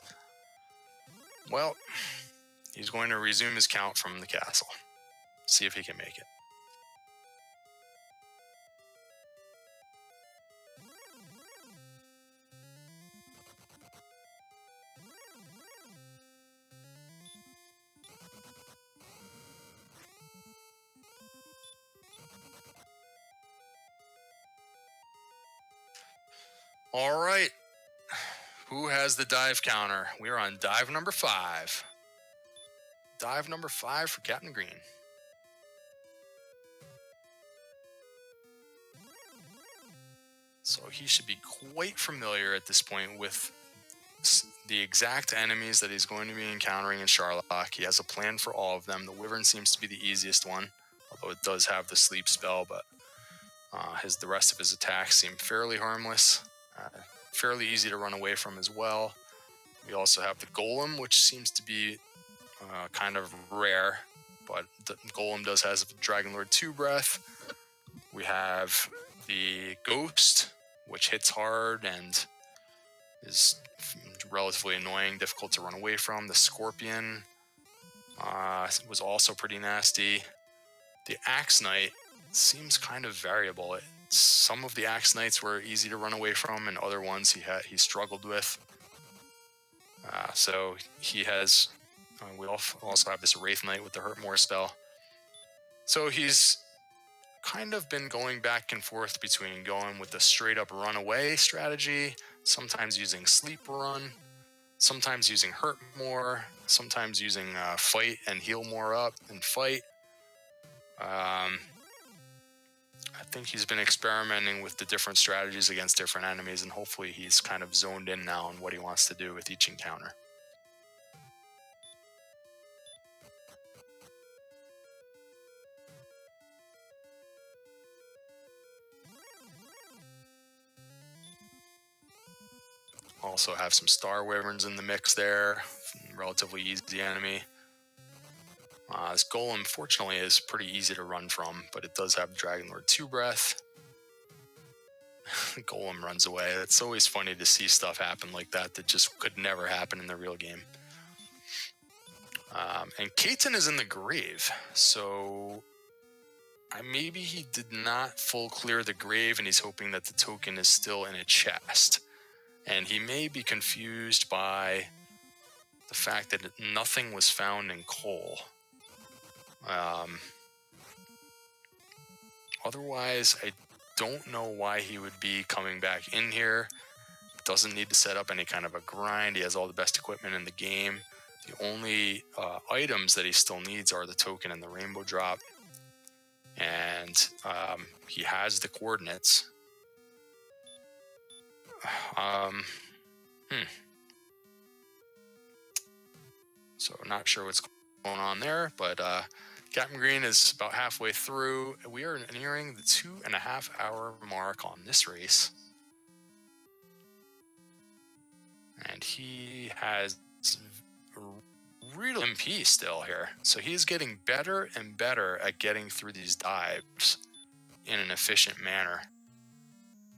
[SPEAKER 1] Well, he's going to resume his count from the castle. See if he can make it. All right. Who has the dive counter? We are on dive number 5. Dive number 5 for Captain Green. So he should be quite familiar at this point with the exact enemies that he's going to be encountering in Charlock. He has a plan for all of them. The Wyvern seems to be the easiest one, although it does have the sleep spell, but the rest of his attacks seem fairly harmless, fairly easy to run away from as well. We also have the Golem, which seems to be kind of rare, but the Golem does have Dragon Lord 2 breath. We have the Ghost, which hits hard and is relatively annoying, difficult to run away from. The Scorpion was also pretty nasty. The Axe Knight seems kind of variable. Some of the Axe Knights were easy to run away from, and other ones he struggled with. So he has. We also have this Wraith Knight with the Hurt More spell. So he's kind of been going back and forth between going with the straight up run away strategy, sometimes using sleep run, sometimes using hurt more, sometimes using fight and heal more up and fight. I think he's been experimenting with the different strategies against different enemies, and hopefully he's kind of zoned in now on what he wants to do with each encounter. Also have some Star Wyverns in the mix there, relatively easy enemy. This Golem, fortunately, is pretty easy to run from, but it does have Dragon Lord 2 breath. Golem runs away. It's always funny to see stuff happen like that just could never happen in the real game. And Kaiten is in the grave, so maybe he did not full clear the grave and he's hoping that the token is still in a chest. And he may be confused by the fact that nothing was found in coal. Otherwise, I don't know why he would be coming back in here. Doesn't need to set up any kind of a grind. He has all the best equipment in the game. The only items that he still needs are the token and the rainbow drop. And he has the coordinates. So not sure what's going on there, but Captain Green is about halfway through. We are nearing the 2.5 hour mark on this race. And he has really MP still here. So he's getting better and better at getting through these dives in an efficient manner,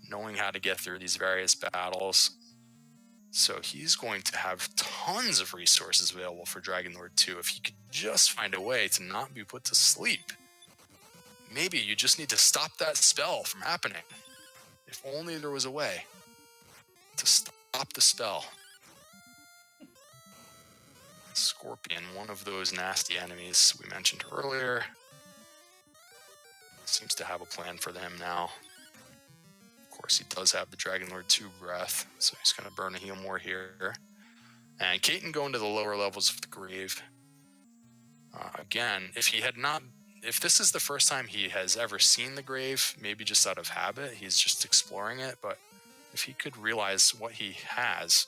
[SPEAKER 1] knowing how to get through these various battles. So he's going to have tons of resources available for Dragon Lord 2 if he could just find a way to not be put to sleep. Maybe you just need to stop that spell from happening. If only there was a way to stop the spell. Scorpion, one of those nasty enemies we mentioned earlier, seems to have a plan for them now. Of course, he does have the Dragon Lord 2 breath, so he's going to burn a heal more here. And Kaiten going to the lower levels of the grave. Again, if this is the first time he has ever seen the grave, maybe just out of habit, he's just exploring it, but if he could realize what he has,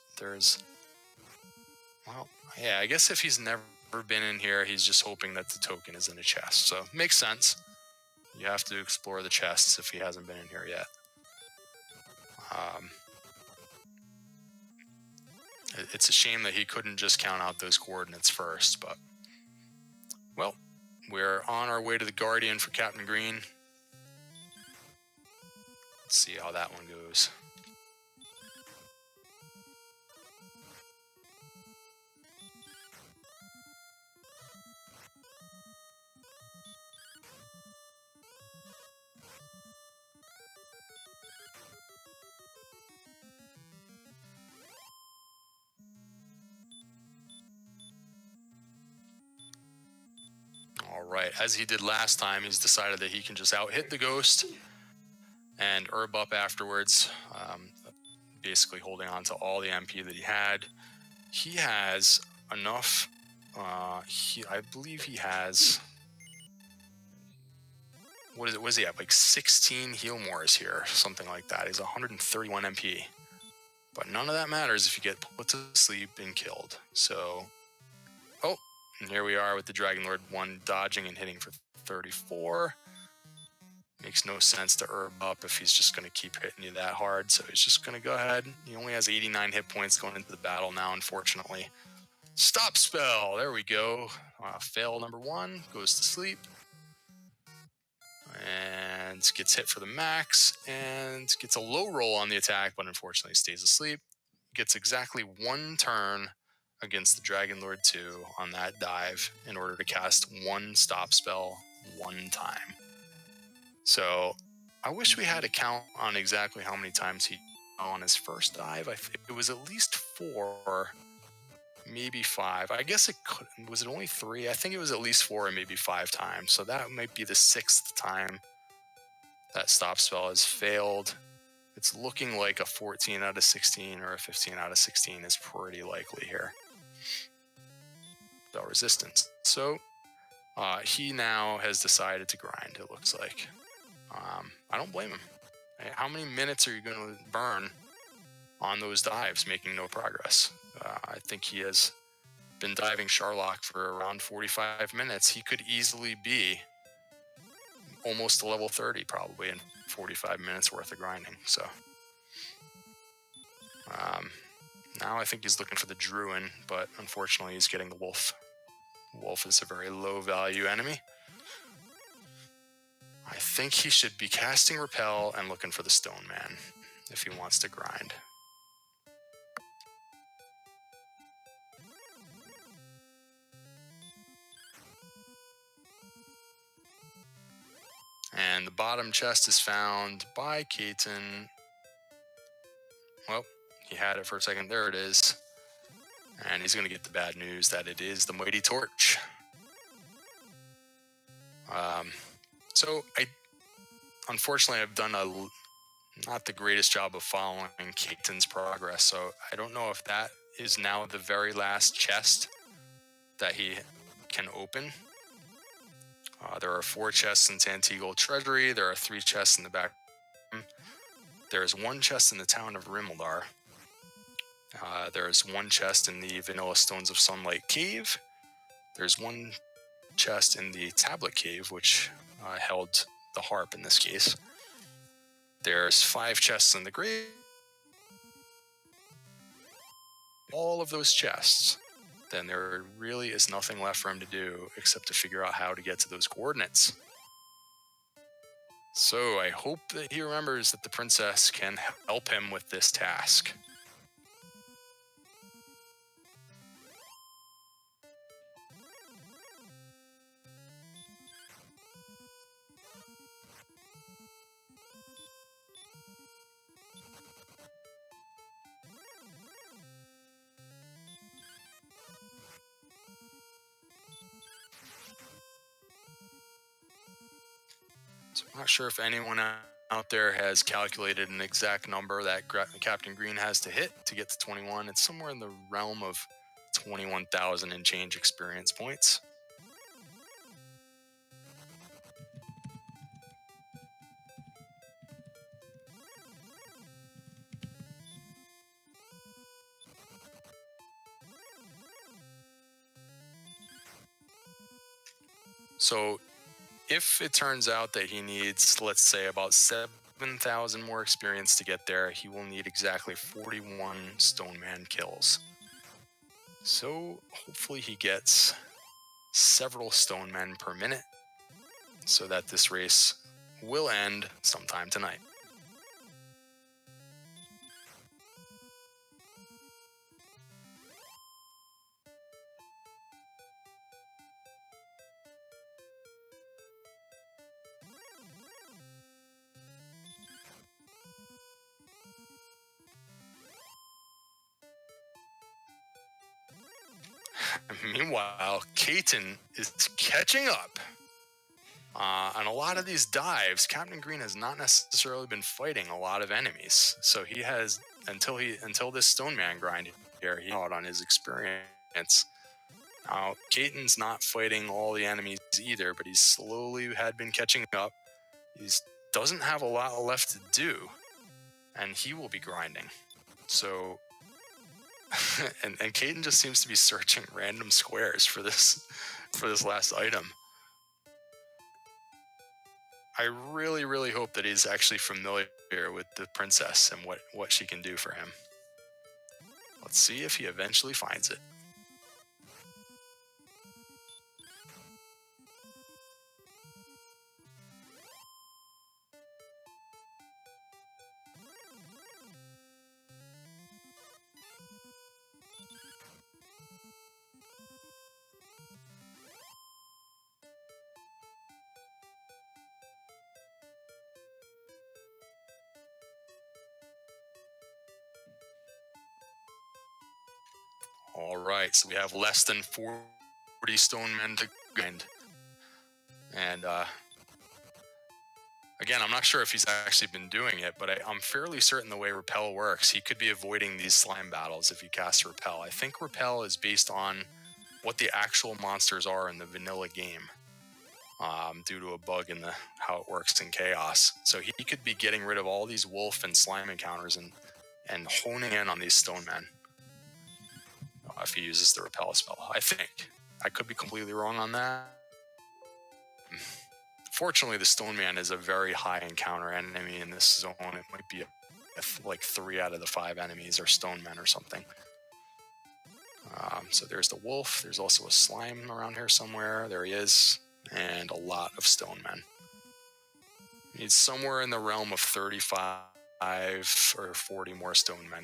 [SPEAKER 1] I guess if he's never been in here, he's just hoping that the token is in a chest. So, makes sense. You have to explore the chests if he hasn't been in here yet. It's a shame that he couldn't just count out those coordinates first, but... Well, we're on our way to the Guardian for Captain Green. Let's see how that one goes. All right, as he did last time, he's decided that he can just out-hit the ghost and herb up afterwards, basically holding on to all the MP that he had. He has enough. I believe he has. What is it? Was he at like 16 heal mores here, something like that? He's 131 MP, but none of that matters if you get put to sleep and killed. So, oh, and here we are with the Dragon Lord 1 dodging and hitting for 34. Makes no sense to herb up if he's just going to keep hitting you that hard. So he's just going to go ahead. He only has 89 hit points going into the battle now, unfortunately. Stop spell. There we go. Fail number 1. Goes to sleep. And gets hit for the max. And gets a low roll on the attack, but unfortunately stays asleep. Gets exactly 1 turn against the Dragon Lord 2 on that dive in order to cast 1 stop spell 1 time. So I wish we had a count on exactly how many times he on his first dive. I think it was at least 4, maybe 5. I guess it could. Was it only 3? I think it was at least 4 and maybe 5 times. So that might be the 6th time that stop spell has failed. It's looking like a 14 out of 16 or a 15 out of 16 is pretty likely here. Spell resistance. So he now has decided to grind, it looks like. I don't blame him. How many minutes are you going to burn on those dives making no progress? I think he has been diving Charlock for around 45 minutes. He could easily be almost to level 30 probably in 45 minutes worth of grinding. So now I think he's looking for the Druin, but unfortunately he's getting the Wolf. Wolf is a very low value enemy. I think he should be casting Repel and looking for the Stone Man if he wants to grind. And the bottom chest is found by Kaiten. Well, he had it for a second. There it is. And he's going to get the bad news that it is the Mighty Torch. So unfortunately, I've done not the greatest job of following Kaiten's progress. So I don't know if that is now the very last chest that he can open. There are 4 chests in Tantegel Treasury. There are 3 chests in the back. There is 1 chest in the town of Rimildar. There is 1 chest in the Vanilla Stones of Sunlight Cave. There's 1 chest in the Tablet Cave, which held the harp in this case. There's 5 chests in the grave. All of those chests, then there really is nothing left for him to do except to figure out how to get to those coordinates. So I hope that he remembers that the princess can help him with this task. So I'm not sure if anyone out there has calculated an exact number that Captain Green has to hit to get to 21. It's somewhere in the realm of 21,000 and change experience points. So if it turns out that he needs, let's say, about 7,000 more experience to get there, he will need exactly 41 Stone Man kills. So hopefully he gets several Stone Men per minute so that this race will end sometime tonight. Meanwhile, Kaiten is catching up. On a lot of these dives, Captain Green has not necessarily been fighting a lot of enemies. So he has until this Stone Man grind here, he out on his experience. Now, Kaiten's not fighting all the enemies either, but he's slowly had been catching up. He doesn't have a lot left to do, and he will be grinding. So, and Kaiten just seems to be searching random squares for this last item. I really, really hope that he's actually familiar with the princess and what she can do for him. Let's see if he eventually finds it. All right, so we have less than 40 stone men to grind. And again, I'm not sure if he's actually been doing it, but I'm fairly certain the way Repel works, he could be avoiding these slime battles if he casts Repel. I think Repel is based on what the actual monsters are in the vanilla game, due to a bug in how it works in Chaos. So he could be getting rid of all these wolf and slime encounters and honing in on these stone men. If he uses the Repel spell, I think. I could be completely wrong on that. Fortunately, the Stone Man is a very high encounter enemy in this zone. It might be like 3 out of the 5 enemies are Stone Men or something. So there's the wolf. There's also a slime around here somewhere. There he is. And a lot of Stone Men. He's somewhere in the realm of 35 or 40 more Stone Men.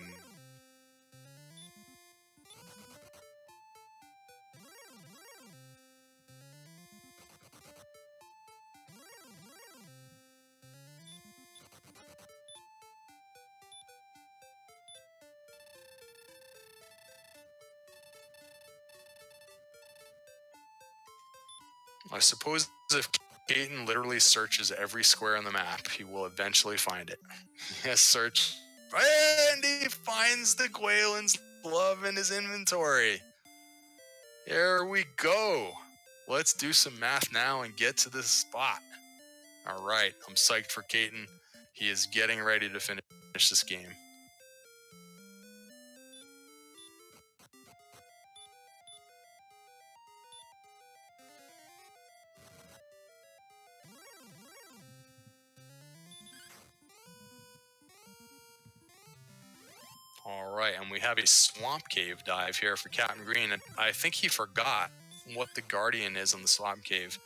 [SPEAKER 1] I suppose if Kaiten literally searches every square on the map, he will eventually find it. Yes, search. And he finds the Gwaelin's glove in his inventory. Here we go. Let's do some math now and get to this spot. All right, I'm psyched for Kaiten. He is getting ready to finish this game. All right, and we have a swamp cave dive here for Captain Green, and I think he forgot what the Guardian is on the swamp cave.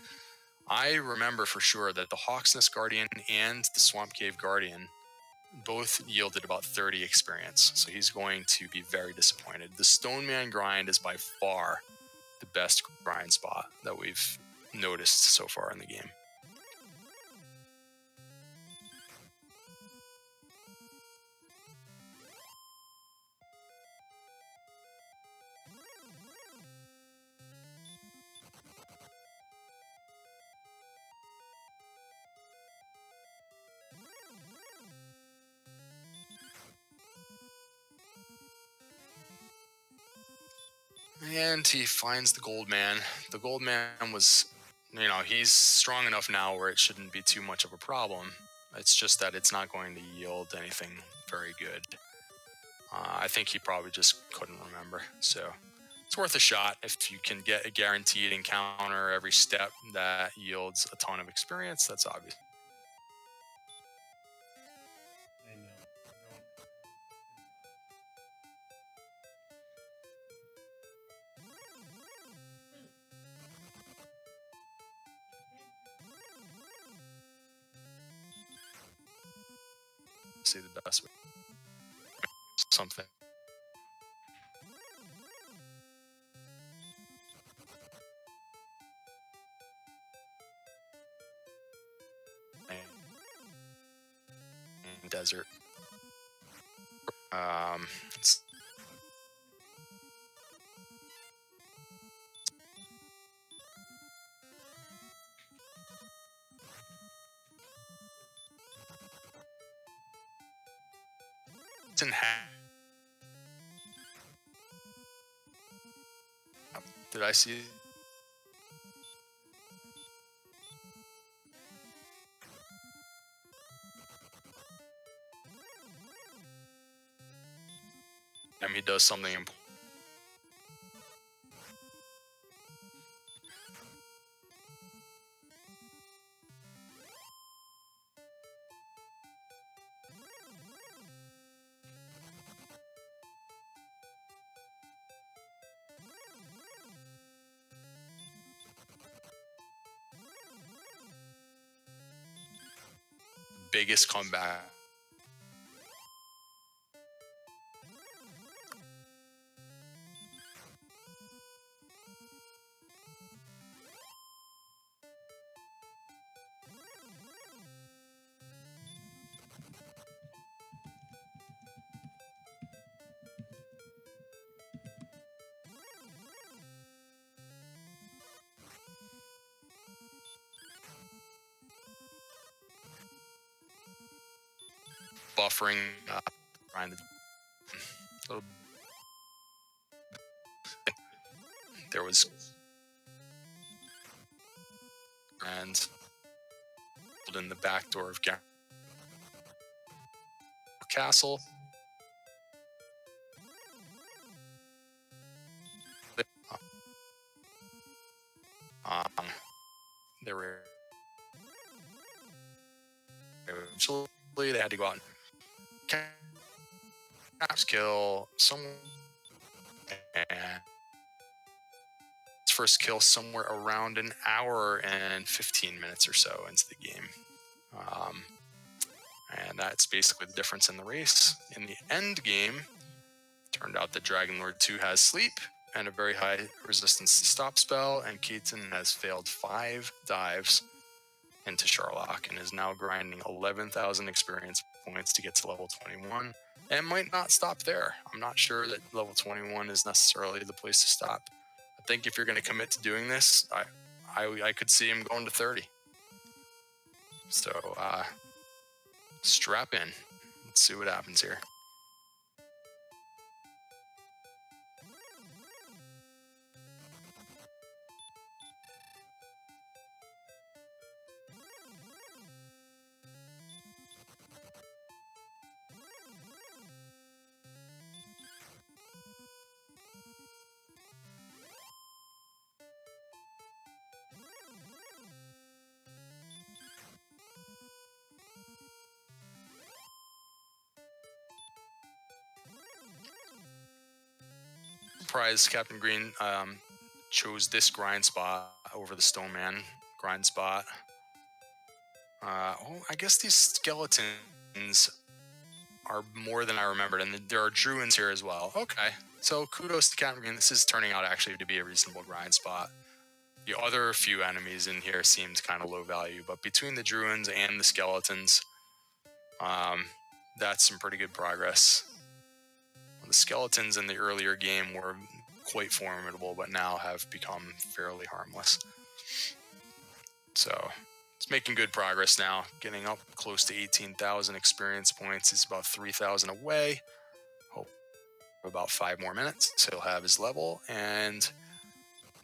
[SPEAKER 1] I remember for sure that the Hawksnest Guardian and the Swamp Cave Guardian both yielded about 30 experience, so he's going to be very disappointed. The Stone Man grind is by far the best grind spot that we've noticed so far in the game. And he finds the Gold Man. The Gold Man was, he's strong enough now where it shouldn't be too much of a problem. It's just that it's not going to yield anything very good. I think he probably just couldn't remember. So it's worth a shot if you can get a guaranteed encounter every step that yields a ton of experience. That's obvious.
[SPEAKER 2] I know.
[SPEAKER 1] See the best way. Something. Desert. It's Did I see? He does something important. Biggest comeback. Buffering, trying to. There was, and in the back door of Castle. They were eventually they had to go out and kill someone, and its first kill somewhere around an hour and 15 minutes or so into the game. And that's basically the difference in the race. In the end game, turned out that Dragon Lord 2 has sleep and a very high resistance to stop spell, and Kaiten has failed 5 dives into Charlock and is now grinding 11,000 experience points to get to level 21, and might not stop there. I'm not sure that level 21 is necessarily the place to stop. I think if you're going to commit to doing this, I could see him going to 30. So strap in. Let's see what happens here. Surprised Captain Green chose this grind spot over the Stoneman grind spot. I guess these skeletons are more than I remembered, and there are druids here as well. Okay, so kudos to Captain Green. This is turning out actually to be a reasonable grind spot. The other few enemies in here seemed kind of low value, but between the druids and the skeletons, that's some pretty good progress. The skeletons in the earlier game were quite formidable, but now have become fairly harmless. So it's making good progress now, getting up close to 18,000 experience points. It's about 3,000 away. Hope about 5 more minutes so he'll have his level, and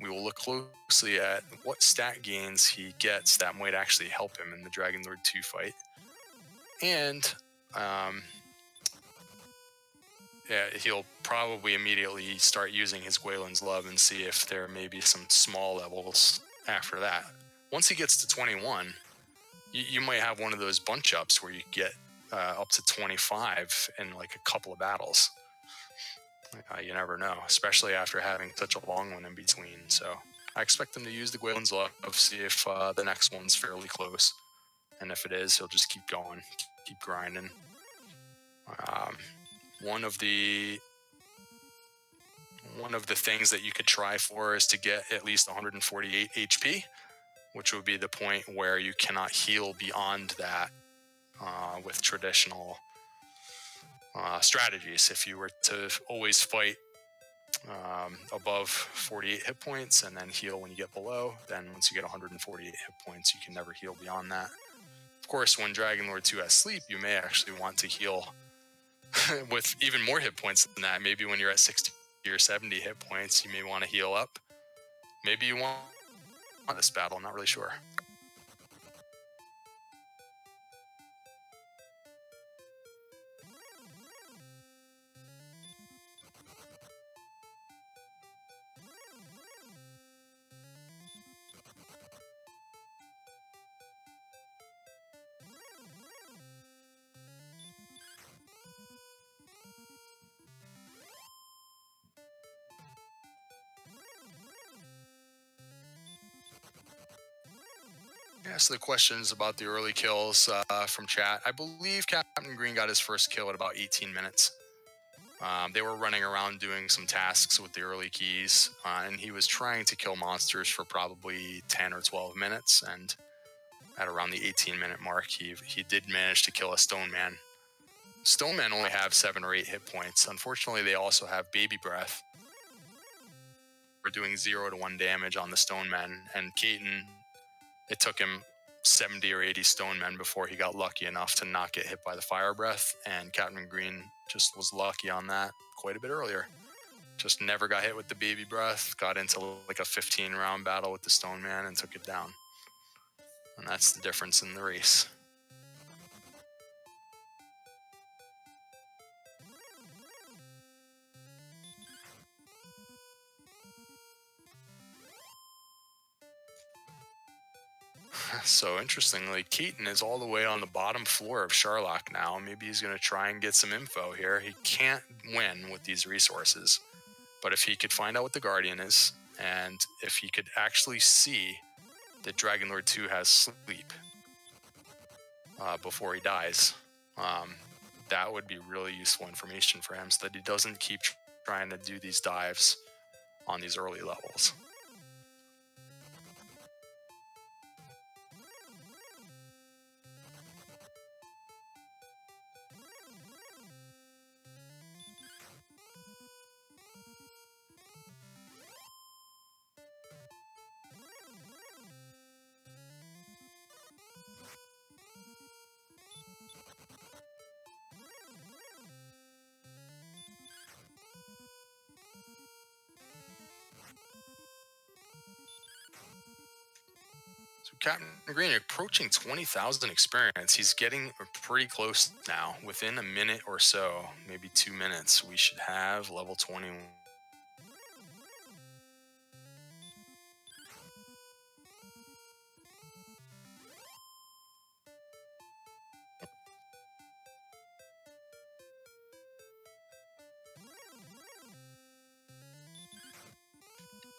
[SPEAKER 1] we will look closely at what stat gains he gets that might actually help him in the Dragon Lord 2 fight. And yeah, he'll probably immediately start using his Gwaelin's Love and see if there may be some small levels after that. Once he gets to 21, you might have one of those bunch ups where you get up to 25 in like a couple of battles. You never know, especially after having such a long one in between. So I expect him to use the Gwaelin's Love, see if the next one's fairly close. And if it is, he'll just keep going, keep grinding. One of the things that you could try for is to get at least 148 HP, which would be the point where you cannot heal beyond that with traditional strategies. If you were to always fight above 48 hit points and then heal when you get below, then once you get 148 hit points, you can never heal beyond that. Of course, when Dragon Lord 2 has sleep, you may actually want to heal with even more hit points than that. Maybe when you're at 60 or 70 hit points, you may want to heal up. Maybe you want this battle, I'm not really sure. Yeah, so the questions about the early kills from chat. I believe Captain Green got his first kill at about 18 minutes. They were running around doing some tasks with the early keys, and he was trying to kill monsters for probably 10 or 12 minutes. And at around the 18-minute mark, he did manage to kill a stone man. Stone men only have 7 or 8 hit points. Unfortunately, they also have baby breath. We're doing 0 to 1 damage on the stone men, and Kaiten, it took him 70 or 80 stone men before he got lucky enough to not get hit by the fire breath, and Captain Green just was lucky on that quite a bit earlier. Just never got hit with the baby breath, got into like a 15-round battle with the stone man and took it down. And that's the difference in the race. So interestingly, Keaton is all the way on the bottom floor of Charlock now. Maybe he's going to try and get some info here. He can't win with these resources, but if he could find out what the Guardian is, and if he could actually see that Dragon Lord 2 has sleep before he dies, that would be really useful information for him, so that he doesn't keep trying to do these dives on these early levels. So Captain Green approaching 20,000 experience. He's getting pretty close now. Within a minute or so, maybe 2 minutes, we should have level 21.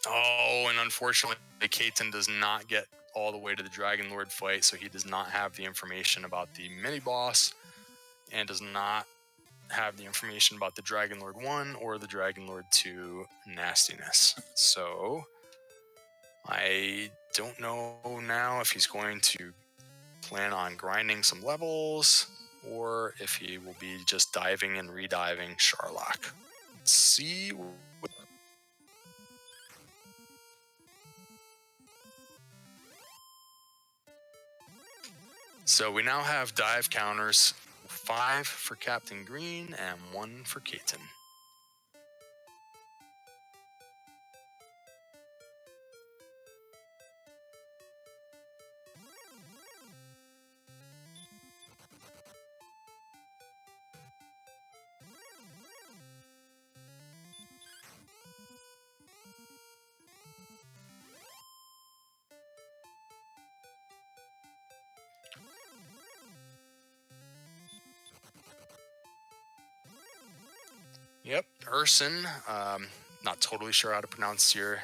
[SPEAKER 1] Oh, and unfortunately, Kaiten does not get all the way to the Dragon Lord fight, so he does not have the information about the mini boss, and does not have the information about the Dragon Lord 1 or the Dragon Lord 2 nastiness. So I don't know now if he's going to plan on grinding some levels or if he will be just diving and rediving Charlock. Let's see. So we now have dive counters, 5 for Captain Green and 1 for Kaiten. Yep, Urson. Not totally sure how to pronounce your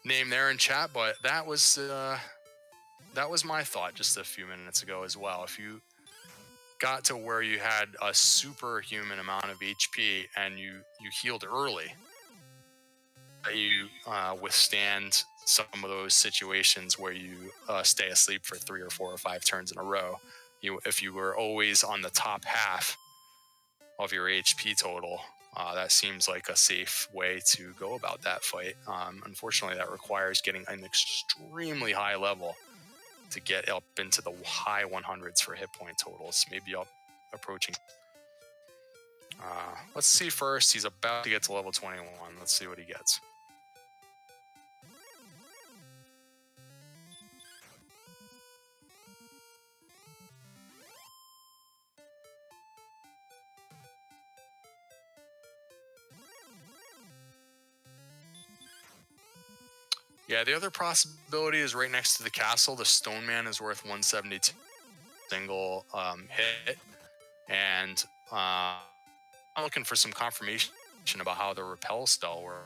[SPEAKER 1] name there in chat, but that was my thought just a few minutes ago as well. If you got to where you had a superhuman amount of HP and you healed early, you withstand some of those situations where you stay asleep for 3 or 4 or 5 turns in a row. If you were always on the top half of your HP total, that seems like a safe way to go about that fight. Unfortunately, that requires getting an extremely high level to get up into the high 100s for hit point totals, maybe up approaching Let's see first. He's about to get to level 21. Let's see what he gets. Yeah, the other possibility is right next to the castle. The Stone Man is worth 172 single hit. And I'm looking for some confirmation about how the repel spell works.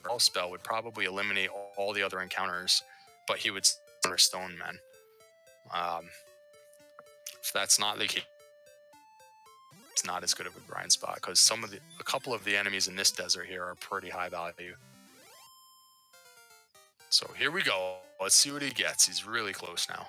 [SPEAKER 1] Repel spell would probably eliminate all the other encounters, but he would counter Stone Men. If that's not the case, it's not as good of a grind spot because a couple of the enemies in this desert here are pretty high value. So here we go. Let's see what he gets. He's really close now.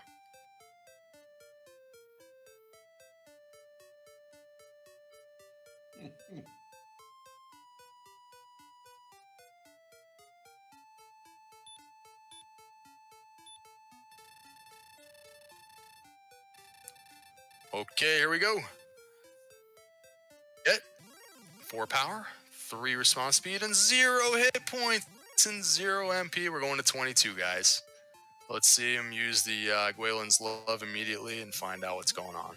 [SPEAKER 1] Okay, here we go. Hit. 4 power, 3 response speed, and 0 hit points and 0 MP. We're going to 22, guys. Let's see him use the Gwaelin's Love immediately and find out what's going on.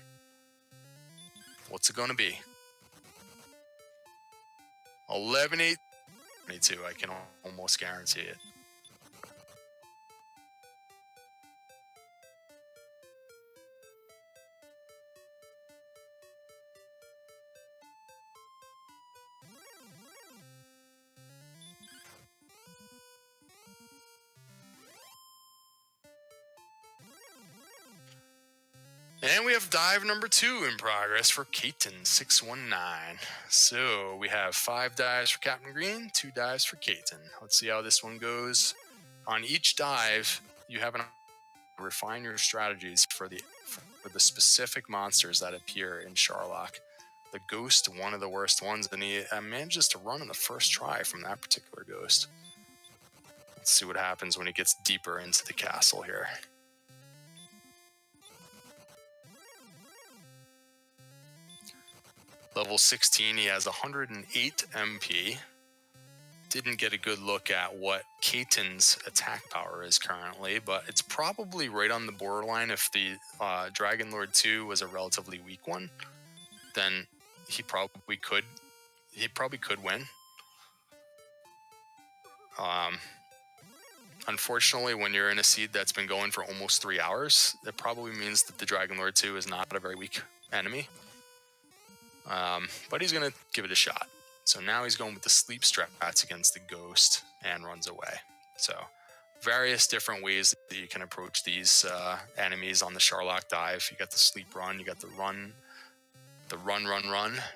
[SPEAKER 1] What's it going to be? 11, 8, 22. I can almost guarantee it. And we have dive number 2 in progress for Kaiten619. So we have 5 dives for Captain Green, 2 dives for Kaiten. Let's see how this one goes. On each dive, you have an refine your strategies for the specific monsters that appear in Charlock. The ghost, one of the worst ones, and he manages to run in the first try from that particular ghost. Let's see what happens when he gets deeper into the castle here. Level 16, he has 108 MP. Didn't get a good look at what Kaiten's attack power is currently, but it's probably right on the borderline. If the Dragon Lord 2 was a relatively weak one, then he probably could win. Unfortunately, when you're in a seed that's been going for almost 3 hours, that probably means that the Dragon Lord 2 is not a very weak enemy. But he's going to give it a shot. So now he's going with the sleep strats against the ghost and runs away. So various different ways that you can approach these enemies on the Charlock dive. You got the sleep run, you got the run,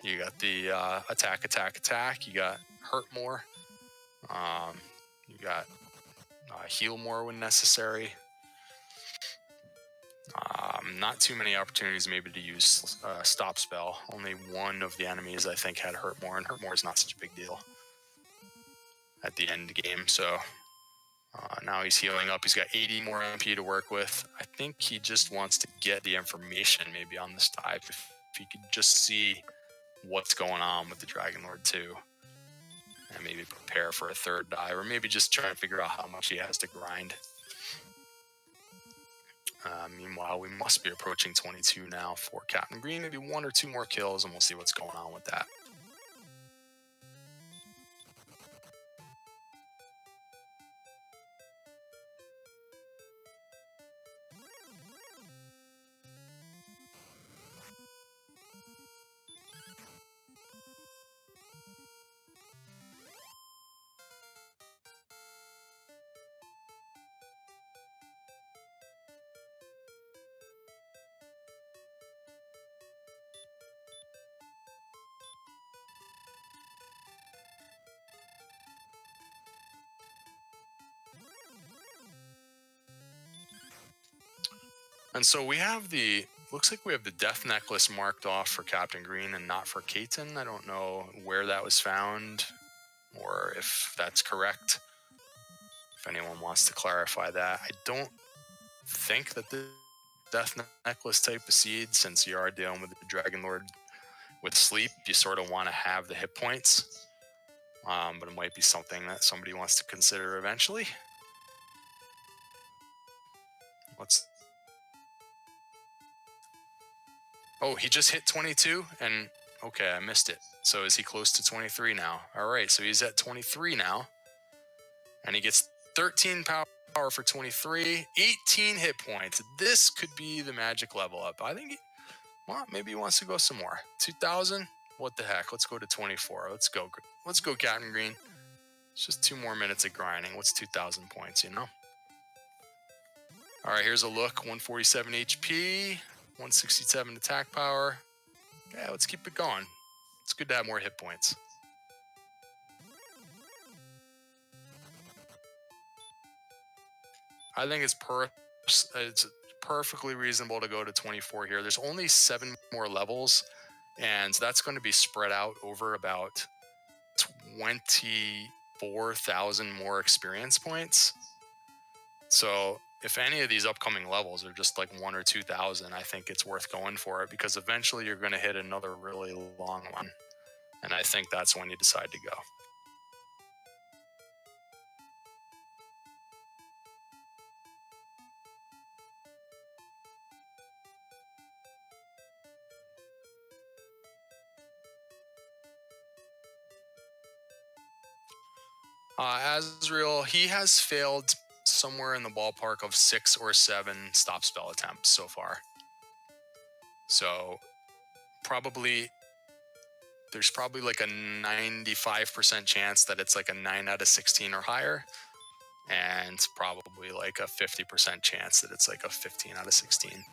[SPEAKER 1] you got the attack, you got hurt more, you got heal more when necessary. Not too many opportunities maybe to use stop spell. Only one of the enemies I think had hurt more, and hurt more is not such a big deal at the end game. So now he's healing up. He's got 80 more MP to work with. I think he just wants to get the information maybe on this dive. If he could just see what's going on with the Dragon Lord 2 and maybe prepare for a third dive, or maybe just try and figure out how much he has to grind. Meanwhile, we must be approaching 22 now for Captain Green. Maybe 1 or 2 more kills, and we'll see what's going on with that. And so we have looks like we have the death necklace marked off for Captain Green and not for Kaiten. I don't know where that was found or if that's correct. If anyone wants to clarify that. I don't think that the death necklace type of seed, since you are dealing with the Dragon Lord with sleep, you sort of want to have the hit points, but it might be something that somebody wants to consider eventually. Oh, he just hit 22, and okay, I missed it. So is he close to 23 now? All right, so he's at 23 now, and he gets 13 power for 23, 18 hit points. This could be the magic level up. I think, well, maybe he wants to go some more. 2,000? What the heck? Let's go to 24. Let's go, Captain Green. It's just 2 more minutes of grinding. What's 2,000 points, you know? All right, here's a look. 147 HP, 167 attack power. Yeah, let's keep it going. It's good to have more hit points. I think it's perfectly reasonable to go to 24 here. There's only 7 more levels, and that's going to be spread out over about 24,000 more experience points. So if any of these upcoming levels are just like 1 or 2,000, I think it's worth going for it, because eventually you're going to hit another really long one. And I think that's when you decide to go. Azrael, he has failed somewhere in the ballpark of 6 or 7 stop spell attempts so far. So there's probably like a 95% chance that it's like a 9 out of 16 or higher, and probably like a 50% chance that it's like a 15 out of 16.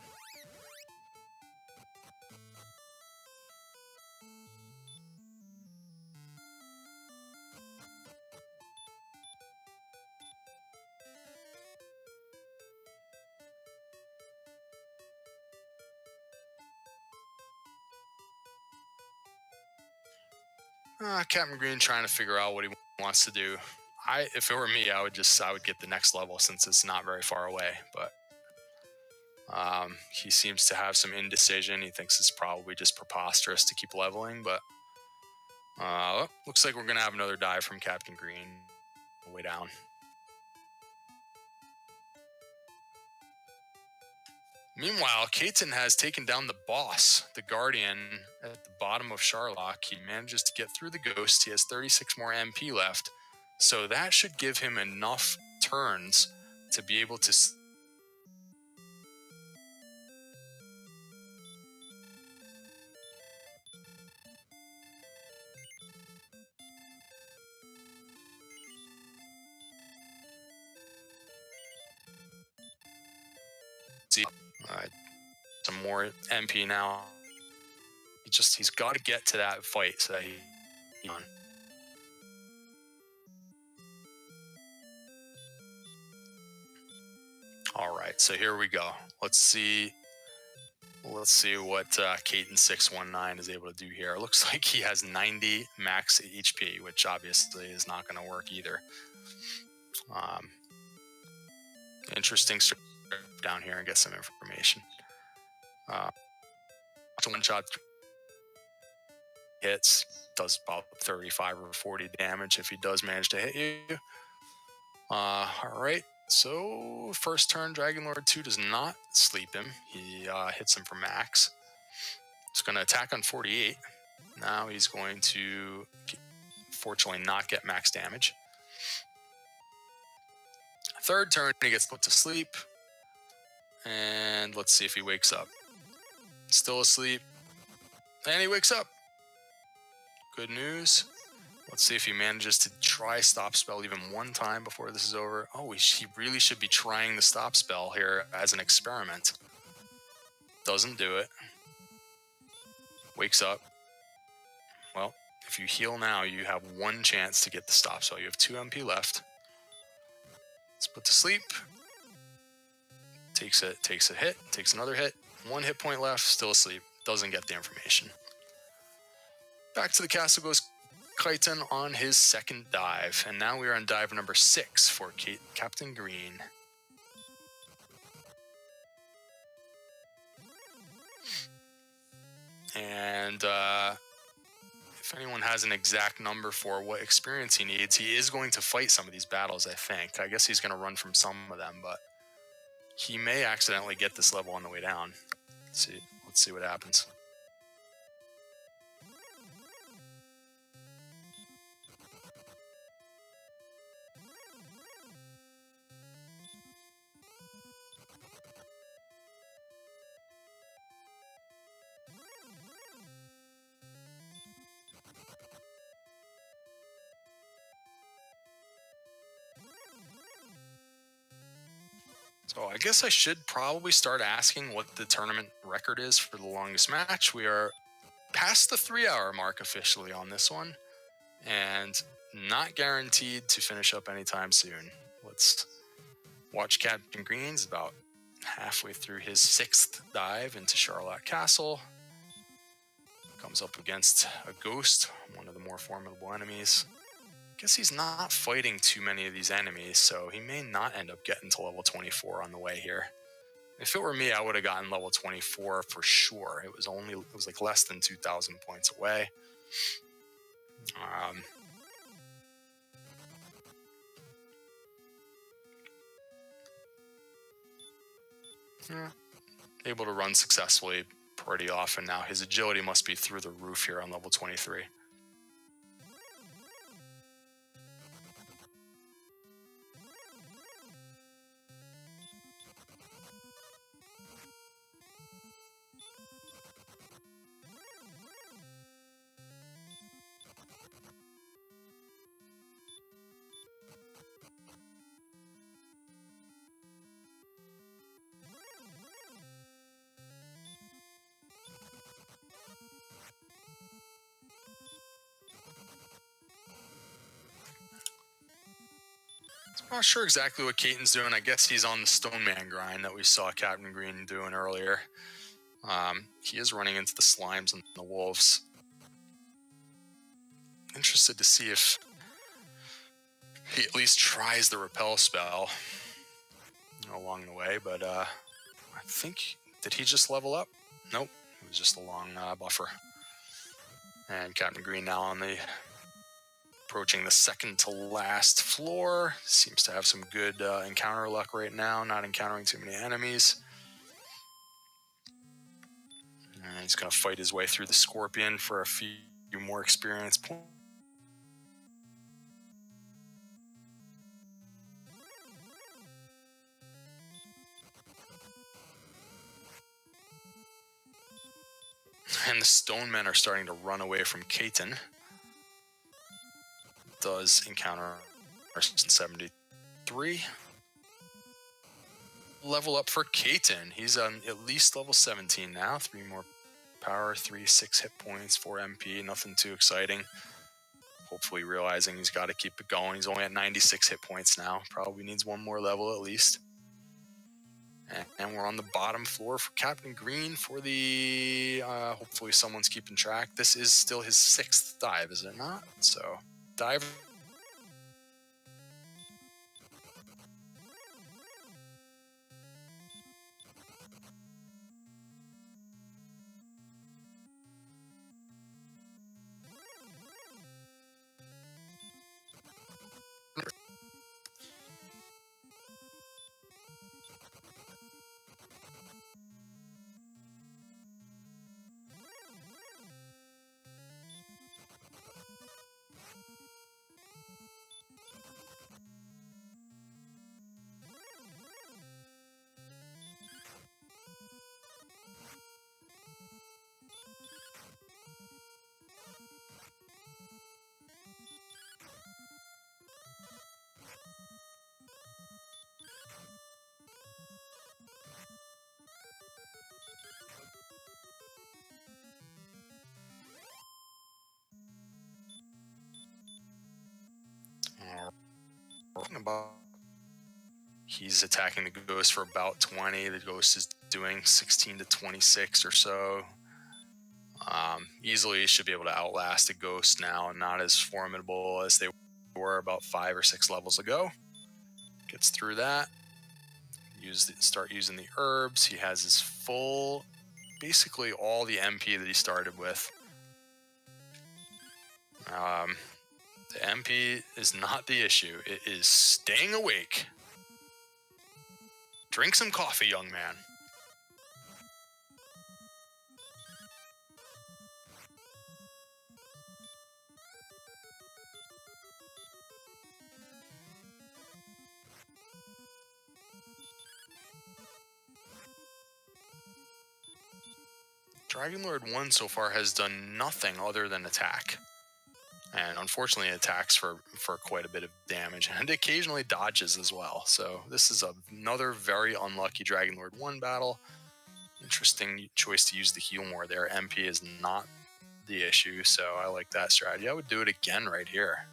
[SPEAKER 1] Captain Green trying to figure out what he wants to do. If it were me, I would get the next level, since it's not very far away. But he seems to have some indecision. He thinks it's probably just preposterous to keep leveling. But looks like we're gonna have another dive from Captain Green way down. Meanwhile, Kaiten has taken down the boss, the Guardian, at the bottom of Charlock. He manages to get through the ghost. He has 36 more MP left. So that should give him enough turns to be able to see some more MP now. He's got to get to that fight so that he on. All right, so here we go. Let's see what Kaiten619 is able to do here. It looks like he has 90 max HP, which obviously is not going to work either. Interesting strip down here and get some information. One shot hits, does about 35 or 40 damage if he does manage to hit you. All right, so first turn, Dragon Lord 2 does not sleep him. He hits him for max. It's going to attack on 48. Now he's going to, fortunately, not get max damage. Third turn, he gets put to sleep. And let's see if he wakes up. Still asleep. And he wakes up. Good news. Let's see if he manages to try stop spell even one time before this is over. Oh, he really should be trying the stop spell here as an experiment. Doesn't do it. Wakes up. Well, if you heal now, you have 1 chance to get the stop spell. You have 2 MP left. Let's put to sleep. Takes a hit, takes another hit. 1 hit point left, still asleep. Doesn't get the information. Back to the castle goes Kaiten on his second dive, and now we are on dive number 6 for Captain Green. And if anyone has an exact number for what experience he needs, he is going to fight some of these battles, I think. I guess he's going to run from some of them, but he may accidentally get this level on the way down. Let's see what happens. So I guess I should probably start asking what the tournament record is for the longest match. We are past the 3-hour mark officially on this one, and not guaranteed to finish up anytime soon. Let's watch Captain Green's about halfway through his 6th dive into Charlock Castle. Comes up against a ghost, one of the more formidable enemies. Guess he's not fighting too many of these enemies, so he may not end up getting to level 24 on the way here. If it were me, I would have gotten level 24 for sure. It was like less than 2,000 points away. Yeah, able to run successfully pretty often now. His agility must be through the roof here on level 23. I'm not sure exactly what Kaiten's doing. I guess he's on the Stone Man grind that we saw Captain Green doing earlier. He is running into the slimes and the wolves. Interested to see if he at least tries the repel spell along the way, but I think, did he just level up? Nope, it was just a long buffer. And Captain Green now on the approaching the second to last floor. Seems to have some good encounter luck right now, not encountering too many enemies. And he's going to fight his way through the scorpion for a few more experience points. And the stone men are starting to run away from Kaiten. Does encounter 73. Level up for Kaiten. He's on at least level 17 now. 3 more power, 6 hit points, 4 MP. Nothing too exciting. Hopefully realizing he's got to keep it going. He's only at 96 hit points now. Probably needs 1 more level at least. And we're on the bottom floor for Captain Green for the, hopefully someone's keeping track. This is still his 6th dive, is it not? So, dive. About he's attacking the ghost for about 20. The ghost is doing 16 to 26 or so. Easily should be able to outlast a ghost now, not as formidable as they were about 5 or 6 levels ago. Gets through that. Start using the herbs. He has his full basically all the MP that he started with. The MP is not the issue. It is staying awake. Drink some coffee, young man. Dragon Lord 1 so far has done nothing other than attack. And unfortunately, it attacks for quite a bit of damage and occasionally dodges as well. So this is another very unlucky Dragon Lord 1 battle. Interesting choice to use the heal more there. MP is not the issue, so I like that strategy. I would do it again right here.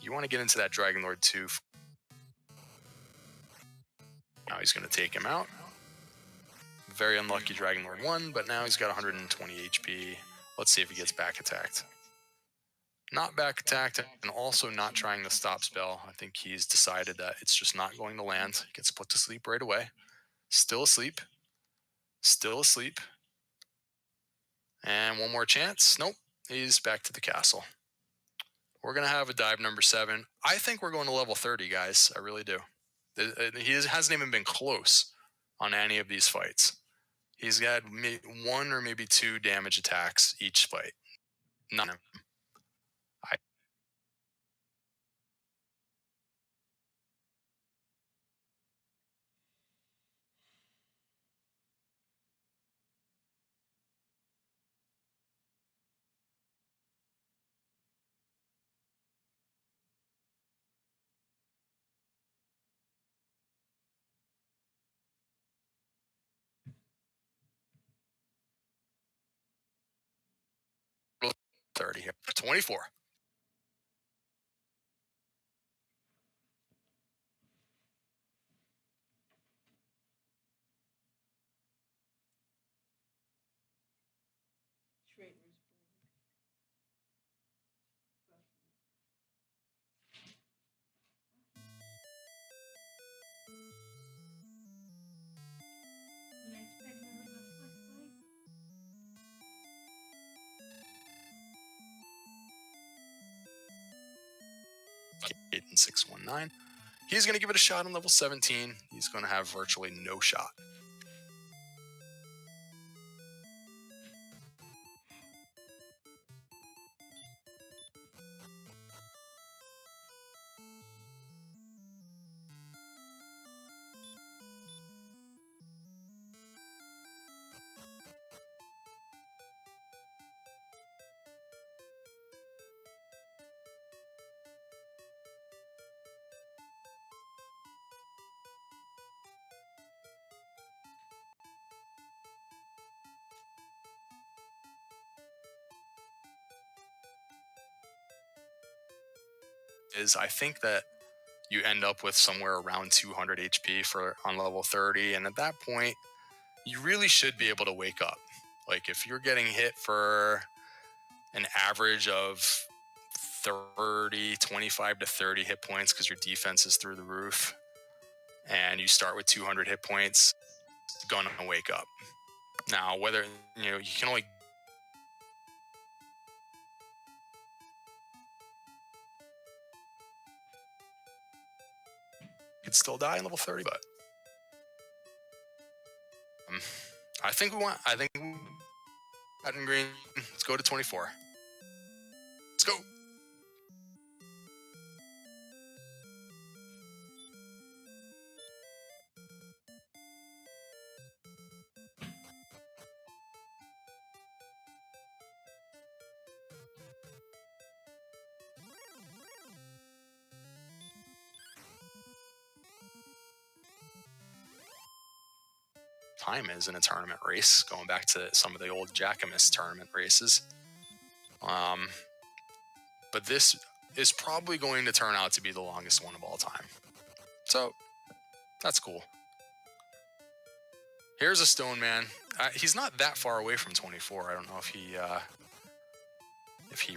[SPEAKER 1] You want to get into that Dragon Lord 2. Now he's going to take him out. Very unlucky Dragon Lord 1, but now he's got 120 HP. Let's see if he gets back attacked. Not back attacked, and also not trying the stop spell. I think he's decided that it's just not going to land. He gets put to sleep right away. Still asleep. Still asleep. And one more chance. Nope. He's back to the castle. We're going to have a dive number 7. I think we're going to level 30, guys. I really do. He hasn't even been close on any of these fights. He's got 1 or maybe 2 damage attacks each fight. None of them. I 30 here. 24. Kaiten619. He's going to give it a shot on level 17. He's going to have virtually no shot. I think that you end up with somewhere around 200 HP on level 30, and at that point, you really should be able to wake up. Like if you're getting hit for an average of 25 to 30 hit points because your defense is through the roof, and you start with 200 hit points, it's gonna wake up. Now, whether you can only could still die in level 30, but I think Kaiten Green, let's go to 24. Let's go. Time is in a tournament race, going back to some of the old Jackamus tournament races. But this is probably going to turn out to be the longest one of all time. So that's cool. Here's a stone man. He's not that far away from 24. I don't know if he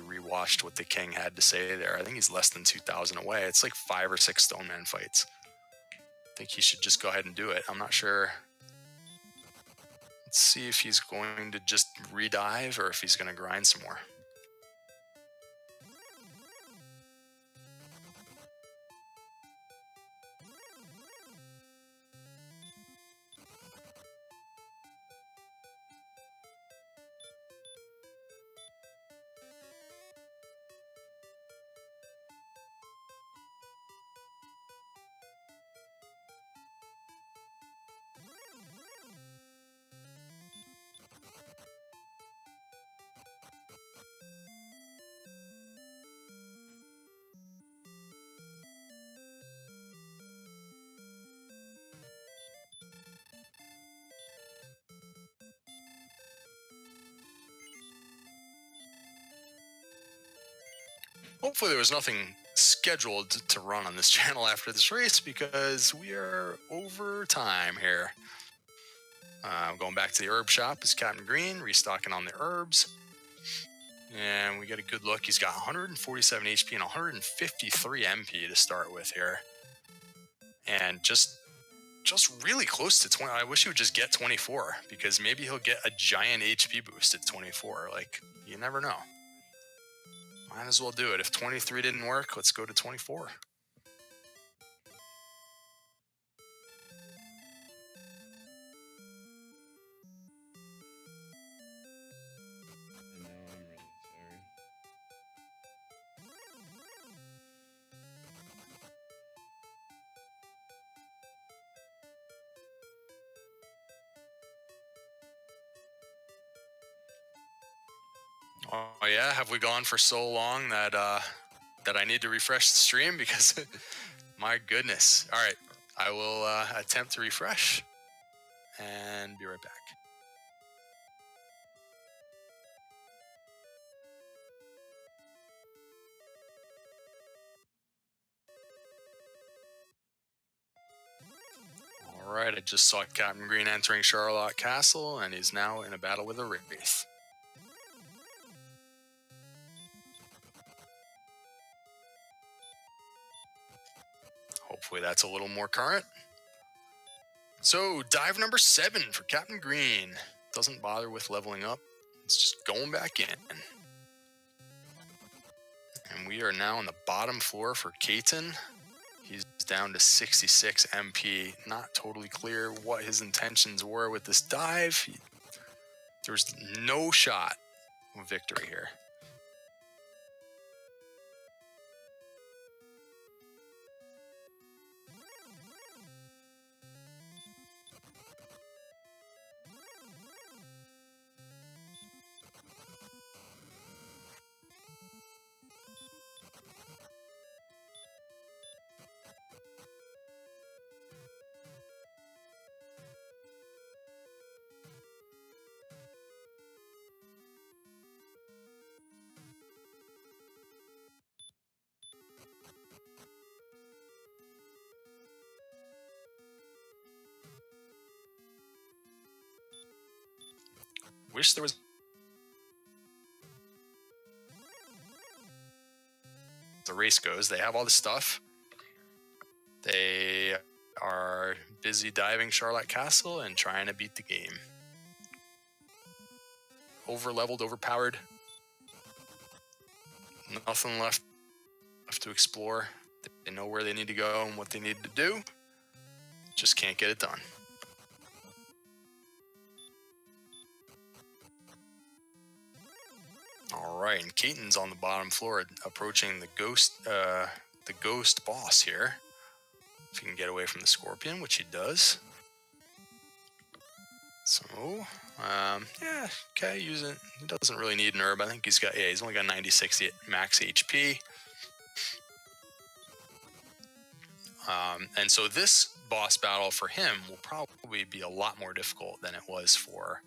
[SPEAKER 1] rewatched what the king had to say there. I think he's less than 2,000 away. It's like 5 or 6 stone man fights. I think he should just go ahead and do it. I'm not sure. Let's see if he's going to just redive or if he's going to grind some more. Hopefully there was nothing scheduled to run on this channel after this race because we are over time here. Going back to the herb shop is Captain Green, restocking on the herbs. And we get a good look. He's got 147 HP and 153 MP to start with here. And just really close to 20. I wish he would just get 24 because maybe he'll get a giant HP boost at 24. Like, you never know. Might as well do it. If 23 didn't work, let's go to 24.
[SPEAKER 2] And now I'm really sorry.
[SPEAKER 1] Oh yeah, have we gone for so long that that I need to refresh the stream because my goodness. All right, I will attempt to refresh and be right back. All right, I just saw Captain Green entering Charlock Castle, and he's now in a battle with a Wraith. Hopefully that's a little more current. So, dive number 7 for Captain Green. Doesn't bother with leveling up. It's just going back in. And we are now on the bottom floor for Kaiten. He's down to 66 MP. Not totally clear what his intentions were with this dive. There's no shot of victory here. Wish there was the race goes. They have all the stuff. They are busy diving Charlock Castle and trying to beat the game. Over-leveled, overpowered. Nothing left to explore. They know where they need to go and what they need to do. Just can't get it done. All right, and Keaton's on the bottom floor, approaching the ghost boss here. If he can get away from the scorpion, which he does. So, yeah, okay, using. He doesn't really need an herb. I think he's got. Yeah, he's only got 96 max HP. And so this boss battle for him will probably be a lot more difficult than it was for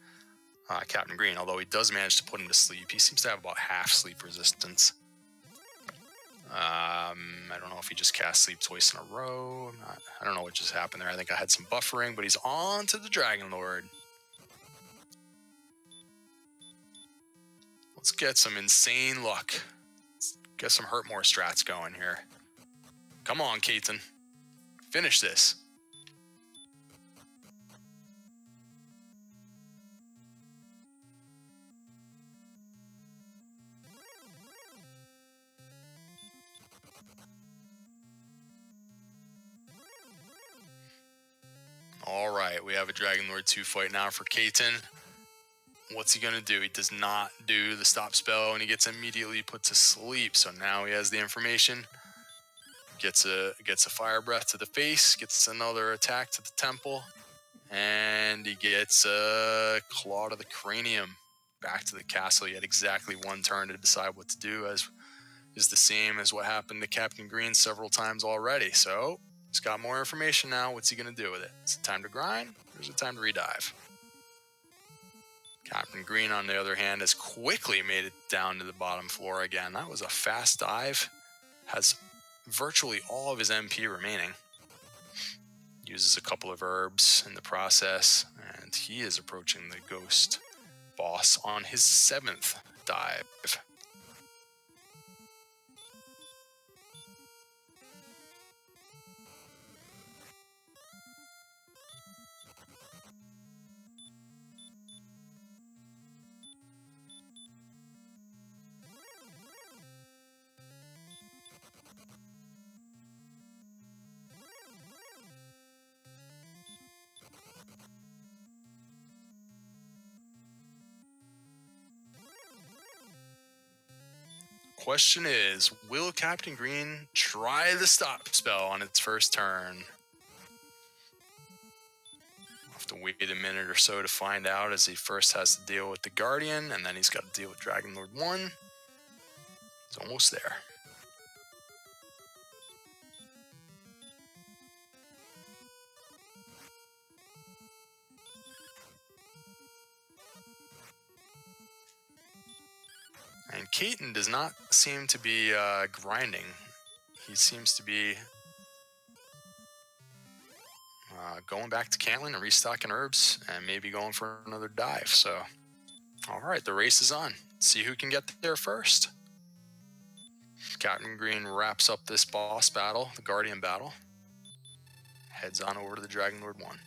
[SPEAKER 1] Captain Green, although he does manage to put him to sleep. He seems to have about half sleep resistance. I don't know if he just cast sleep twice in a row. I don't know what just happened there. I think I had some buffering, but he's on to the Dragon Lord. Let's get some insane luck. Let's get some hurt more strats going here. Come on, Kaiten. Finish this. we have a Dragon Lord 2 fight now for Kaiten. What's he gonna do? He does not do the stop spell, and he gets immediately put to sleep. So now he has the information. Gets a fire breath to the face, gets another attack to the temple, and he gets a claw to the cranium. Back to the castle. He had exactly one turn to decide what to do, as is the same as what happened to Captain Green several times already. So he's got more information now. What's he gonna do with it? Is it time to grind, or is it time to redive? Captain Green, on the other hand, has quickly made it down to the bottom floor again. That was a fast dive. Has virtually all of his MP remaining. Uses a couple of herbs in the process, and he is approaching the ghost boss on his 7th dive. Question is, will Captain Green try the stop spell on its first turn? We'll have to wait a minute or so to find out, as he first has to deal with the Guardian, and then he's got to deal with Dragon Lord 1. He's almost there. And Kaiten does not seem to be grinding. He seems to be going back to Cantland and restocking herbs, and maybe going for another dive. So, all right, the race is on. See who can get there first. Captain Green wraps up this boss battle, the Guardian battle. Heads on over to the Dragon Lord 1.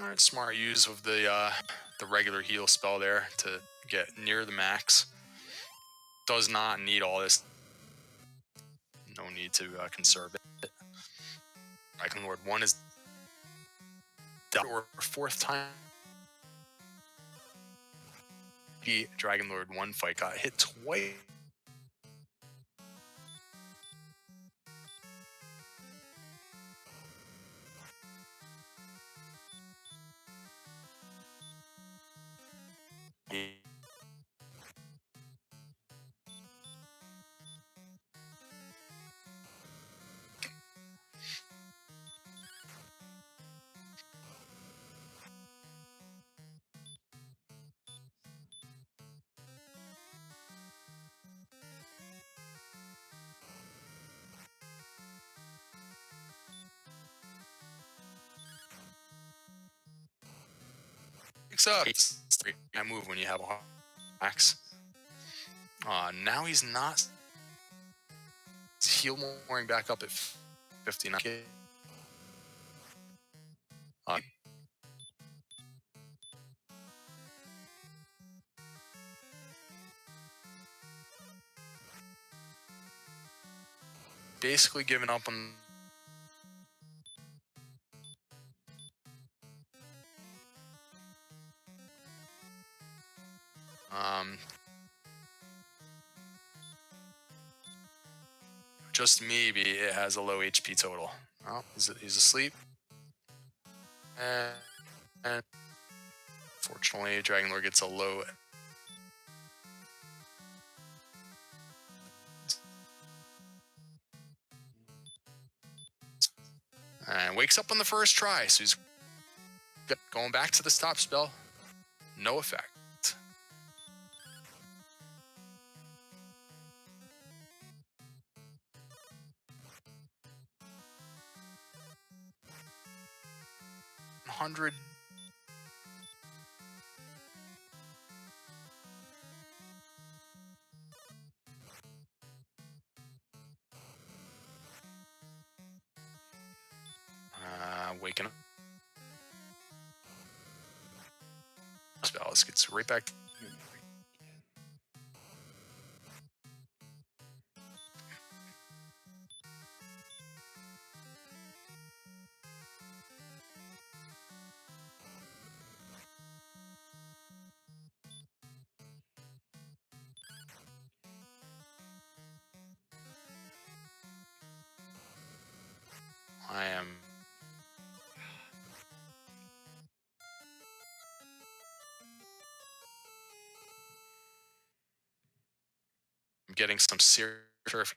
[SPEAKER 1] All right, smart use of the regular heal spell there to get near the max. Does not need all this. No need to conserve it. Dragon Lord 1 is down for 4th time. The Dragon Lord 1 fight got hit twice. Up. I move when you have a axe. Now he's not. He's heal mooring back up at 59. Basically giving up on. Just maybe it has a low HP total. Oh, he's asleep. And fortunately, Dragon Lord gets a low. And wakes up on the first try, so he's going back to the stop spell. No effect. $100. waking up. Spells gets right back. I am getting some serious turf.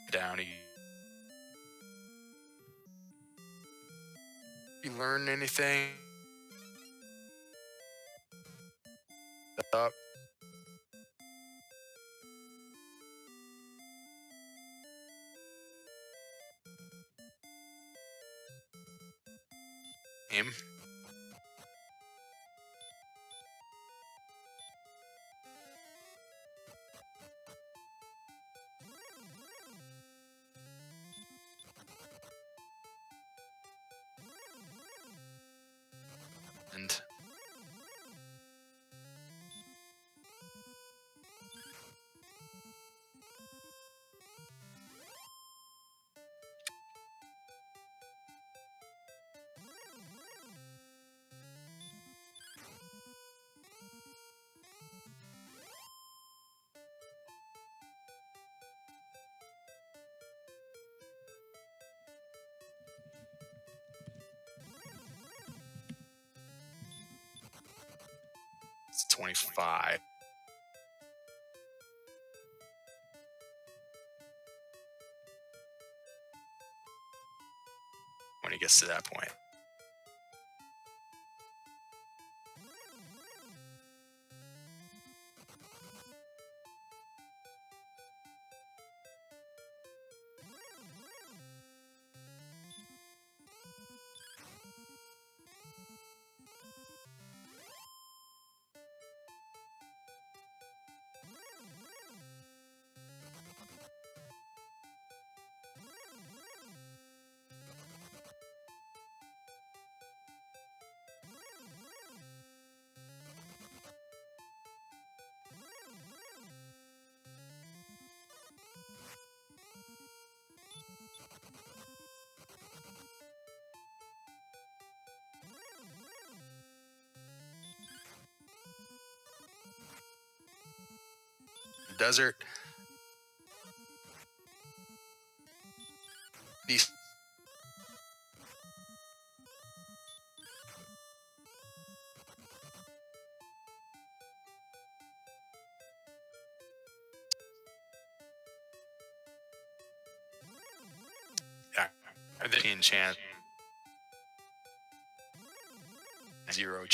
[SPEAKER 1] Down. You learn anything? Up. Aim. And it's 25. When he gets to that point. Desert. These are the enchant 0.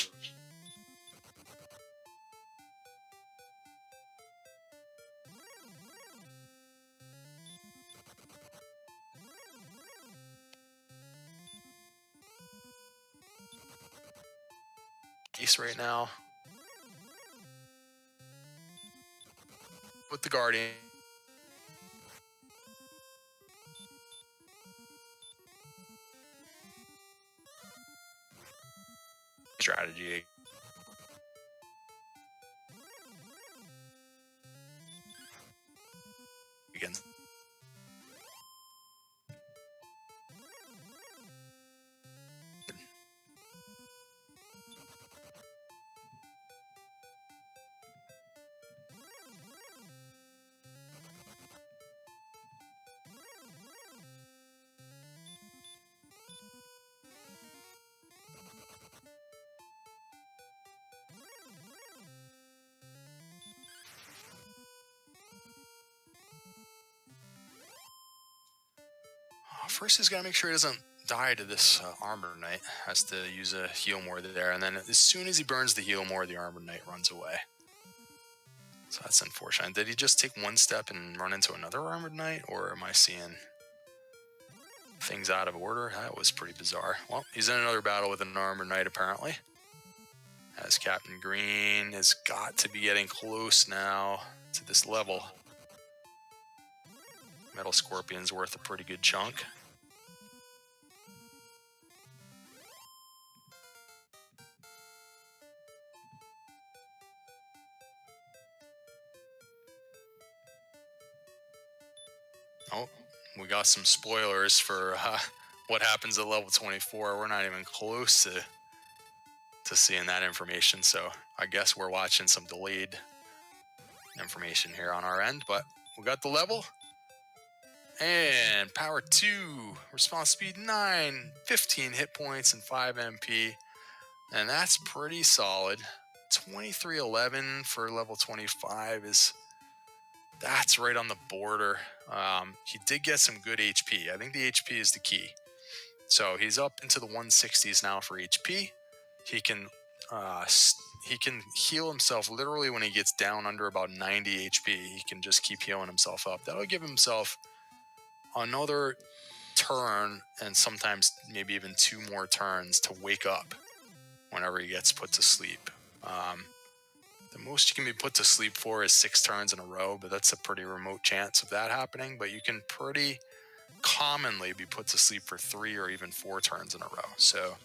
[SPEAKER 1] Case right now. With the Guardian. Strategy. Again. First, he's got to make sure he doesn't die to this armor knight. Has to use a heal more there, and then as soon as he burns the heal more, the armor knight runs away. So that's unfortunate. Did he just take one step and run into another armored knight, or am I seeing things out of order? That was pretty bizarre. Well, he's in another battle with an armored knight apparently. As Captain Green has got to be getting close now to this level. Metal Scorpion's worth a pretty good chunk. Oh, we got some spoilers for what happens at level 24. We're not even close to seeing that information, so I guess we're watching some delayed information here on our end, but we got the level. And power 2, response speed 9, 15 hit points, and 5 MP. And that's pretty solid. 2311 for level 25 that's right on the border. He did get some good HP. I think the HP is the key. So he's up into the 160s now for HP. He can heal himself literally when he gets down under about 90 HP. He can just keep healing himself up. That'll give himself another turn and sometimes maybe even 2 more turns to wake up whenever he gets put to sleep. The most you can be put to sleep for is 6 turns in a row, but that's a pretty remote chance of that happening. But you can pretty commonly be put to sleep for 3 or even 4 turns in a row. So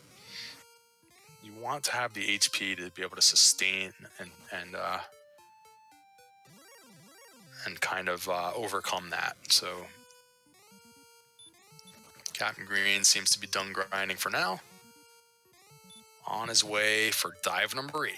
[SPEAKER 1] you want to have the HP to be able to sustain and kind of overcome that. So Captain Green seems to be done grinding for now. On his way for dive number 8.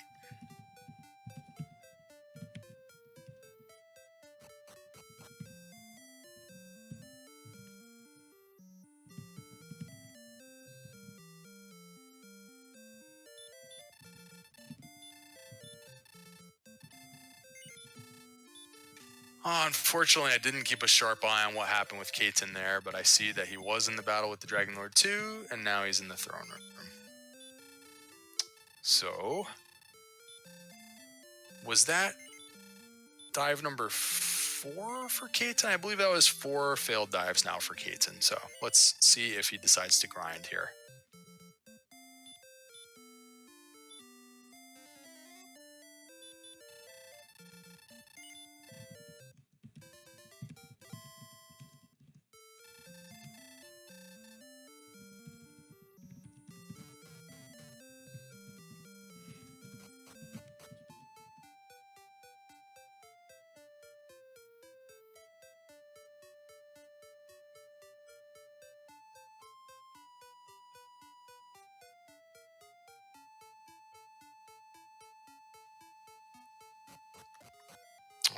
[SPEAKER 1] Unfortunately, I didn't keep a sharp eye on what happened with Kaiten there, but I see that he was in the battle with the Dragon Lord 2, and now he's in the throne room. So, was that dive number 4 for Kaiten? I believe that was 4 failed dives now for Kaiten. So, let's see if he decides to grind here.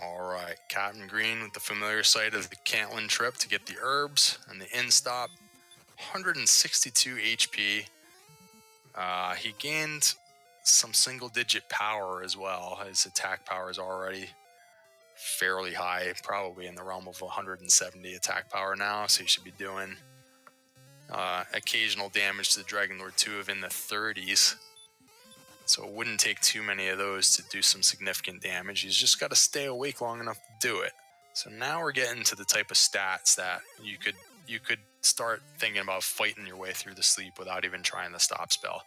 [SPEAKER 1] All right, Captain Green with the familiar sight of the Cantlin trip to get the herbs and the in-stop. 162 HP. He gained some single-digit power as well. His attack power is already fairly high, probably in the realm of 170 attack power now, so he should be doing occasional damage to the Dragon Lord 2 of in the 30s. So it wouldn't take too many of those to do some significant damage. He's just got to stay awake long enough to do it. So now we're getting to the type of stats that you could start thinking about fighting your way through the sleep without even trying the stop spell.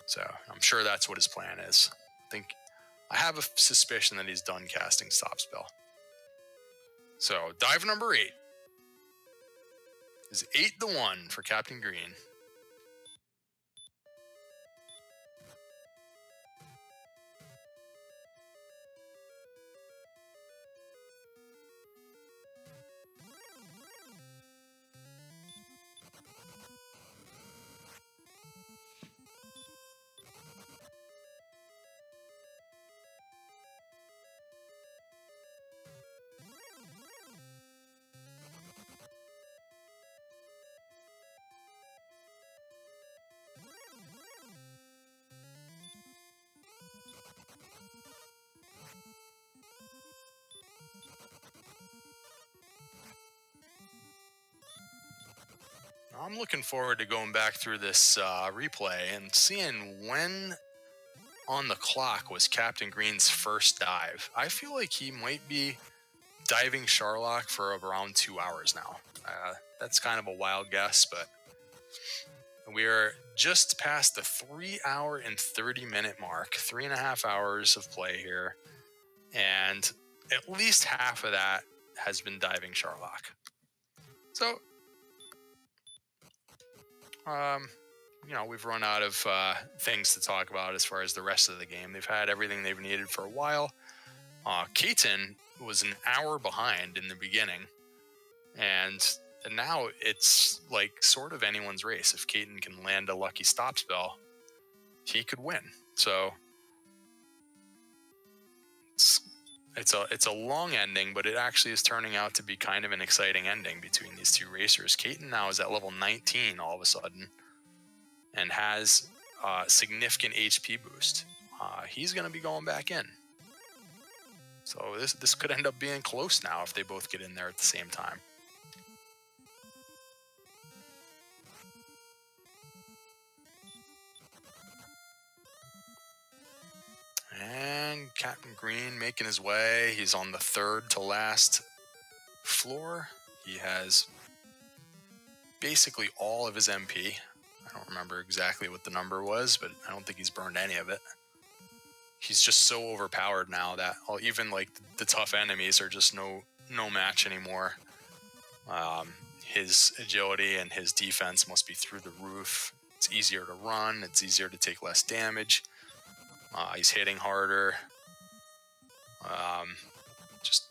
[SPEAKER 1] So I'm sure that's what his plan is. I have a suspicion that he's done casting stop spell. So dive number 8 is 8-1 for Captain Green. I'm looking forward to going back through this replay and seeing when on the clock was Captain Green's first dive. I feel like he might be diving Charlock for around 2 hours now. That's kind of a wild guess, but we are just past the 3 hour and 30 minute mark. 3.5 hours of play here, and at least half of that has been diving Charlock. So, we've run out of things to talk about as far as the rest of the game. They've had everything they've needed for a while. Kaiten was an hour behind in the beginning, and now it's like sort of anyone's race. If Kaiten can land a lucky stop spell, he could win. So it's a long ending, but it actually is turning out to be kind of an exciting ending between these two racers. Kaiten now is at level 19 all of a sudden and has significant HP boost. He's going to be going back in. So this could end up being close now if they both get in there at the same time. And Captain Green making his way. He's on the third to last floor. He has basically all of his MP. I don't remember exactly what the number was, but I don't think he's burned any of it. He's just so overpowered now that even like the tough enemies are just no match anymore. His agility and his defense must be through the roof. It's easier to run. It's easier to take less damage. He's hitting harder. Just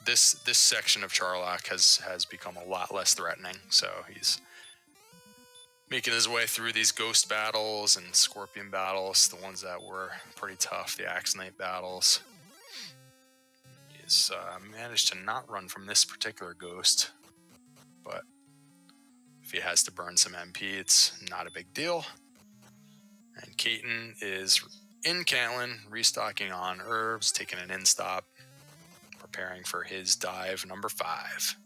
[SPEAKER 1] this section of Charlock has become a lot less threatening. So he's making his way through these ghost battles and scorpion battles, the ones that were pretty tough, the Axe Knight battles. He's managed to not run from this particular ghost, but if he has to burn some MP, it's not a big deal. And Kaiten is in Caitlin, restocking on herbs, taking an in-stop, preparing for his dive number 5.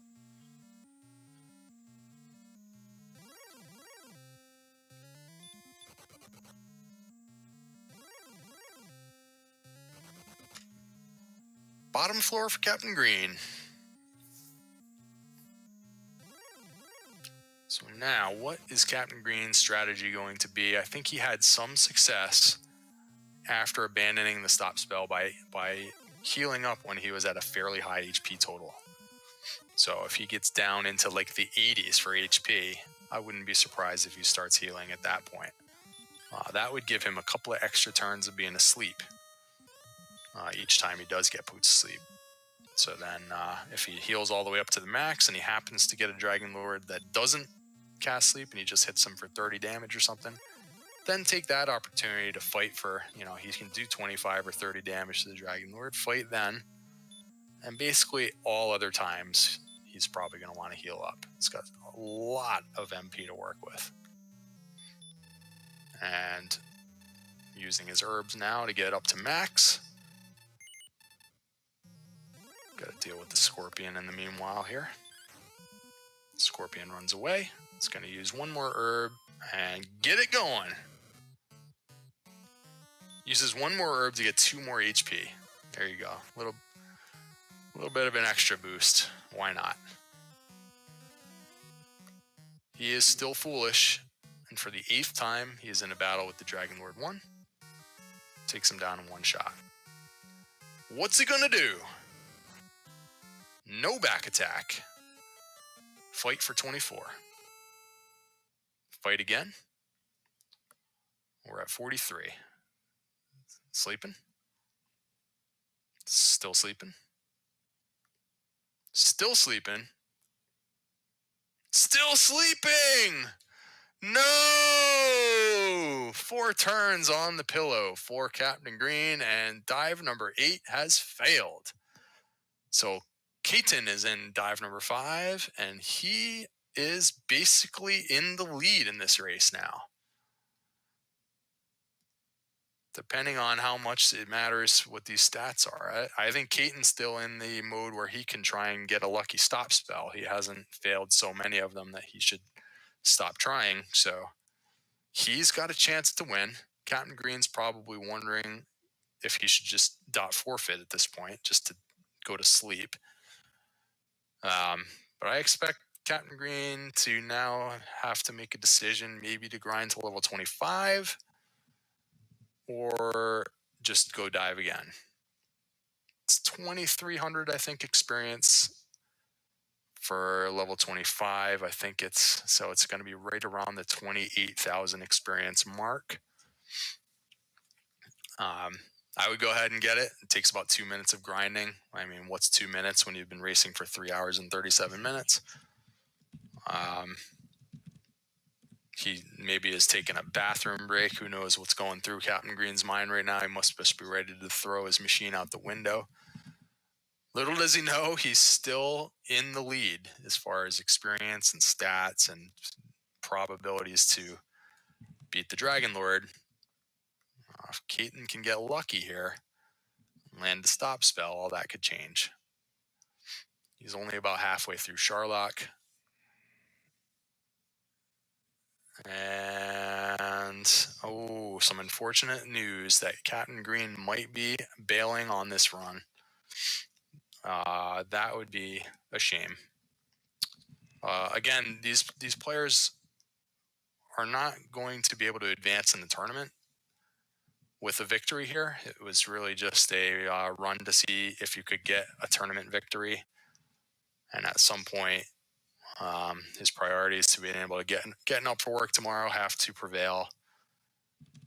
[SPEAKER 1] Bottom floor for Captain Green. So now, what is Captain Green's strategy going to be? I think he had some success after abandoning the stop spell by healing up when he was at a fairly high HP total. So if he gets down into like the 80s for HP, I wouldn't be surprised if he starts healing at that point. That would give him a couple of extra turns of being asleep each time he does get put to sleep. So then if he heals all the way up to the max and he happens to get a Dragon Lord that doesn't cast sleep and he just hits him for 30 damage or something, then take that opportunity to fight for, he can do 25 or 30 damage to the Dragon Lord, fight then, and basically all other times he's probably going to want to heal up. He's got a lot of MP to work with. And using his herbs now to get up to max. Got to deal with the scorpion in the meanwhile here. Scorpion runs away. It's going to use one more herb and get it going. Uses one more herb to get 2 more HP. There you go. A little bit of an extra boost. Why not? He is still foolish, and for the 8th time, he is in a battle with the Dragon Lord 1. Takes him down in one shot. What's he gonna do? No back attack. Fight for 24. Fight again. We're at 43. Sleeping? Still sleeping? Still sleeping? Still sleeping! No! 4 turns on the pillow for Captain Green, and dive number 8 has failed. So Kaiten is in dive number 5, and he is basically in the lead in this race now. Depending on how much it matters what these stats are. I think Kaiten's still in the mode where he can try and get a lucky stop spell. He hasn't failed so many of them that he should stop trying. So he's got a chance to win. Captain Green's probably wondering if he should just dot forfeit at this point, just to go to sleep. But I expect Captain Green to now have to make a decision, maybe to grind to level 25 or just go dive again. It's 2,300, I think, experience for level 25. I think it's going to be right around the 28,000 experience mark. I would go ahead and get it. It takes about 2 minutes of grinding. I mean, what's 2 minutes when you've been racing for 3 hours and 37 minutes? He maybe has taken a bathroom break. Who knows what's going through Captain Green's mind right now? He must just be ready to throw his machine out the window. Little does he know, he's still in the lead as far as experience and stats and probabilities to beat the Dragon Lord. If Kaiten can get lucky here, land a stop spell, all that could change. He's only about halfway through Charlock. And, some unfortunate news that Captain Green might be bailing on this run. That would be a shame. Again, these players are not going to be able to advance in the tournament with a victory here. It was really just a run to see if you could get a tournament victory. And at some point, his priorities to being able to getting up for work tomorrow have to prevail.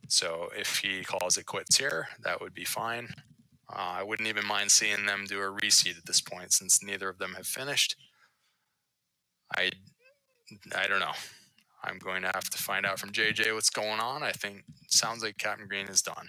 [SPEAKER 1] So if he calls it quits here, that would be fine. I wouldn't even mind seeing them do a reseed at this point, since neither of them have finished. I don't know. I'm going to have to find out from JJ what's going on. I think it sounds like Captain Green is done.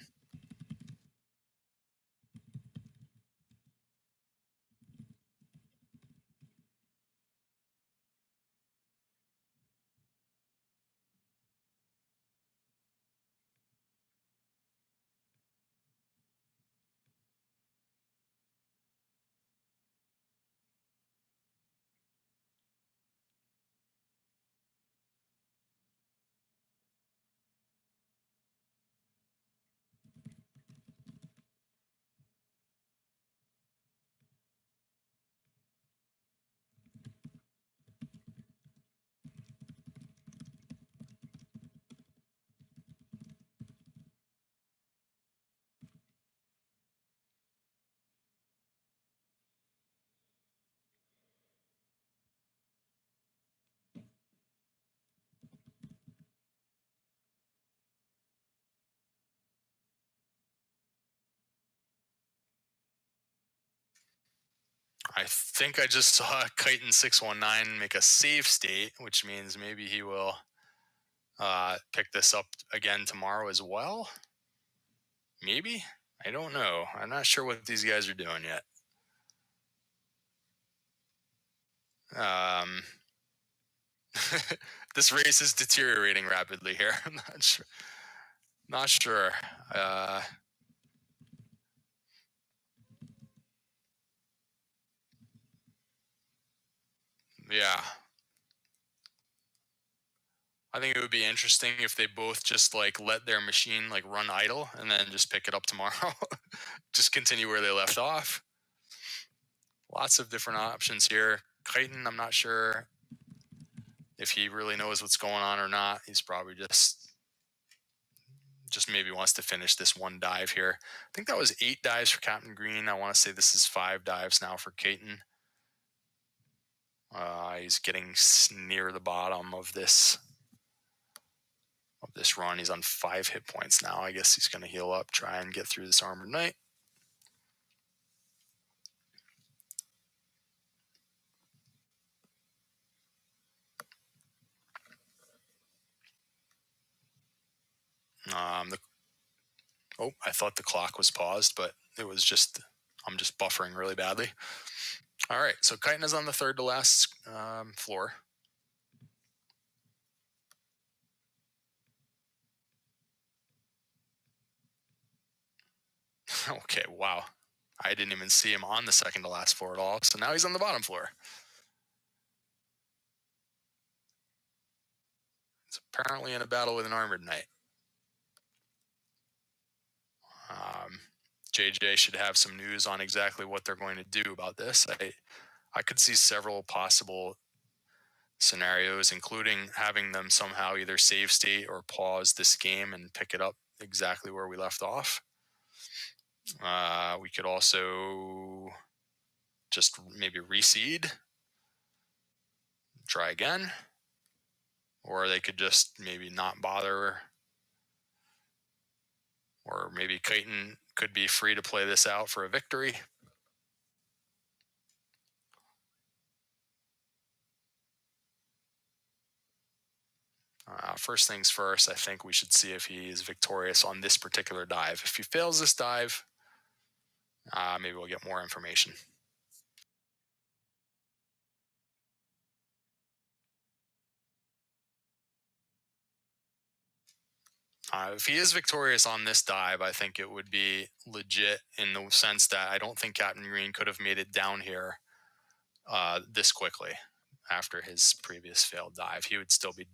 [SPEAKER 1] I think I just saw Kaiten619 make a save state, which means maybe he will pick this up again tomorrow as well. Maybe? I don't know. I'm not sure what these guys are doing yet. This race is deteriorating rapidly here. I'm not sure. Not sure. Yeah. I think it would be interesting if they both just like let their machine like run idle and then just pick it up tomorrow. Just continue where they left off. Lots of different options here. Kaiten, I'm not sure if he really knows what's going on or not. He's probably just maybe wants to finish this one dive here. I think that was 8 dives for Captain Green. I want to say this is 5 dives now for Kaiten. He's getting near the bottom of this run. He's on 5 hit points now. I guess he's going to heal up, try and get through this Armored Knight. I thought the clock was paused, but it was just, I'm just buffering really badly. All right, so Kaiten is on the third to last floor. Okay, wow. I didn't even see him on the second to last floor at all, so now he's on the bottom floor. He's apparently in a battle with an Armored Knight. JJ should have some news on exactly what they're going to do about this. I could see several possible scenarios, including having them somehow either save state or pause this game and pick it up exactly where we left off. We could also just maybe reseed, try again, or they could just maybe not bother, or maybe Kaiten could be free to play this out for a victory. First things first, I think we should see if he is victorious on this particular dive. If he fails this dive, maybe we'll get more information. If he is victorious on this dive, I think it would be legit in the sense that I don't think Captain Green could have made it down here this quickly after his previous failed dive. He would still be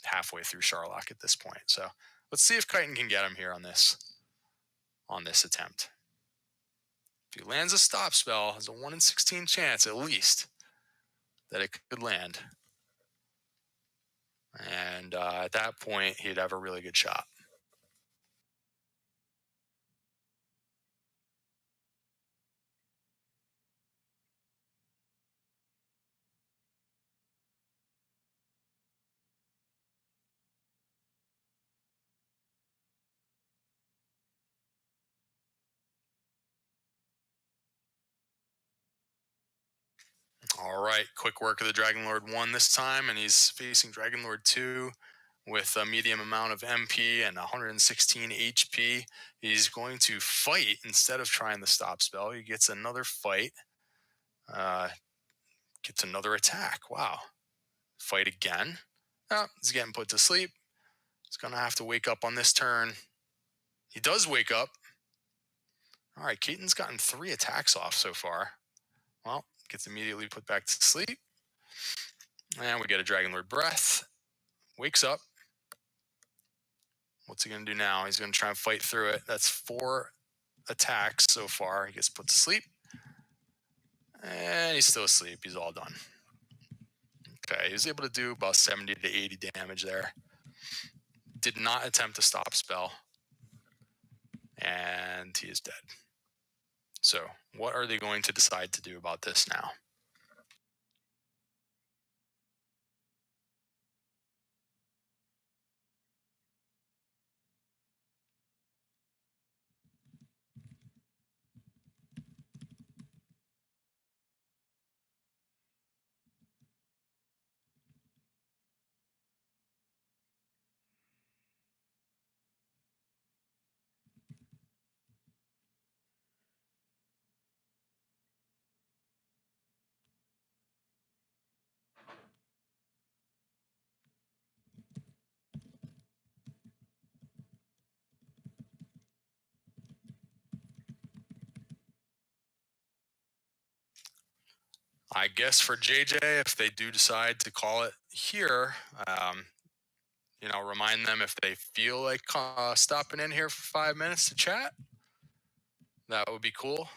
[SPEAKER 1] halfway through Charlock at this point. So let's see if Kaiten can get him here on this attempt. If he lands a stop spell, there's a 1 in 16 chance at least that it could land. And at that point, he'd have a really good shot. All right, quick work of the Dragon Lord 1 this time, and he's facing Dragon Lord 2 with a medium amount of MP and 116 HP. He's going to fight instead of trying the stop spell. He gets another fight, gets another attack. Wow. Fight again. Oh, he's getting put to sleep. He's going to have to wake up on this turn. He does wake up. All right, Kaiten's gotten 3 attacks off so far. Well, gets immediately put back to sleep. And we get a Dragon Lord Breath. Wakes up. What's he going to do now? He's going to try and fight through it. That's 4 attacks so far. He gets put to sleep. And he's still asleep. He's all done. Okay, he was able to do about 70 to 80 damage there. Did not attempt a stop spell. And he is dead. So, what are they going to decide to do about this now? I guess for JJ, if they do decide to call it here, remind them if they feel like stopping in here for 5 minutes to chat. That would be cool.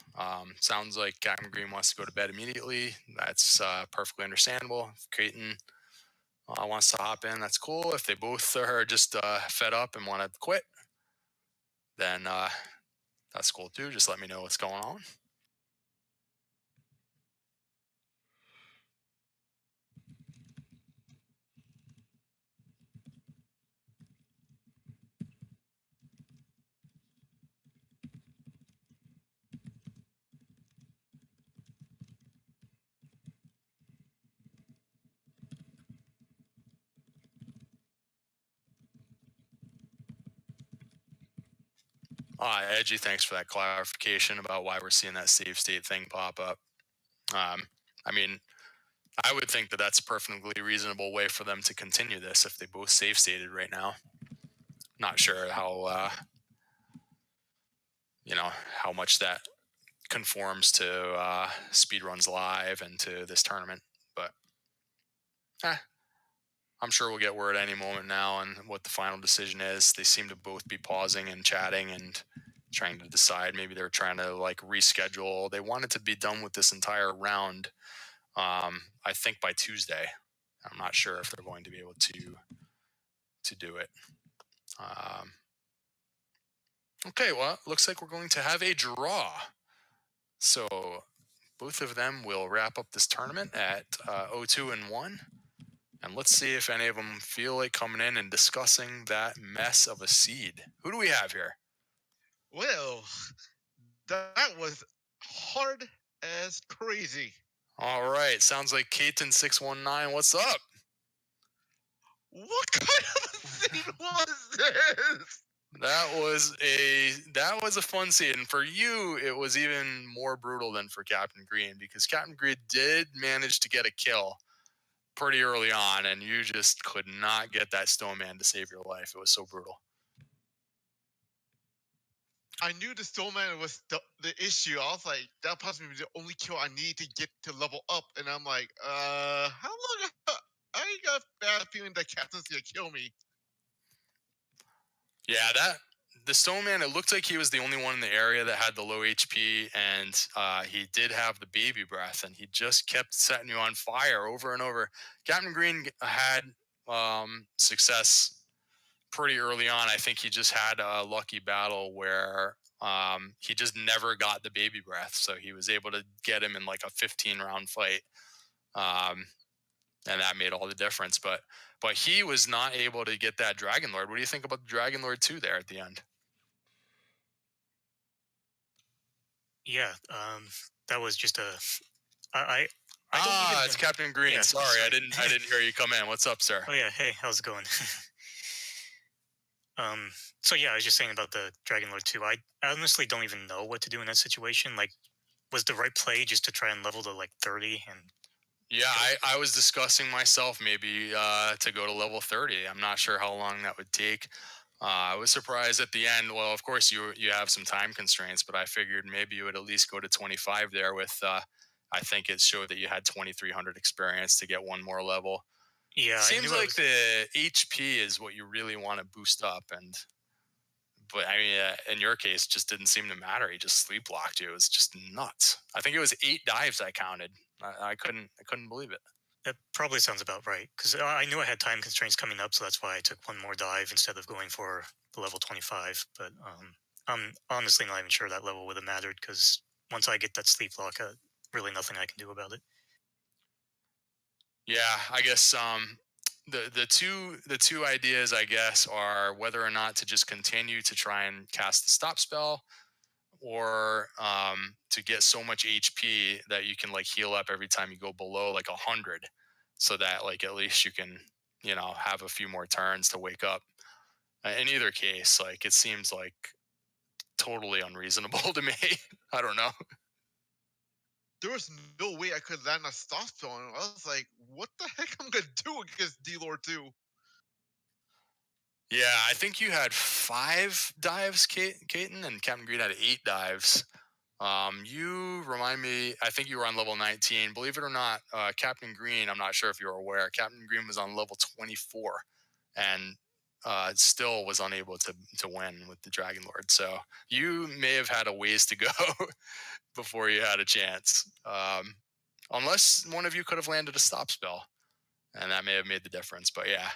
[SPEAKER 1] Sounds like Captain Green wants to go to bed immediately. That's perfectly understandable. If Kaiten wants to hop in, that's cool. If they both are just fed up and want to quit, then that's cool too. Just let me know what's going on. Edgy, thanks for that clarification about why we're seeing that save state thing pop up. I mean, I would think that that's a perfectly reasonable way for them to continue this if they both save stated right now. Not sure how how much that conforms to speedruns live and to this tournament, but I'm sure we'll get word any moment now on what the final decision is. They seem to both be pausing and chatting and trying to decide. Maybe they're trying to like reschedule. They wanted to be done with this entire round. I think by Tuesday. I'm not sure if they're going to be able to do it. Um, okay, well, looks like we're going to have a draw. So both of them will wrap up this tournament at 0-2-1. And let's see if any of them feel like coming in and discussing that mess of a seed. Who do we have here?
[SPEAKER 3] Well, that was hard as crazy.
[SPEAKER 1] All right, sounds like Kaiten619. What's up?
[SPEAKER 3] What kind of a scene was this?
[SPEAKER 1] That was a fun scene. And for you, it was even more brutal than for Captain Green, because Captain Green did manage to get a kill pretty early on, and you just could not get that stone man to save your life. It was so brutal.
[SPEAKER 3] I knew the Stillman was the issue. I was like, that possibly be the only kill I need to get to level up. And I'm like, how long? I got a bad feeling that Captain's gonna kill me.
[SPEAKER 1] Yeah, the stone man, it looked like he was the only one in the area that had the low HP, and he did have the baby breath, and he just kept setting you on fire over and over. Captain Green had success pretty early on. I think he just had a lucky battle where he just never got the baby breath, so he was able to get him in like a 15-round fight, and that made all the difference. But he was not able to get that Dragon Lord. What do you think about the Dragon Lord 2 there at the end?
[SPEAKER 4] Yeah, that was just I don't even.
[SPEAKER 1] It's Captain Green.
[SPEAKER 4] Yeah,
[SPEAKER 1] sorry, I didn't hear you come in. What's up, sir?
[SPEAKER 4] Oh yeah, hey, how's it going? So yeah, I was just saying about the Dragon Lord 2. I honestly don't even know what to do in that situation. Like, was the right play just to try and level to like 30 and
[SPEAKER 1] Yeah, I was discussing myself maybe to go to level 30. I'm not sure how long that would take. I was surprised at the end. Well, of course you have some time constraints, but I figured maybe you would at least go to 25 there with. I think it showed that you had 2,300 experience to get one more level.
[SPEAKER 4] yeah, I
[SPEAKER 1] Seems
[SPEAKER 4] knew I
[SPEAKER 1] like
[SPEAKER 4] was.
[SPEAKER 1] the HP is what you really want to boost up, but I mean, in your case, just didn't seem to matter. He just sleep blocked you. It was just nuts. I think it was 8 dives I counted. I couldn't believe it.
[SPEAKER 4] That probably sounds about right because I knew I had time constraints coming up, so that's why I took one more dive instead of going for the level 25. But I'm honestly not even sure that level would have mattered because once I get that sleep lock, really nothing I can do about it.
[SPEAKER 1] Yeah, I guess the two ideas I guess are whether or not to just continue to try and cast the stop spell, or to get so much HP that you can like heal up every time you go below like 100, so that like at least you can have a few more turns to wake up. In either case, like it seems like totally unreasonable to me. I don't know.
[SPEAKER 3] There was no way I could land a stop spell. And I was like, what the heck am I gonna do against D-Lord 2?
[SPEAKER 1] Yeah, I think you had 5 dives, Kaiten, and Captain Green had 8 dives. You remind me, I think you were on level 19. Believe it or not, Captain Green, I'm not sure if you're aware, Captain Green was on level 24 and still was unable to win with the Dragon Lord. So you may have had a ways to go before you had a chance. Unless one of you could have landed a stop spell, and that may have made the difference. But yeah,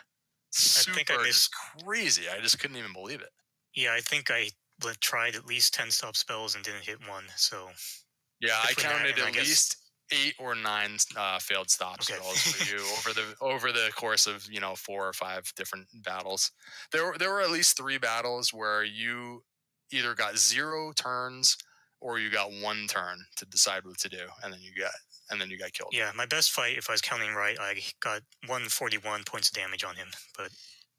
[SPEAKER 4] think I
[SPEAKER 1] super
[SPEAKER 4] missed.
[SPEAKER 1] just crazy. I just couldn't even believe it.
[SPEAKER 4] Yeah, I think I tried at least 10 stop spells and didn't hit one. So
[SPEAKER 1] Yeah, I
[SPEAKER 4] between that
[SPEAKER 1] counted
[SPEAKER 4] and I
[SPEAKER 1] at
[SPEAKER 4] guess
[SPEAKER 1] least 8 or 9 failed stop
[SPEAKER 4] okay.
[SPEAKER 1] spells for you over the course of 4 or 5 different battles. There were at least 3 battles where you either got 0 turns or you got 1 turn to decide what to do, and then you got killed.
[SPEAKER 4] Yeah, my best fight, if I was counting right, I got 141 points of damage on him. But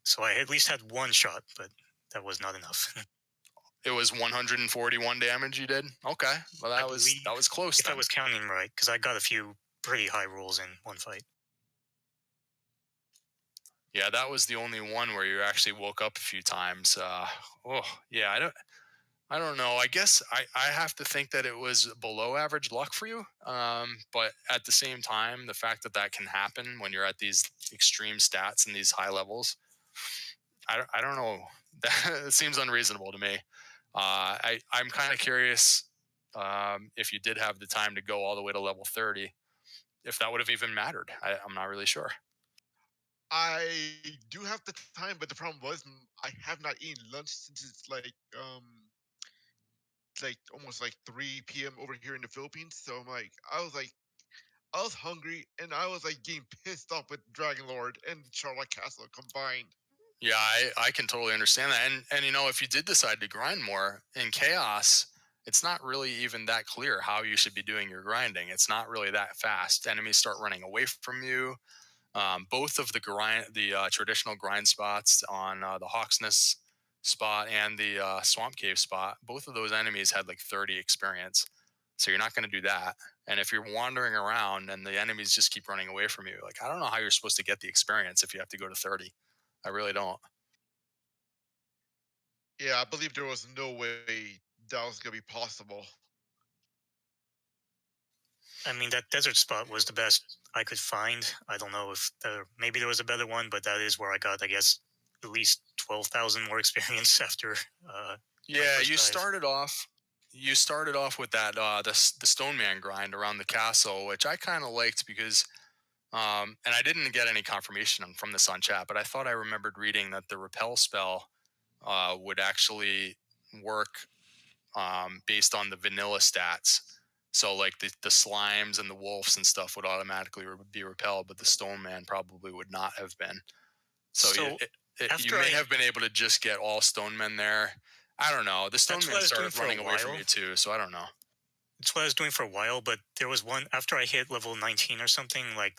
[SPEAKER 4] so I at least had one shot, but that was not enough.
[SPEAKER 1] It was 141 damage you did. Okay, well
[SPEAKER 4] I
[SPEAKER 1] that was
[SPEAKER 4] believe
[SPEAKER 1] close
[SPEAKER 4] if
[SPEAKER 1] then.
[SPEAKER 4] I was counting right, because I got a few pretty high rolls in one fight.
[SPEAKER 1] Yeah, that was the only one where you actually woke up a few times. Oh yeah, I don't know. I guess I have to think that it was below average luck for you. But at the same time, the fact that that can happen when you're at these extreme stats and these high levels, I don't know. That seems unreasonable to me. I'm kind of curious if you did have the time to go all the way to level 30, if that would have even mattered. I'm not really sure.
[SPEAKER 3] I do have the time, but the problem was I have not eaten lunch since it's like almost like 3 p.m. over here in the Philippines. So I was hungry and I was like getting pissed off with Dragon Lord and Charlock Castle combined.
[SPEAKER 1] Yeah, I can totally understand that. And if you did decide to grind more in chaos, it's not really even that clear how you should be doing your grinding. It's not really that fast. Enemies start running away from you. Both of the traditional grind spots on the Hawksness spot and the Swamp Cave spot, both of those enemies had like 30 experience. So you're not going to do that. And if you're wandering around and the enemies just keep running away from you, like I don't know how you're supposed to get the experience if you have to go to 30. I really don't.
[SPEAKER 3] Yeah, I believe there was no way that was gonna be possible.
[SPEAKER 4] I mean, that desert spot was the best I could find. I don't know if maybe there was a better one, but that is where I got, I guess, at least 12,000 more experience after my
[SPEAKER 1] Yeah,
[SPEAKER 4] first
[SPEAKER 1] you
[SPEAKER 4] dive.
[SPEAKER 1] started off. You started off with that the Stone Man grind around the castle, which I kind of liked because, and I didn't get any confirmation from this on chat, but I thought I remembered reading that the repel spell would actually work based on the vanilla stats. So like the slimes and the wolves and stuff would automatically be repelled, but the Stone Man probably would not have been. So
[SPEAKER 4] So
[SPEAKER 1] you
[SPEAKER 4] after
[SPEAKER 1] may have been able to just get all Stone Men there. I don't know. The Stone
[SPEAKER 4] that's what
[SPEAKER 1] Men
[SPEAKER 4] I was doing
[SPEAKER 1] started
[SPEAKER 4] for a
[SPEAKER 1] running away from
[SPEAKER 4] while.
[SPEAKER 1] you too, so I don't know.
[SPEAKER 4] That's what I was doing for a while, but there was one after I hit level 19 or something, like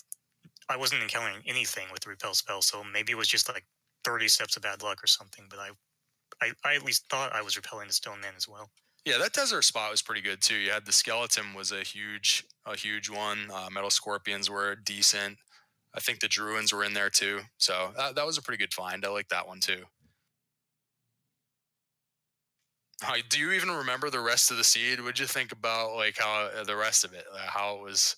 [SPEAKER 4] I wasn't encountering anything with the repel spell, so maybe it was just like 30 steps of bad luck or something, but I at least thought I was repelling the Stone Man as well.
[SPEAKER 1] Yeah, that desert spot was pretty good too. You had the skeleton was a huge one. Metal scorpions were decent. I think the Druins were in there too. So that was a pretty good find. I like that one too. Do you even remember the rest of the seed? What'd you think about like how the rest of it, how it was,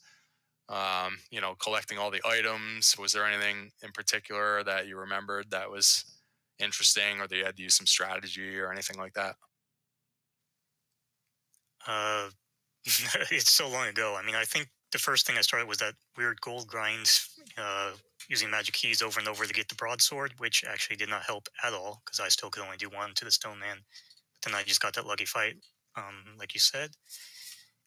[SPEAKER 1] collecting all the items? Was there anything in particular that you remembered that was interesting, or that you had to use some strategy or anything like that?
[SPEAKER 4] Uh, it's so long ago. I mean, I think the first thing I started was that weird gold grind, using magic keys over and over to get the broadsword, which actually did not help at all because I still could only do one to the Stone Man. But then I just got that lucky fight, like you said.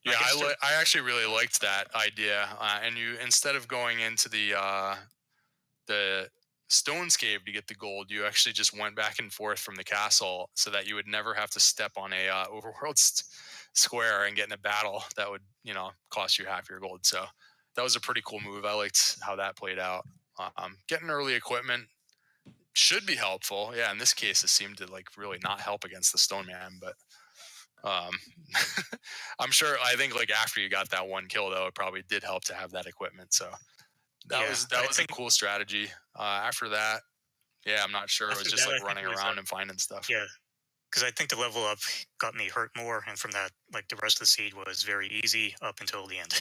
[SPEAKER 1] Yeah, I actually really liked that idea. And you, instead of going into the Stones Cave to get the gold, you actually just went back and forth from the castle so that you would never have to step on a overworld square and get in a battle that would cost you half your gold. So that was a pretty cool move. I liked how that played out. Getting early equipment should be helpful. Yeah, in this case, it seemed to like really not help against the Stone Man, but um, I'm sure. I think like after you got that one kill, though, it probably did help to have that equipment. So that was a cool strategy. After that, yeah, I'm not sure. It was just like running around and finding stuff.
[SPEAKER 4] Yeah, because I think the level up got me hurt more, and from that, like the rest of the seed was very easy up until the end.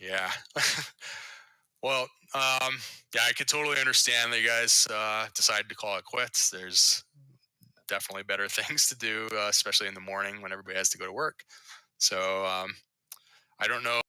[SPEAKER 1] Yeah. Well, yeah, I could totally understand that you guys decided to call it quits. There's definitely better things to do, especially in the morning when everybody has to go to work. So I don't know